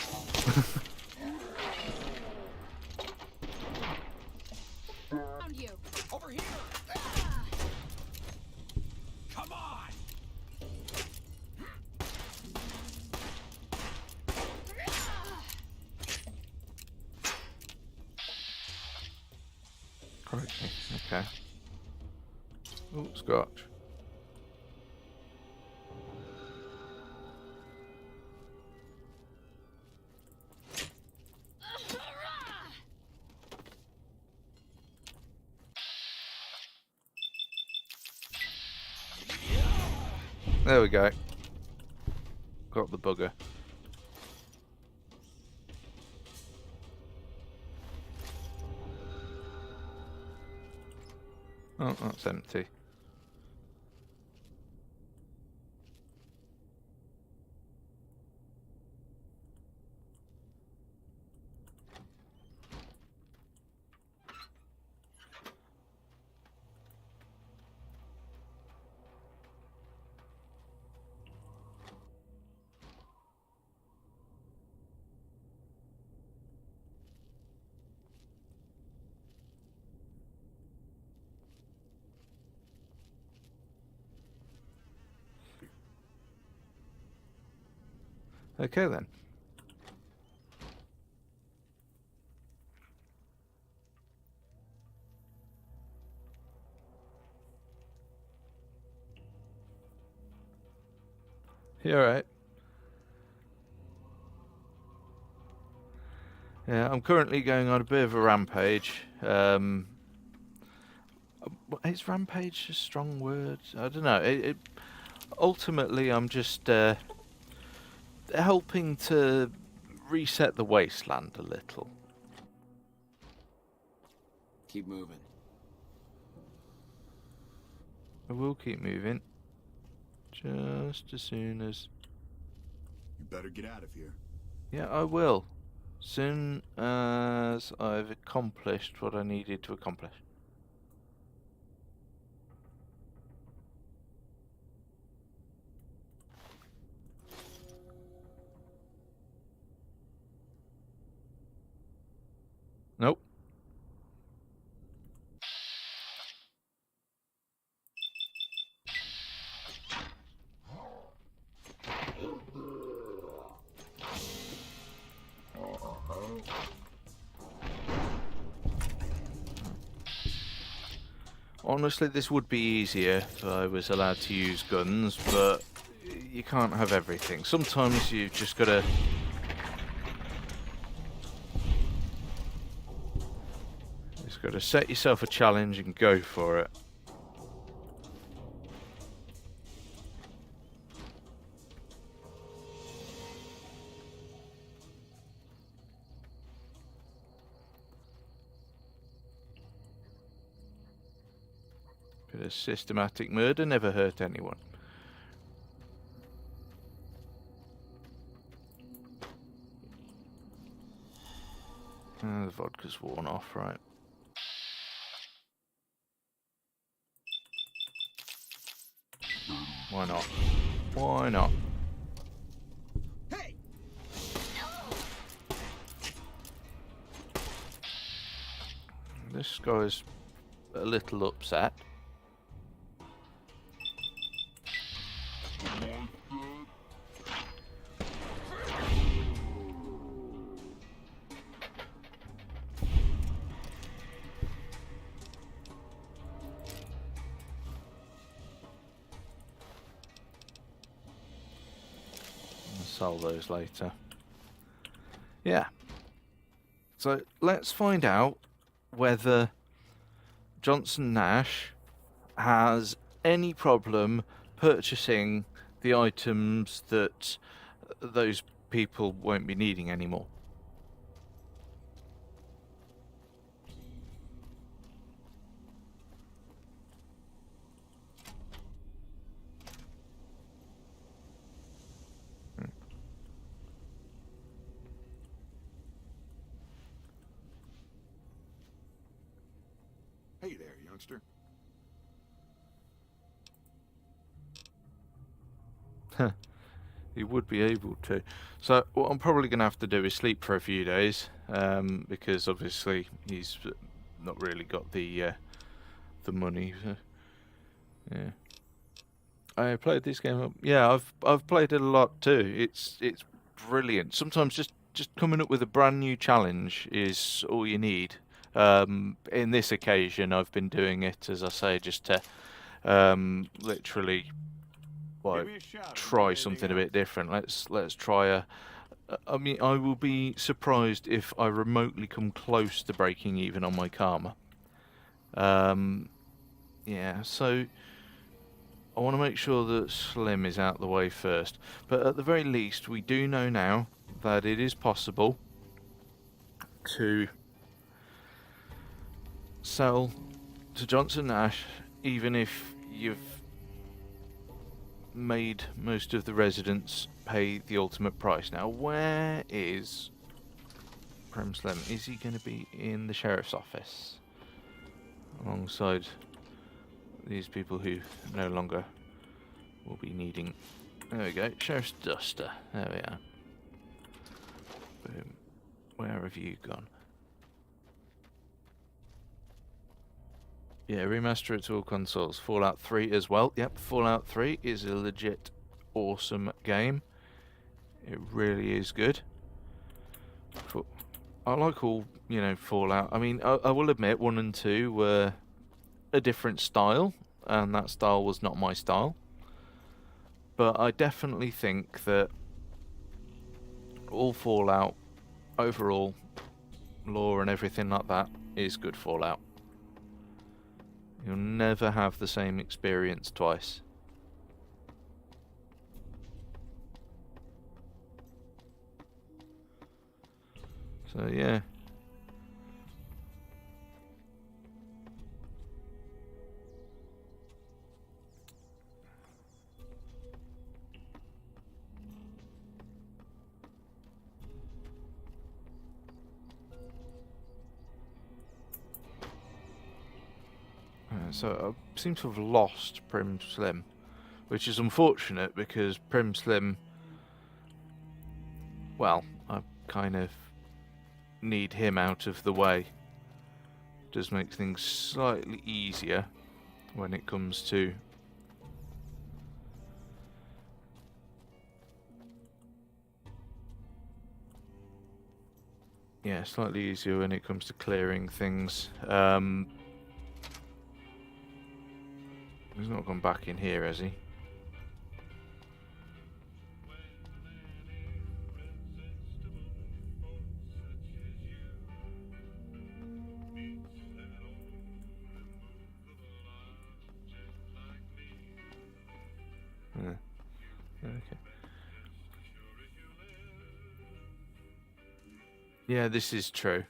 Found you. Over here! Come on! Crikey, okay. Oh, scotch. There we go. Got the bugger. Oh, that's empty. Okay then. You alright? Yeah, I'm currently going on a bit of a rampage. Is rampage a strong word? I don't know. Ultimately, I'm just helping to reset the wasteland a little. Keep moving. I will keep moving. Just as soon as... You better get out of here. Yeah, I will. Soon as I've accomplished what I needed to accomplish. Nope. Honestly, this would be easier if I was allowed to use guns, but you can't have everything. Sometimes you've just got to... Just got to set yourself a challenge and go for it. Bit of systematic murder never hurt anyone. The vodka's worn off, right? Why not? Why not? Hey! This guy's a little upset. Sell those later. Yeah. So let's find out whether Johnson Nash has any problem purchasing the items that those people won't be needing anymore. Hey there, youngster. He would be able to. So what I'm probably going to have to do is sleep for a few days, because obviously he's not really got the money. So, yeah. I played this game up. Yeah, I've played it a lot too. It's brilliant. Sometimes just coming up with a brand new challenge is all you need. In this occasion, I've been doing it, as I say, just to literally try something a bit different. Let's try a. I mean, I will be surprised if I remotely come close to breaking even on my karma. Yeah, so I want to make sure that Slim is out the way first. But at the very least, we do know now that it is possible to sell to Johnson Nash, even if you've made most of the residents pay the ultimate price. Now, where is Prem Slim? Is he going to be in the sheriff's office alongside these people who no longer will be needing? There we go, Sheriff's Duster. There we are. Boom. Where have you gone? Yeah, remaster it to all consoles. Fallout 3 as well. Yep, Fallout 3 is a legit awesome game. It really is good. I like all, Fallout. I mean, I will admit 1 and 2 were a different style, and that style was not my style. But I definitely think that all Fallout, overall, lore and everything like that, is good Fallout. You'll never have the same experience twice. So yeah. So I seem to have lost Prim Slim, which is unfortunate because Prim Slim, well, I kind of need him out of the way. Does make things slightly easier when it comes to slightly easier when it comes to clearing things. He's not gone back in here, has he? Okay. Yeah, this is true.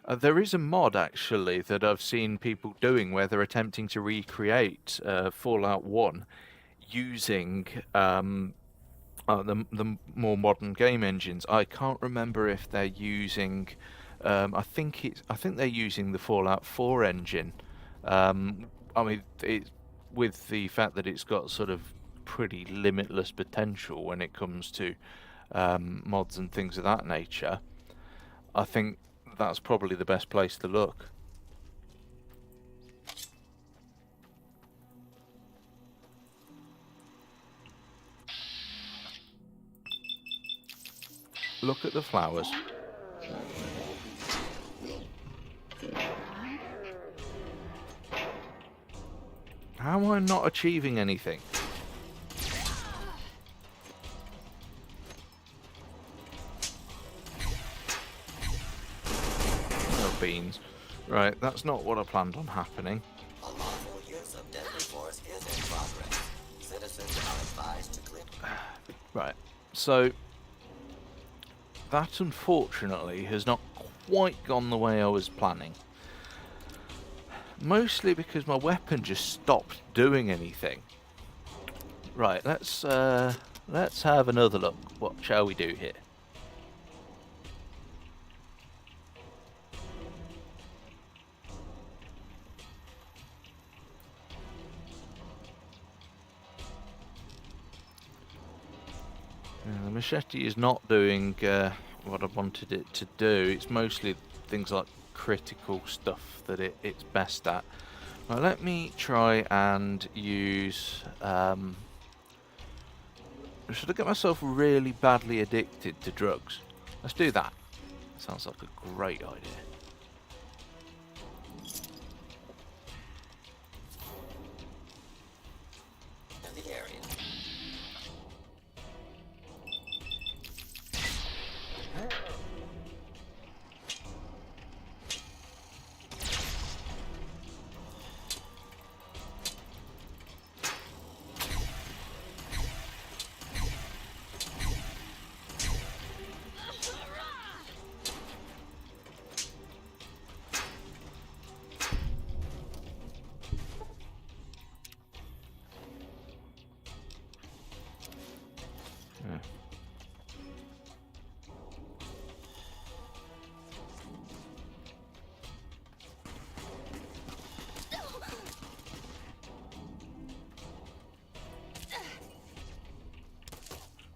There is a mod actually that I've seen people doing where they're attempting to recreate Fallout 1 using the more modern game engines. I can't remember if they're using. I think they're using the Fallout 4 engine. I mean, with the fact that it's got sort of pretty limitless potential when it comes to mods and things of that nature. I think that's probably the best place to look. Look at the flowers. How am I not achieving anything? Oh, beans. Right, that's not what I planned on happening. A lawful use of deadly force is in progress. Citizens are advised to clear. Right, so that unfortunately has not quite gone the way I was planning. Mostly because my weapon just stopped doing anything. Right, let's have another look. What shall we do here? The machete is not doing what I wanted it to do. It's mostly things like critical stuff that it's best at. Right, let me try and use... should I get myself really badly addicted to drugs? Let's do that. Sounds like a great idea. In the area.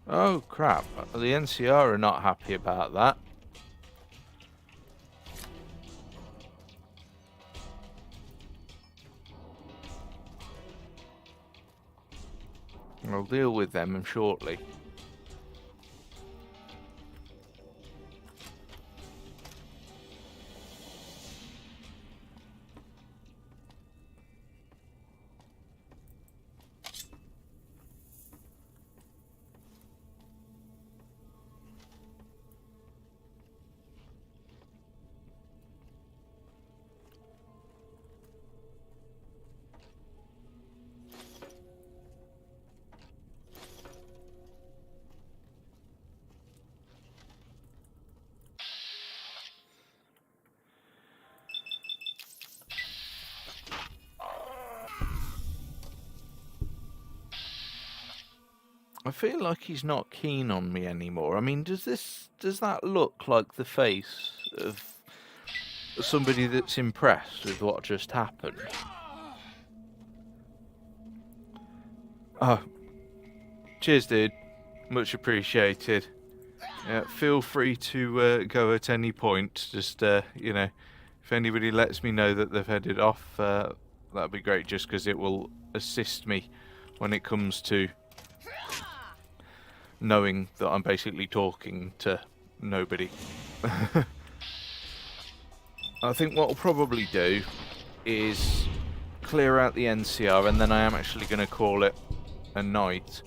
Oh crap, the NCR are not happy about that. I'll deal with them shortly. I feel like he's not keen on me anymore. I mean, does that look like the face of somebody that's impressed with what just happened? Oh, cheers, dude. Much appreciated. Feel free to go at any point. Just, you know, if anybody lets me know that they've headed off, that'd be great, just because it will assist me when it comes to knowing that I'm basically talking to nobody. I think what I'll probably do is clear out the NCR, and then I am actually going to call it a night.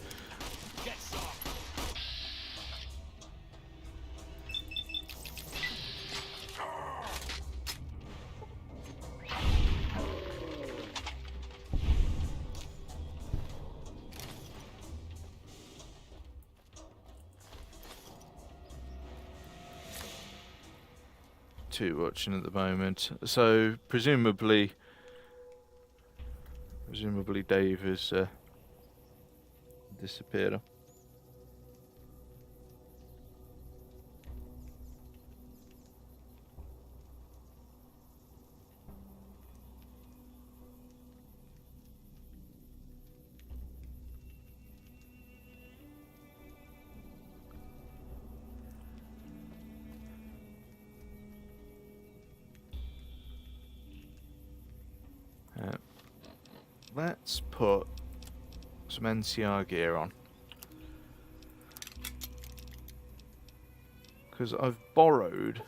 Two watching at the moment, so presumably Dave has disappeared. Let's put some NCR gear on, because I've borrowed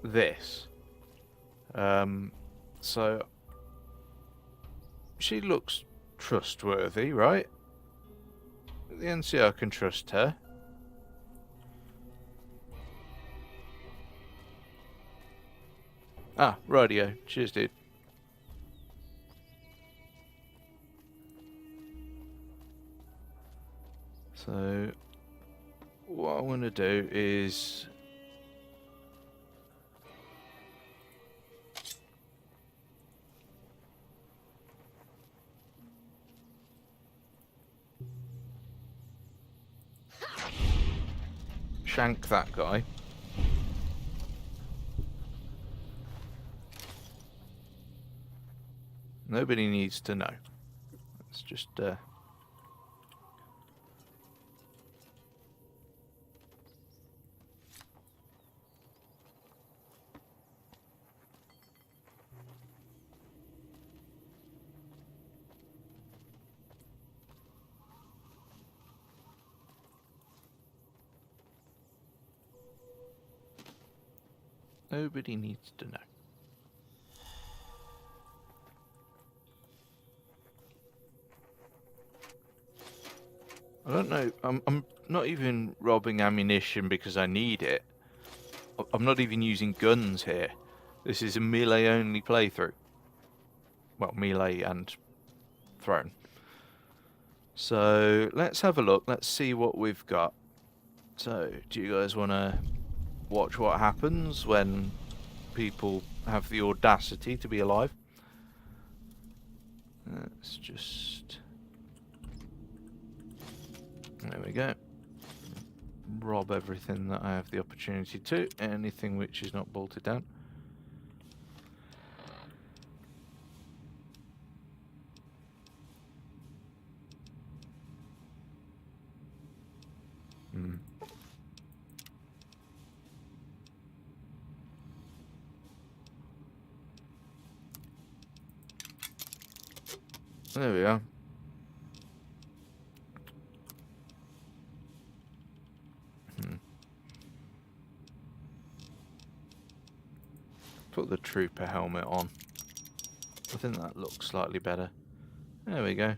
this. So she looks trustworthy, right? The NCR can trust her. Ah, radio. Cheers, dude. So, what I want to do is shank that guy. Nobody needs to know. It's just nobody needs to know. I don't know. I'm not even robbing ammunition because I need it. I'm not even using guns here. This is a melee only playthrough. Well, melee and thrown. So let's have a look. Let's see what we've got. So, do you guys want to watch what happens when people have the audacity to be alive? Let's just... There we go. Rob everything that I have the opportunity to. Anything which is not bolted down. There we are. Put the trooper helmet on. I think that looks slightly better. There we go.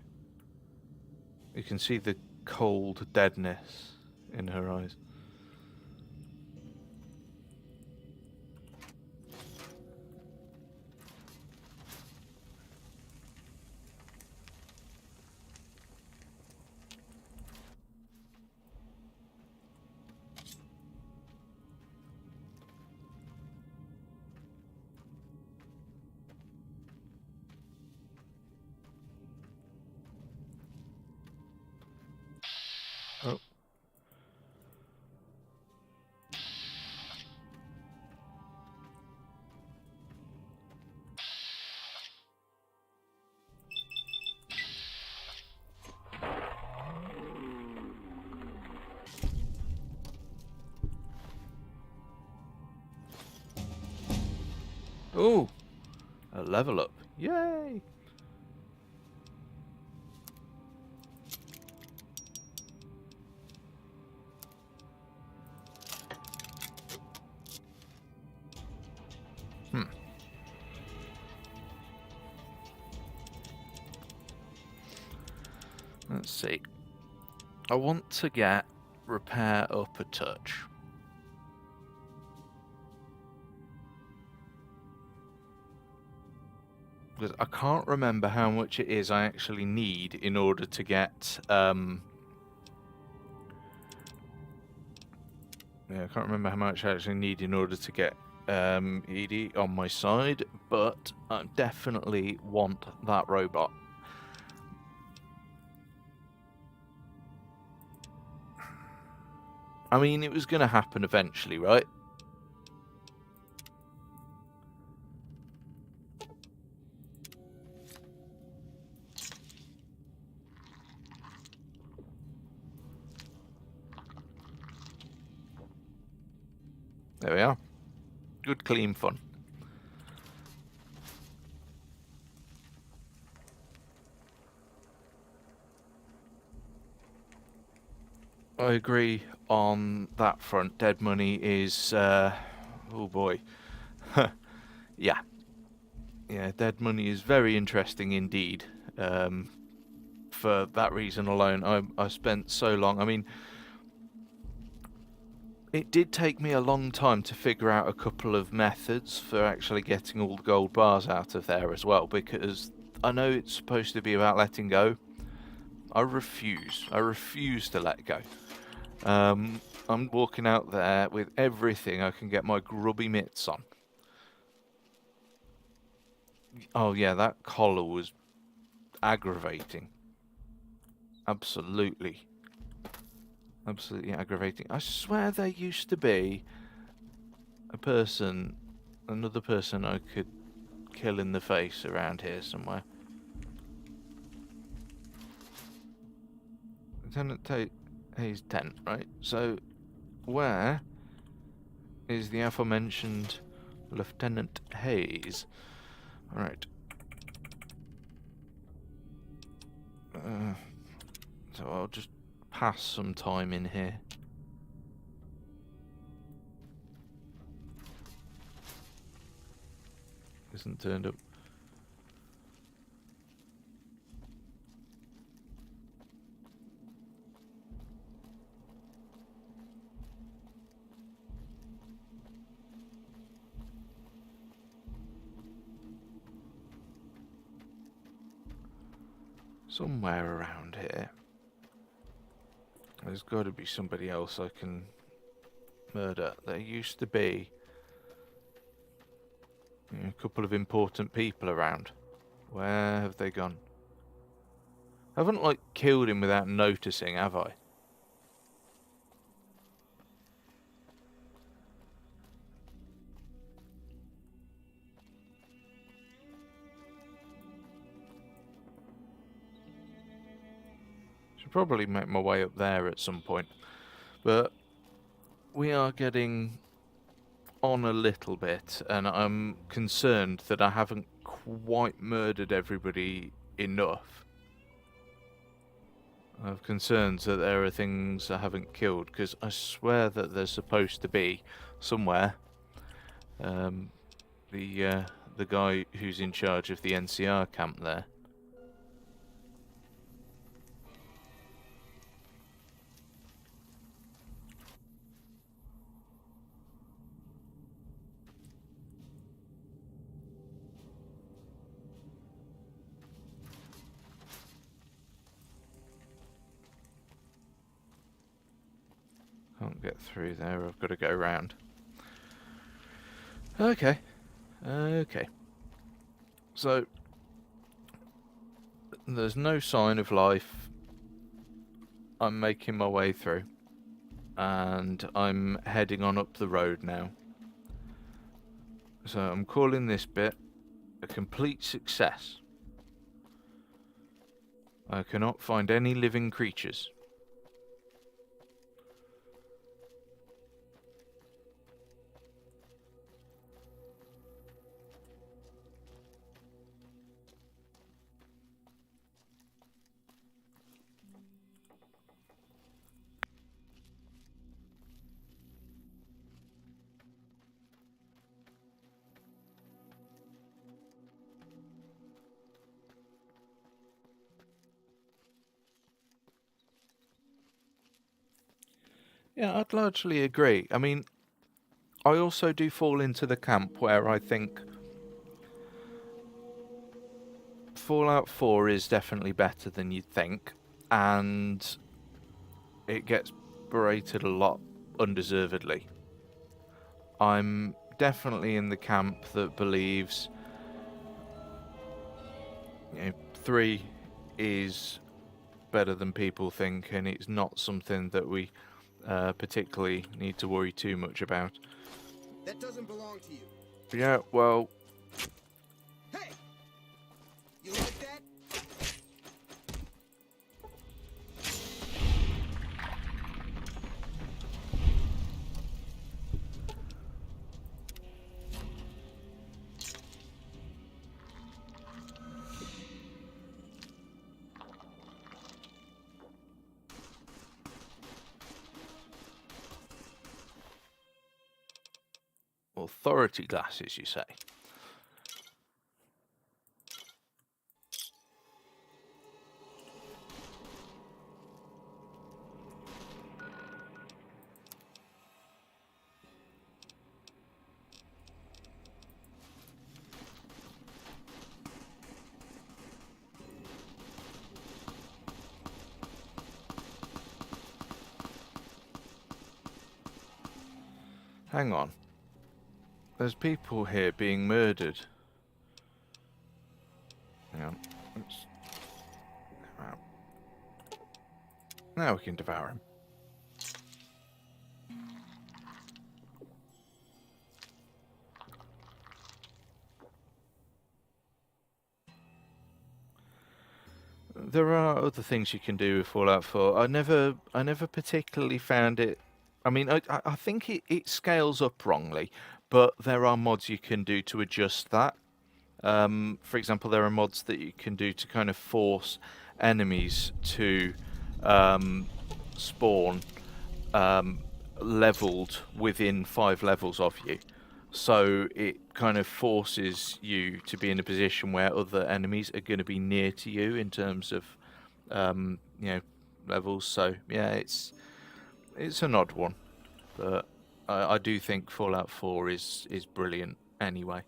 You can see the cold deadness in her eyes. Oh. Ooh, a level up. Yay! Let's see. I want to get repair up a touch. Because I can't remember how much it is I actually need in order to get... yeah, I can't remember how much I actually need in order to get ED on my side, but I definitely want that robot. I mean, it was going to happen eventually, right? There we are. Good, clean fun. I agree on that front. Dead money is... oh boy. Yeah. Yeah, dead money is very interesting indeed. For that reason alone, I spent so long. I mean, it did take me a long time to figure out a couple of methods for actually getting all the gold bars out of there as well, because I know it's supposed to be about letting go. I refuse. I refuse to let go. I'm walking out there with everything I can get my grubby mitts on. Oh yeah, that collar was aggravating. Absolutely. Absolutely aggravating. I swear there used to be another person I could kill in the face around here somewhere. Lieutenant Hayes' tent, right? So, where is the aforementioned Lieutenant Hayes? Alright. So I'll just pass some time in here. Isn't turned up. Somewhere around here. There's got to be somebody else I can murder. There used to be a couple of important people around. Where have they gone? I haven't, like, killed him without noticing, have I? Should probably make my way up there at some point. But we are getting on a little bit, and I'm concerned that I haven't quite murdered everybody enough. I have concerns that there are things I haven't killed, because I swear that there's supposed to be somewhere the guy who's in charge of the NCR camp there. Can't get through there, I've got to go round. Okay. Okay. So, there's no sign of life. I'm making my way through. And I'm heading on up the road now. So I'm calling this bit a complete success. I cannot find any living creatures. Yeah, I'd largely agree. I mean, I also do fall into the camp where I think Fallout 4 is definitely better than you'd think, and it gets berated a lot undeservedly. I'm definitely in the camp that believes 3 is better than people think, and it's not something that we particularly need to worry too much about. That doesn't belong to you. Yeah, well... Hey! You like that? Authority glasses, you say? Hang on. There's people here being murdered. Hang on. Oops. Now we can devour him. There are other things you can do with Fallout 4. I never particularly found it. I mean, I think it scales up wrongly, but there are mods you can do to adjust that. For example, there are mods that you can do to kind of force enemies to spawn leveled within 5 levels of you. So it kind of forces you to be in a position where other enemies are going to be near to you in terms of, levels. So yeah, it's an odd one, but I do think Fallout 4 is brilliant anyway.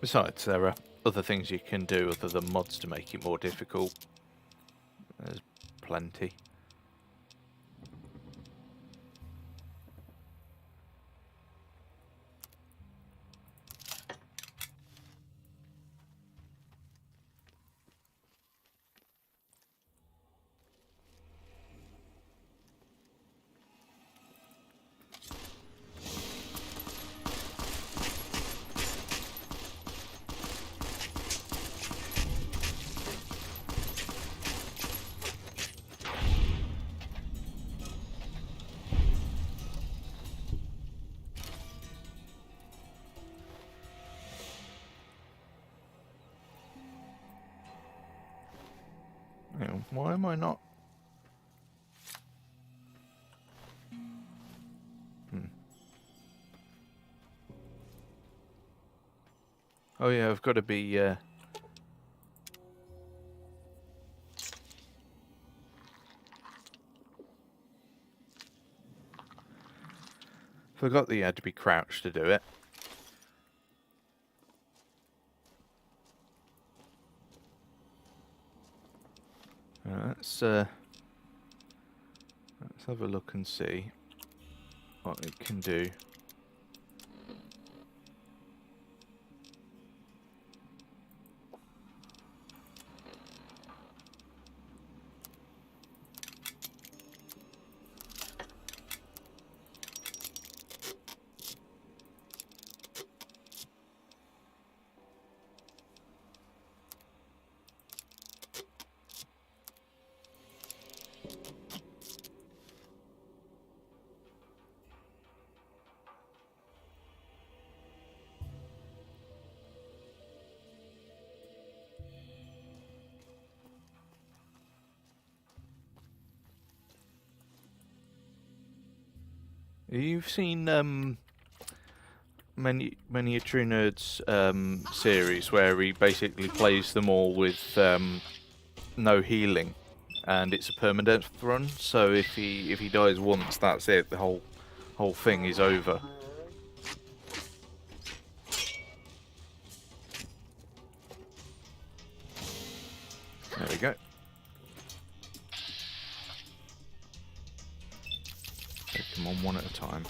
Besides, there are other things you can do other than mods to make it more difficult. There's plenty. Why am I not? Oh yeah, I've got to be... Forgot that you had to be crouched to do it. Let's have a look and see what it can do. You've seen many a True Nerds series where he basically plays them all with no healing, and it's a permadeath run. So if he dies once, that's it. The whole thing is over. There we go. Take them on one at a time.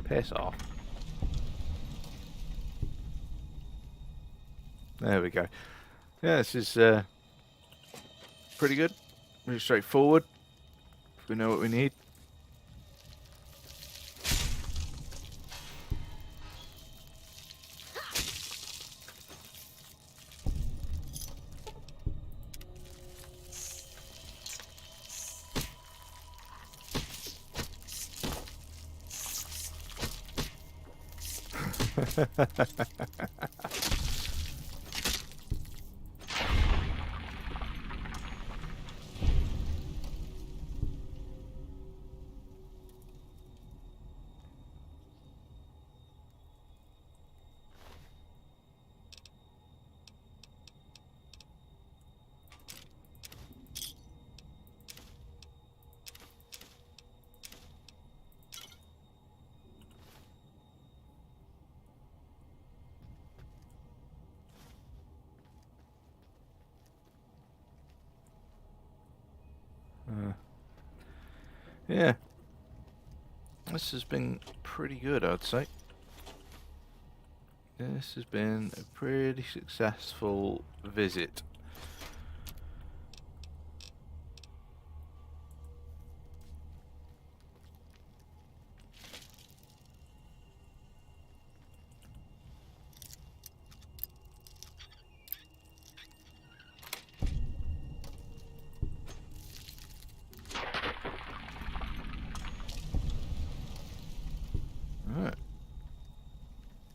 Piss off. There we go. Yeah, this is pretty good. Pretty straightforward. We know what we need. Yeah, this has been pretty good, I'd say. This has been a pretty successful visit.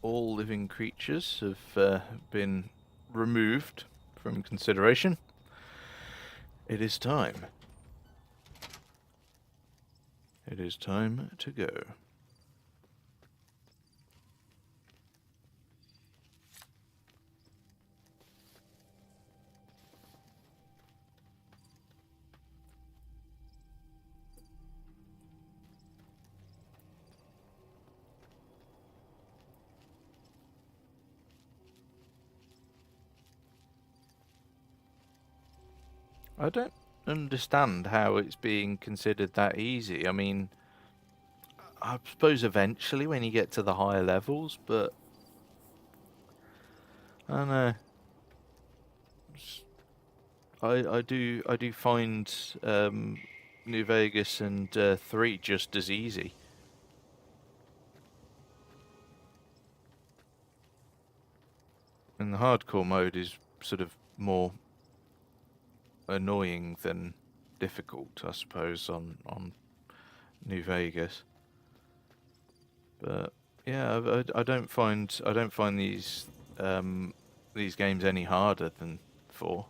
All living creatures have been removed from consideration. It is time. It is time to go. I don't understand how it's being considered that easy. I mean, I suppose eventually when you get to the higher levels, but I don't know. I do find New Vegas and 3 just as easy. And the hardcore mode is sort of more annoying than difficult, I suppose, on New Vegas. But yeah, I don't find these games any harder than 4.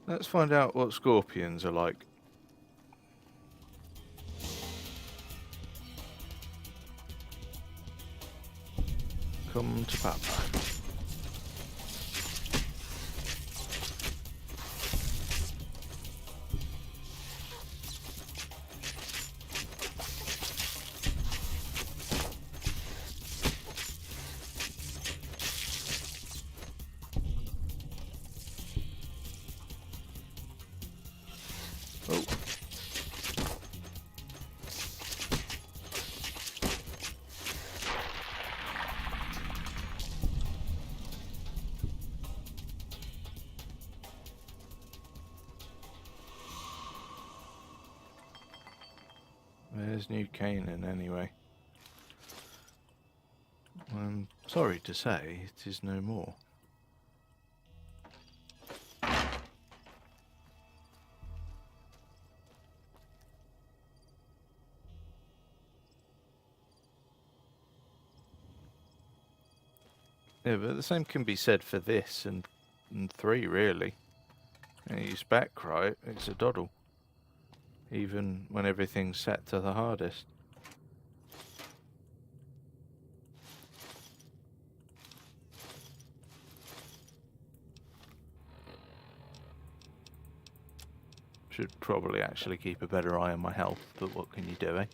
Let's find out what scorpions are like. Come to Papa. Where's New Canaan anyway? I'm sorry to say, it is no more. Yeah, but the same can be said for this and 3, really. You spec right, it's a doddle. Even when everything's set to the hardest. Should probably actually keep a better eye on my health, but what can you do, eh?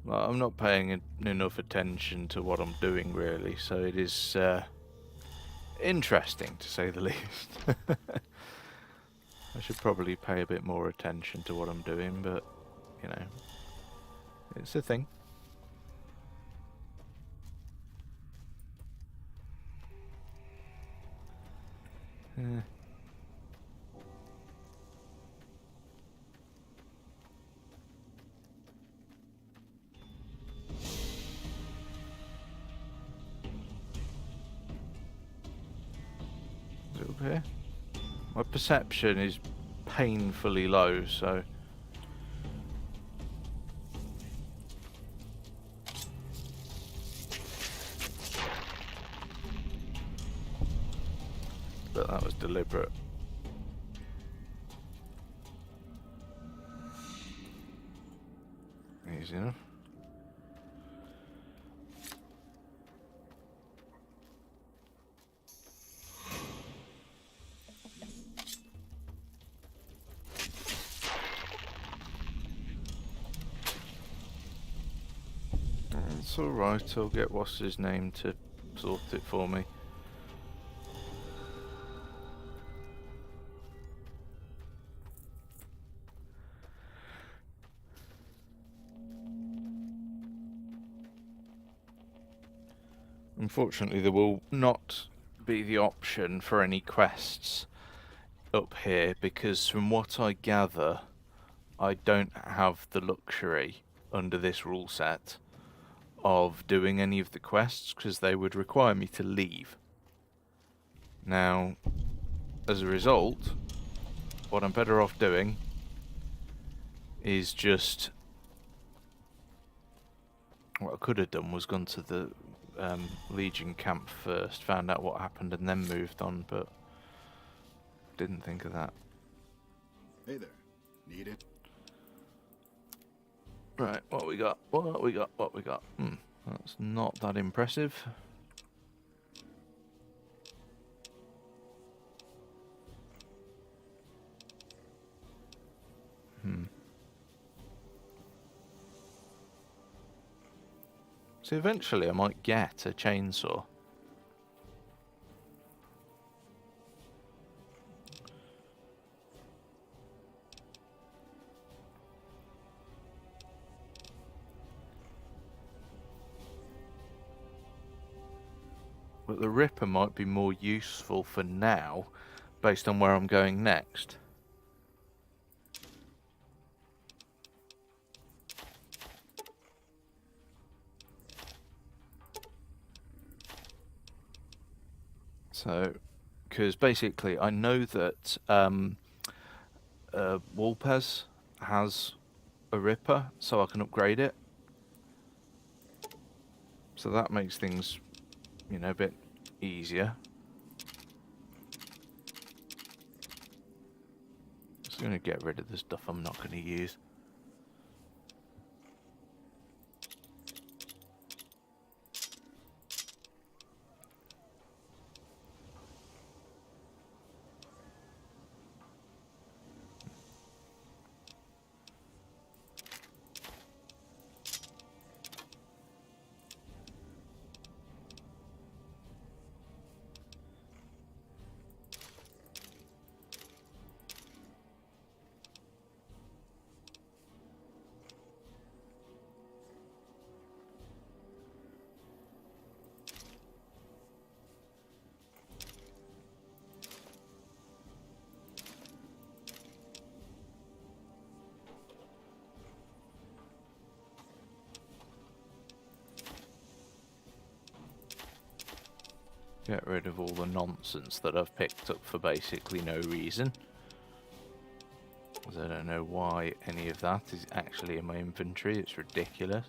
Well, I'm not paying enough attention to what I'm doing, really, so it is interesting, to say the least. I should probably pay a bit more attention to what I'm doing, but, you know, it's a thing. Is it up here? My perception is painfully low, so... But that was deliberate. Easy enough. It's alright, I'll get what's his name to sort it for me. Unfortunately, there will not be the option for any quests up here, because from what I gather, I don't have the luxury under this rule set of doing any of the quests, because they would require me to leave. Now, as a result, what I'm better off doing is just... What I could have done was gone to the Legion camp first, found out what happened, and then moved on, but didn't think of that. Hey there. Need it? Right, what we got? What we got? What we got? That's not that impressive. So eventually I might get a chainsaw. But the Ripper might be more useful for now, based on where I'm going next. So, because basically I know that Wolpez has a Ripper, so I can upgrade it. So that makes things, you know, a bit easier. Just going to get rid of the stuff I'm not going to use. Get rid of all the nonsense that I've picked up for basically no reason. Because I don't know why any of that is actually in my inventory. It's ridiculous.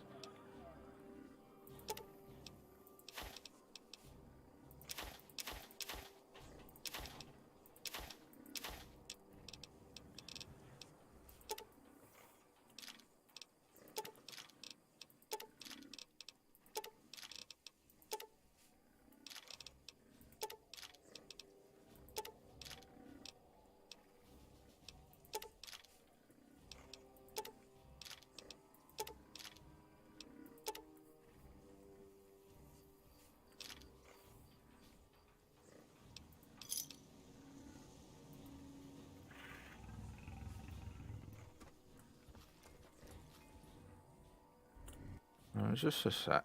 Just a sec.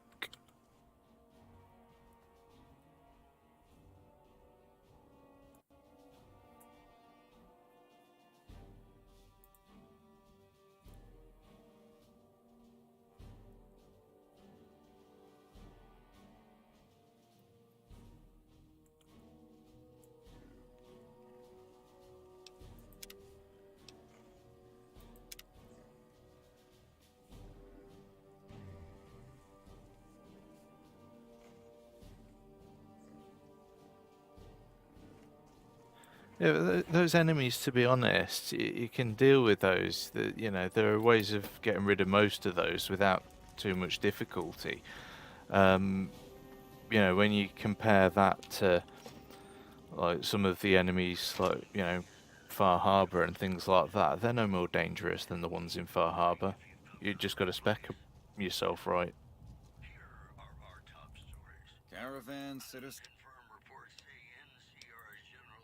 Yeah, but those enemies, to be honest, you can deal with those. You know, there are ways of getting rid of most of those without too much difficulty. You know, when you compare that to like some of the enemies, like, you know, Far Harbour and things like that, they're no more dangerous than the ones in Far Harbour. You just got to spec yourself right. Caravan citizen.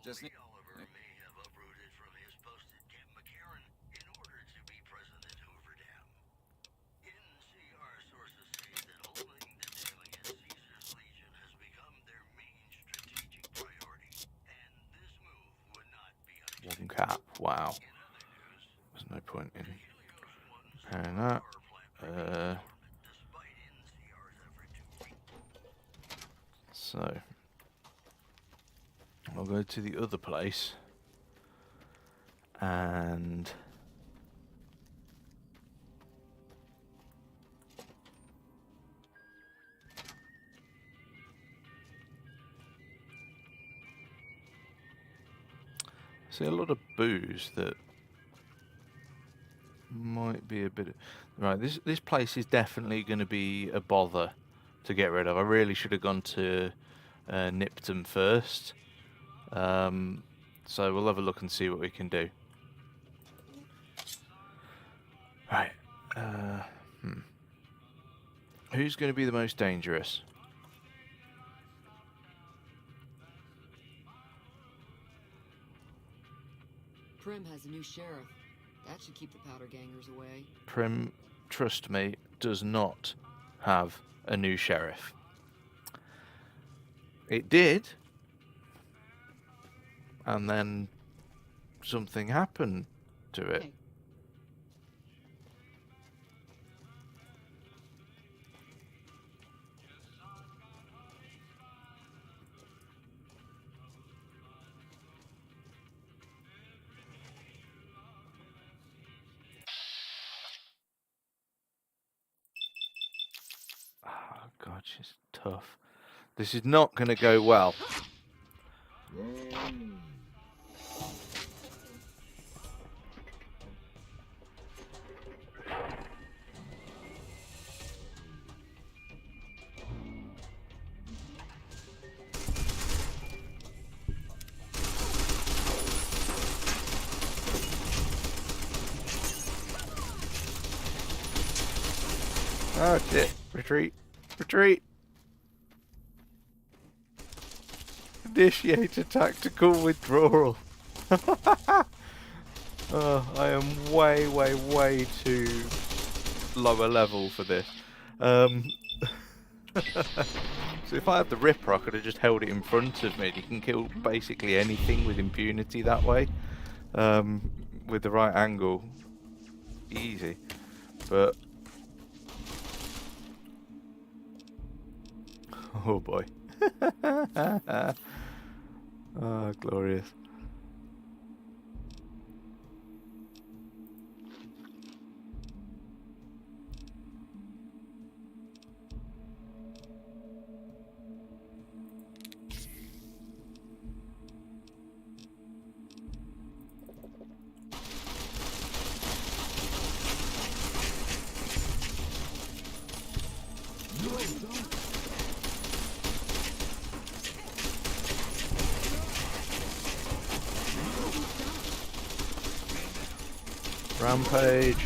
Just need. One cap, wow. There's no point in repairing that. So I'll go to the other place and see a lot of booze that might be a bit... Right, this place is definitely going to be a bother to get rid of. I really should have gone to Nipton first. So we'll have a look and see what we can do. Right. Who's going to be the most dangerous? Prim has a new sheriff. That should keep the powder gangers away. Prim, trust me, does not have a new sheriff. It did, and then something happened to it. Hey. Oh God, she's tough. This is not going to go well. Oh shit. Retreat. Retreat. Initiate a tactical withdrawal. Oh, I am way, way, way too lower level for this. So if I had the Ripper, I could have just held it in front of me. You can kill basically anything with impunity that way. With the right angle. Easy. But... oh boy. Oh, glorious. Rampage.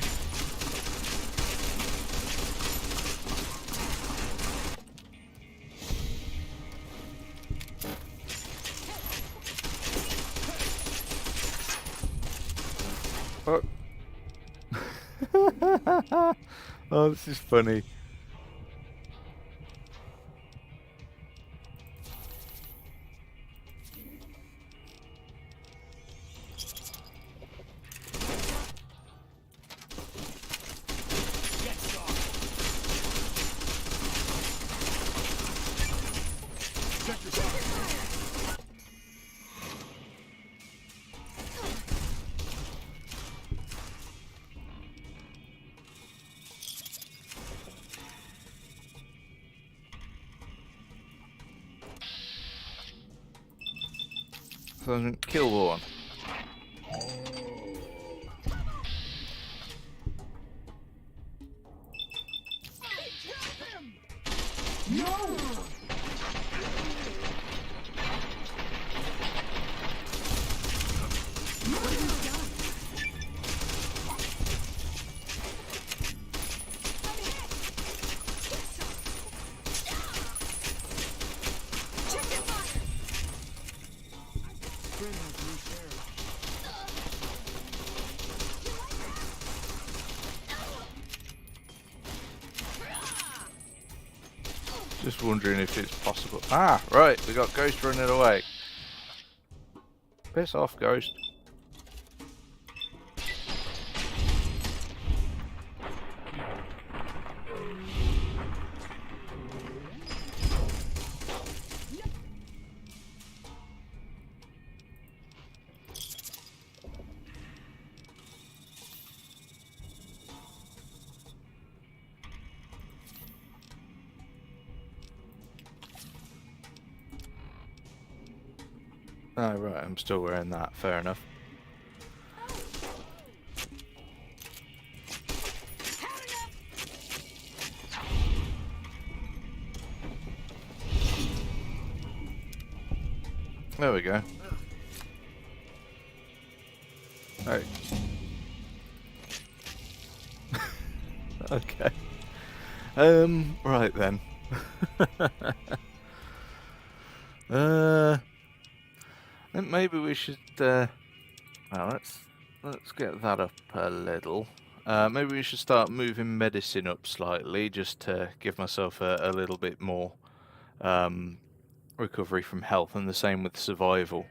Oh. Oh, this is funny. So kill one. Just wondering if it's possible. Ah, right, we got Ghost running away. Piss off, Ghost. Oh, right, I'm still wearing that. Fair enough. There we go. Hey. Okay. Right then. Then maybe we should. Well, let's get that up a little. Maybe we should start moving medicine up slightly, just to give myself a little bit more recovery from health, and the same with survival.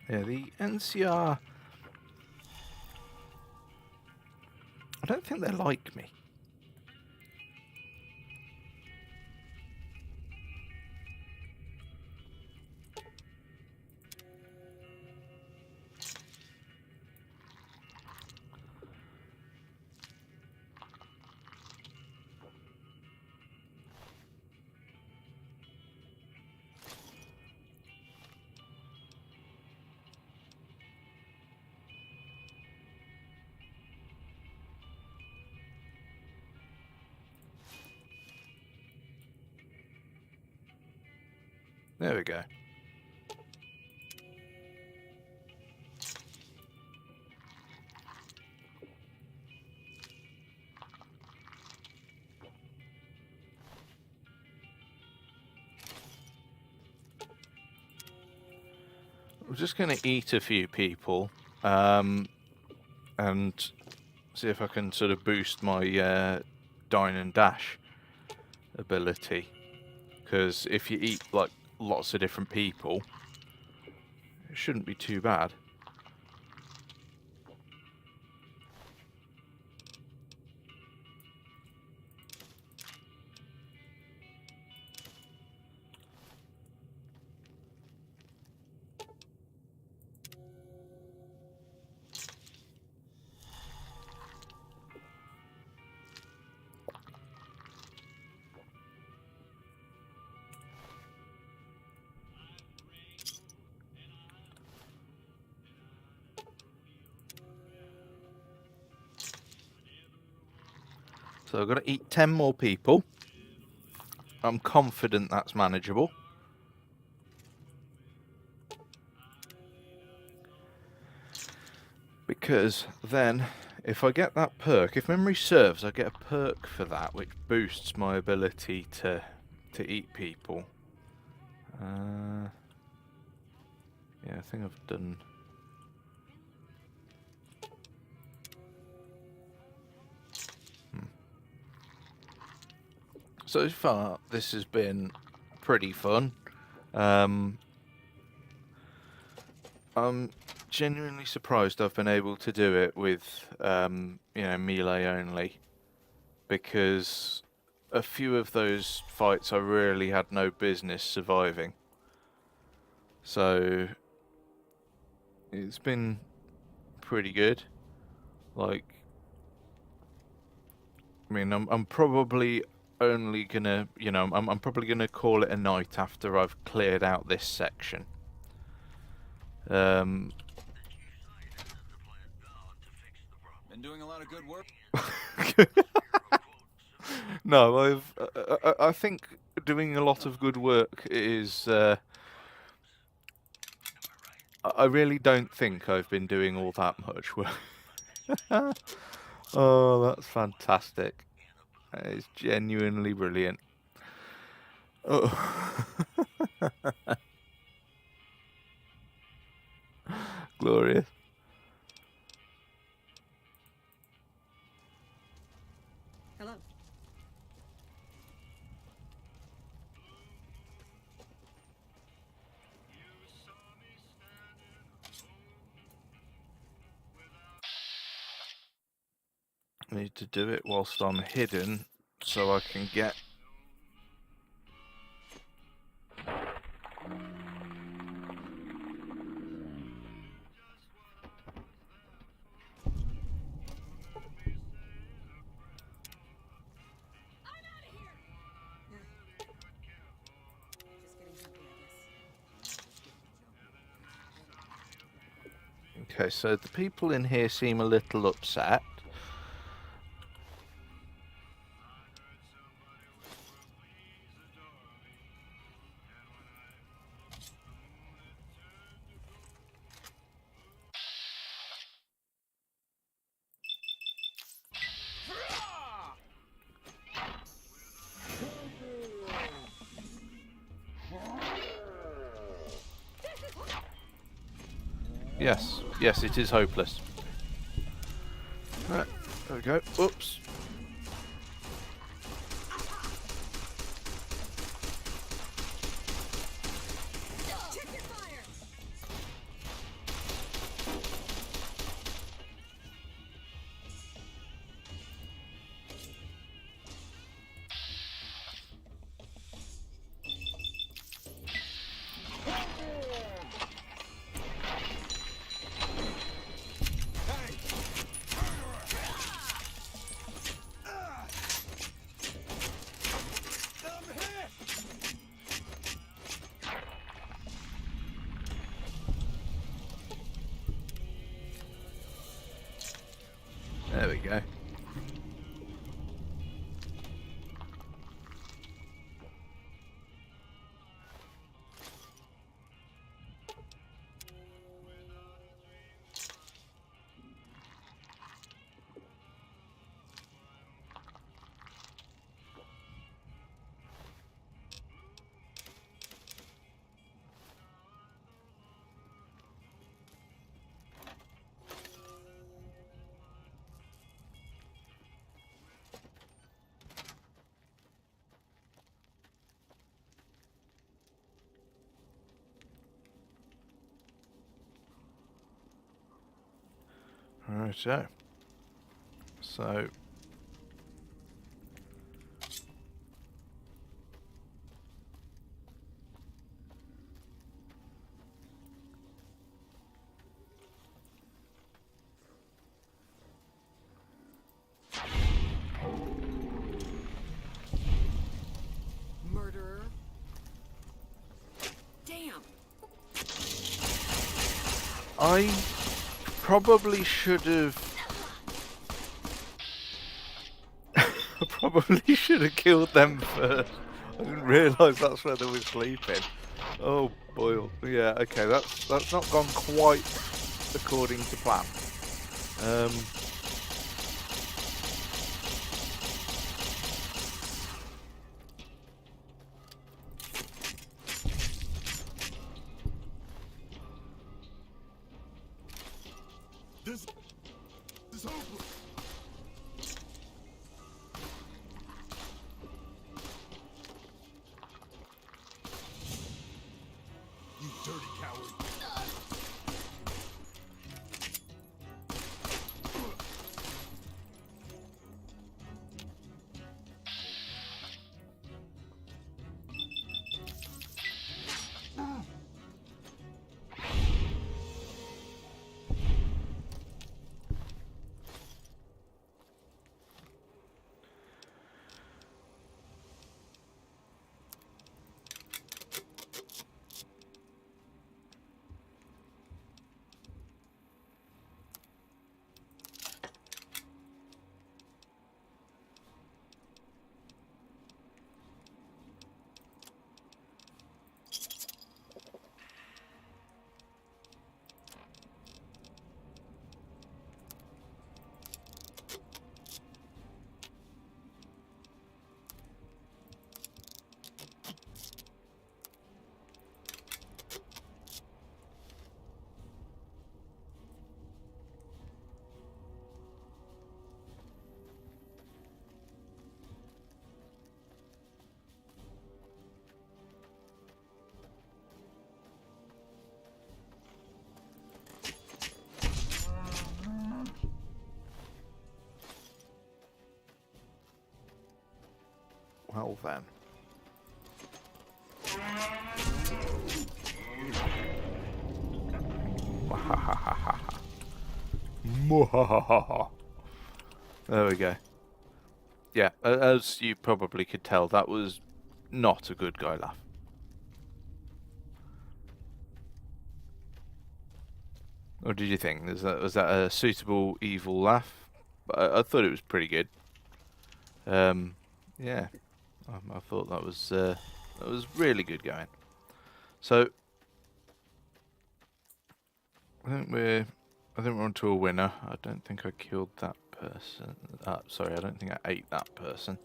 Yeah, the NCR. I don't think they like me. There we go. We're just going to eat a few people, and see if I can sort of boost my dine and dash ability. Because if you eat like lots of different people, it shouldn't be too bad. So I've got to eat 10 more people. I'm confident that's manageable. Because then, if I get that perk, if memory serves, I get a perk for that, which boosts my ability to eat people. Yeah, I think I've done... So far, this has been pretty fun. I'm genuinely surprised I've been able to do it with, you know, melee only, because a few of those fights I really had no business surviving. So it's been pretty good. Like, I mean, I'm probably only gonna, you know, I'm probably gonna call it a night after I've cleared out this section. Been doing a lot of good work. No, I think doing a lot of good work is. I really don't think I've been doing all that much work. Oh, that's fantastic. That is genuinely brilliant. Oh. Glorious. Hello. I need to do it whilst I'm hidden so I can get... Okay, so the people in here seem a little upset. Yes, yes, it is hopeless. Right, there we go. Oops. There we go. Righto. So Murderer. Damn. I probably should have. I probably should have killed them first. I didn't realise that's where they were sleeping. Oh boy, yeah. Okay, that's not gone quite according to plan. This is hopeless. You dirty coward. Well then. There we go. Yeah, as you probably could tell, that was not a good guy laugh. What did you think? Was that a suitable evil laugh? I thought it was pretty good. Yeah, I thought that was really good going. So I think we're on to a winner. I don't think I killed that person. Sorry, I don't think I ate that person.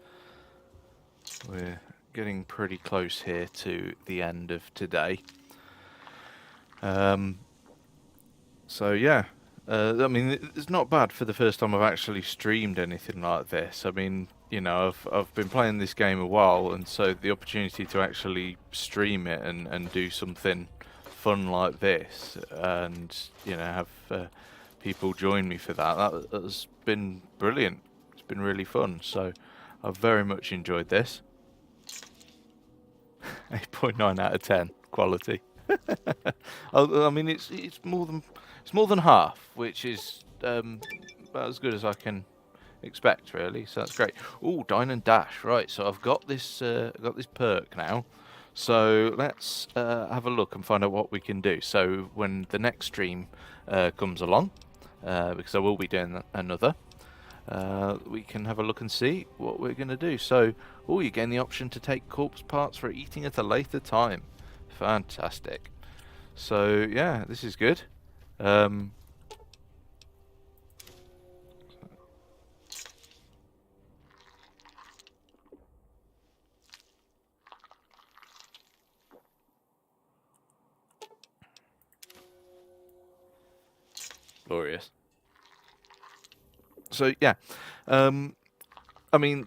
We're getting pretty close here to the end of today. So yeah, I mean, it's not bad for the first time I've actually streamed anything like this. I mean, you know, I've been playing this game a while, and so the opportunity to actually stream it and do something fun like this, and you know, have people join me for that has been brilliant. It's been really fun. So I've very much enjoyed this. 8.9 out of 10 quality. I mean, it's more than half, which is about as good as I can expect, really. So that's great. Oh, dine and dash, right? So I've got this perk now. So let's have a look and find out what we can do. So when the next stream comes along, because I will be doing another, we can have a look and see what we're going to do. So, you gain the option to take corpse parts for eating at a later time. Fantastic. So, yeah, this is good. Glorious. So, yeah. I mean,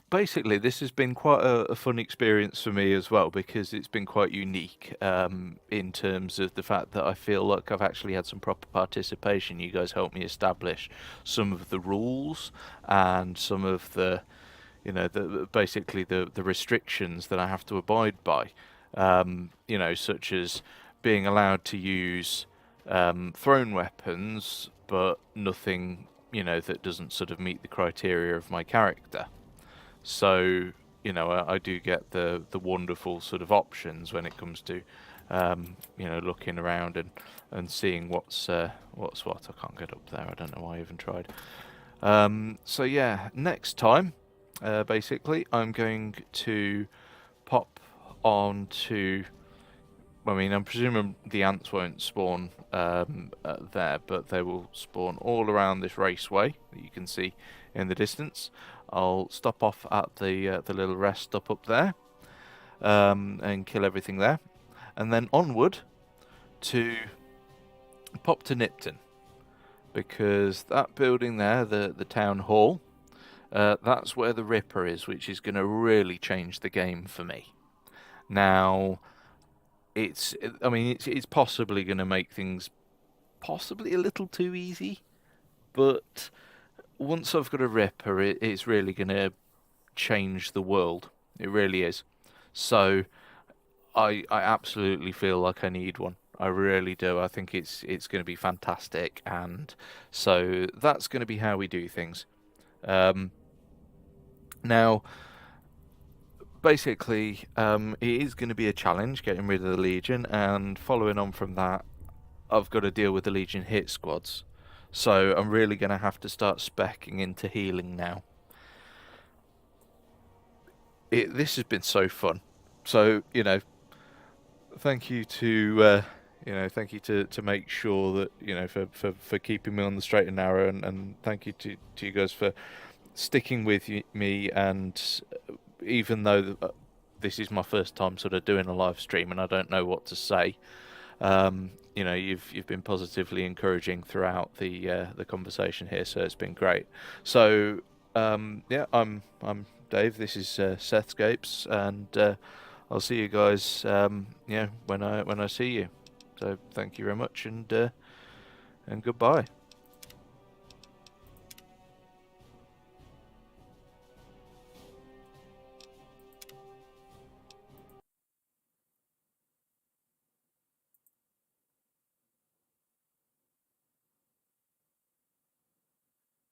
basically, this has been quite a fun experience for me as well because it's been quite unique in terms of the fact that I feel like I've actually had some proper participation. You guys helped me establish some of the rules and some of the, basically the restrictions that I have to abide by. Such as being allowed to use thrown weapons, but nothing that doesn't sort of meet the criteria of my character. So, I do get the wonderful sort of options when it comes to, looking around and seeing what's what. I can't get up there. I don't know why I even tried. So yeah, next time, basically, I'm going to pop on to. I mean, I'm presuming the ants won't spawn there, but they will spawn all around this raceway that you can see in the distance. I'll stop off at the little rest stop up there and kill everything there, and then onward to pop to Nipton, because that building there, the town hall, that's where the Ripper is, which is going to really change the game for me. Now, it's possibly going to make things possibly a little too easy, but once I've got a Ripper, it's really going to change the world. It really is. So I absolutely feel like I need one. I really do. I think it's going to be fantastic, and so that's going to be how we do things. Now, basically, it is going to be a challenge getting rid of the Legion, and following on from that, I've got to deal with the Legion hit squads. So I'm really going to have to start speccing into healing now. This has been so fun. So, thank you to to make sure that for keeping me on the straight and narrow, and thank you to you guys for sticking with me. And even though this is my first time sort of doing a live stream and I don't know what to say, you've been positively encouraging throughout the conversation here, so it's been great. So yeah, I'm Dave. This is SethScapes, and I'll see you guys when I see you. So thank you very much, and goodbye.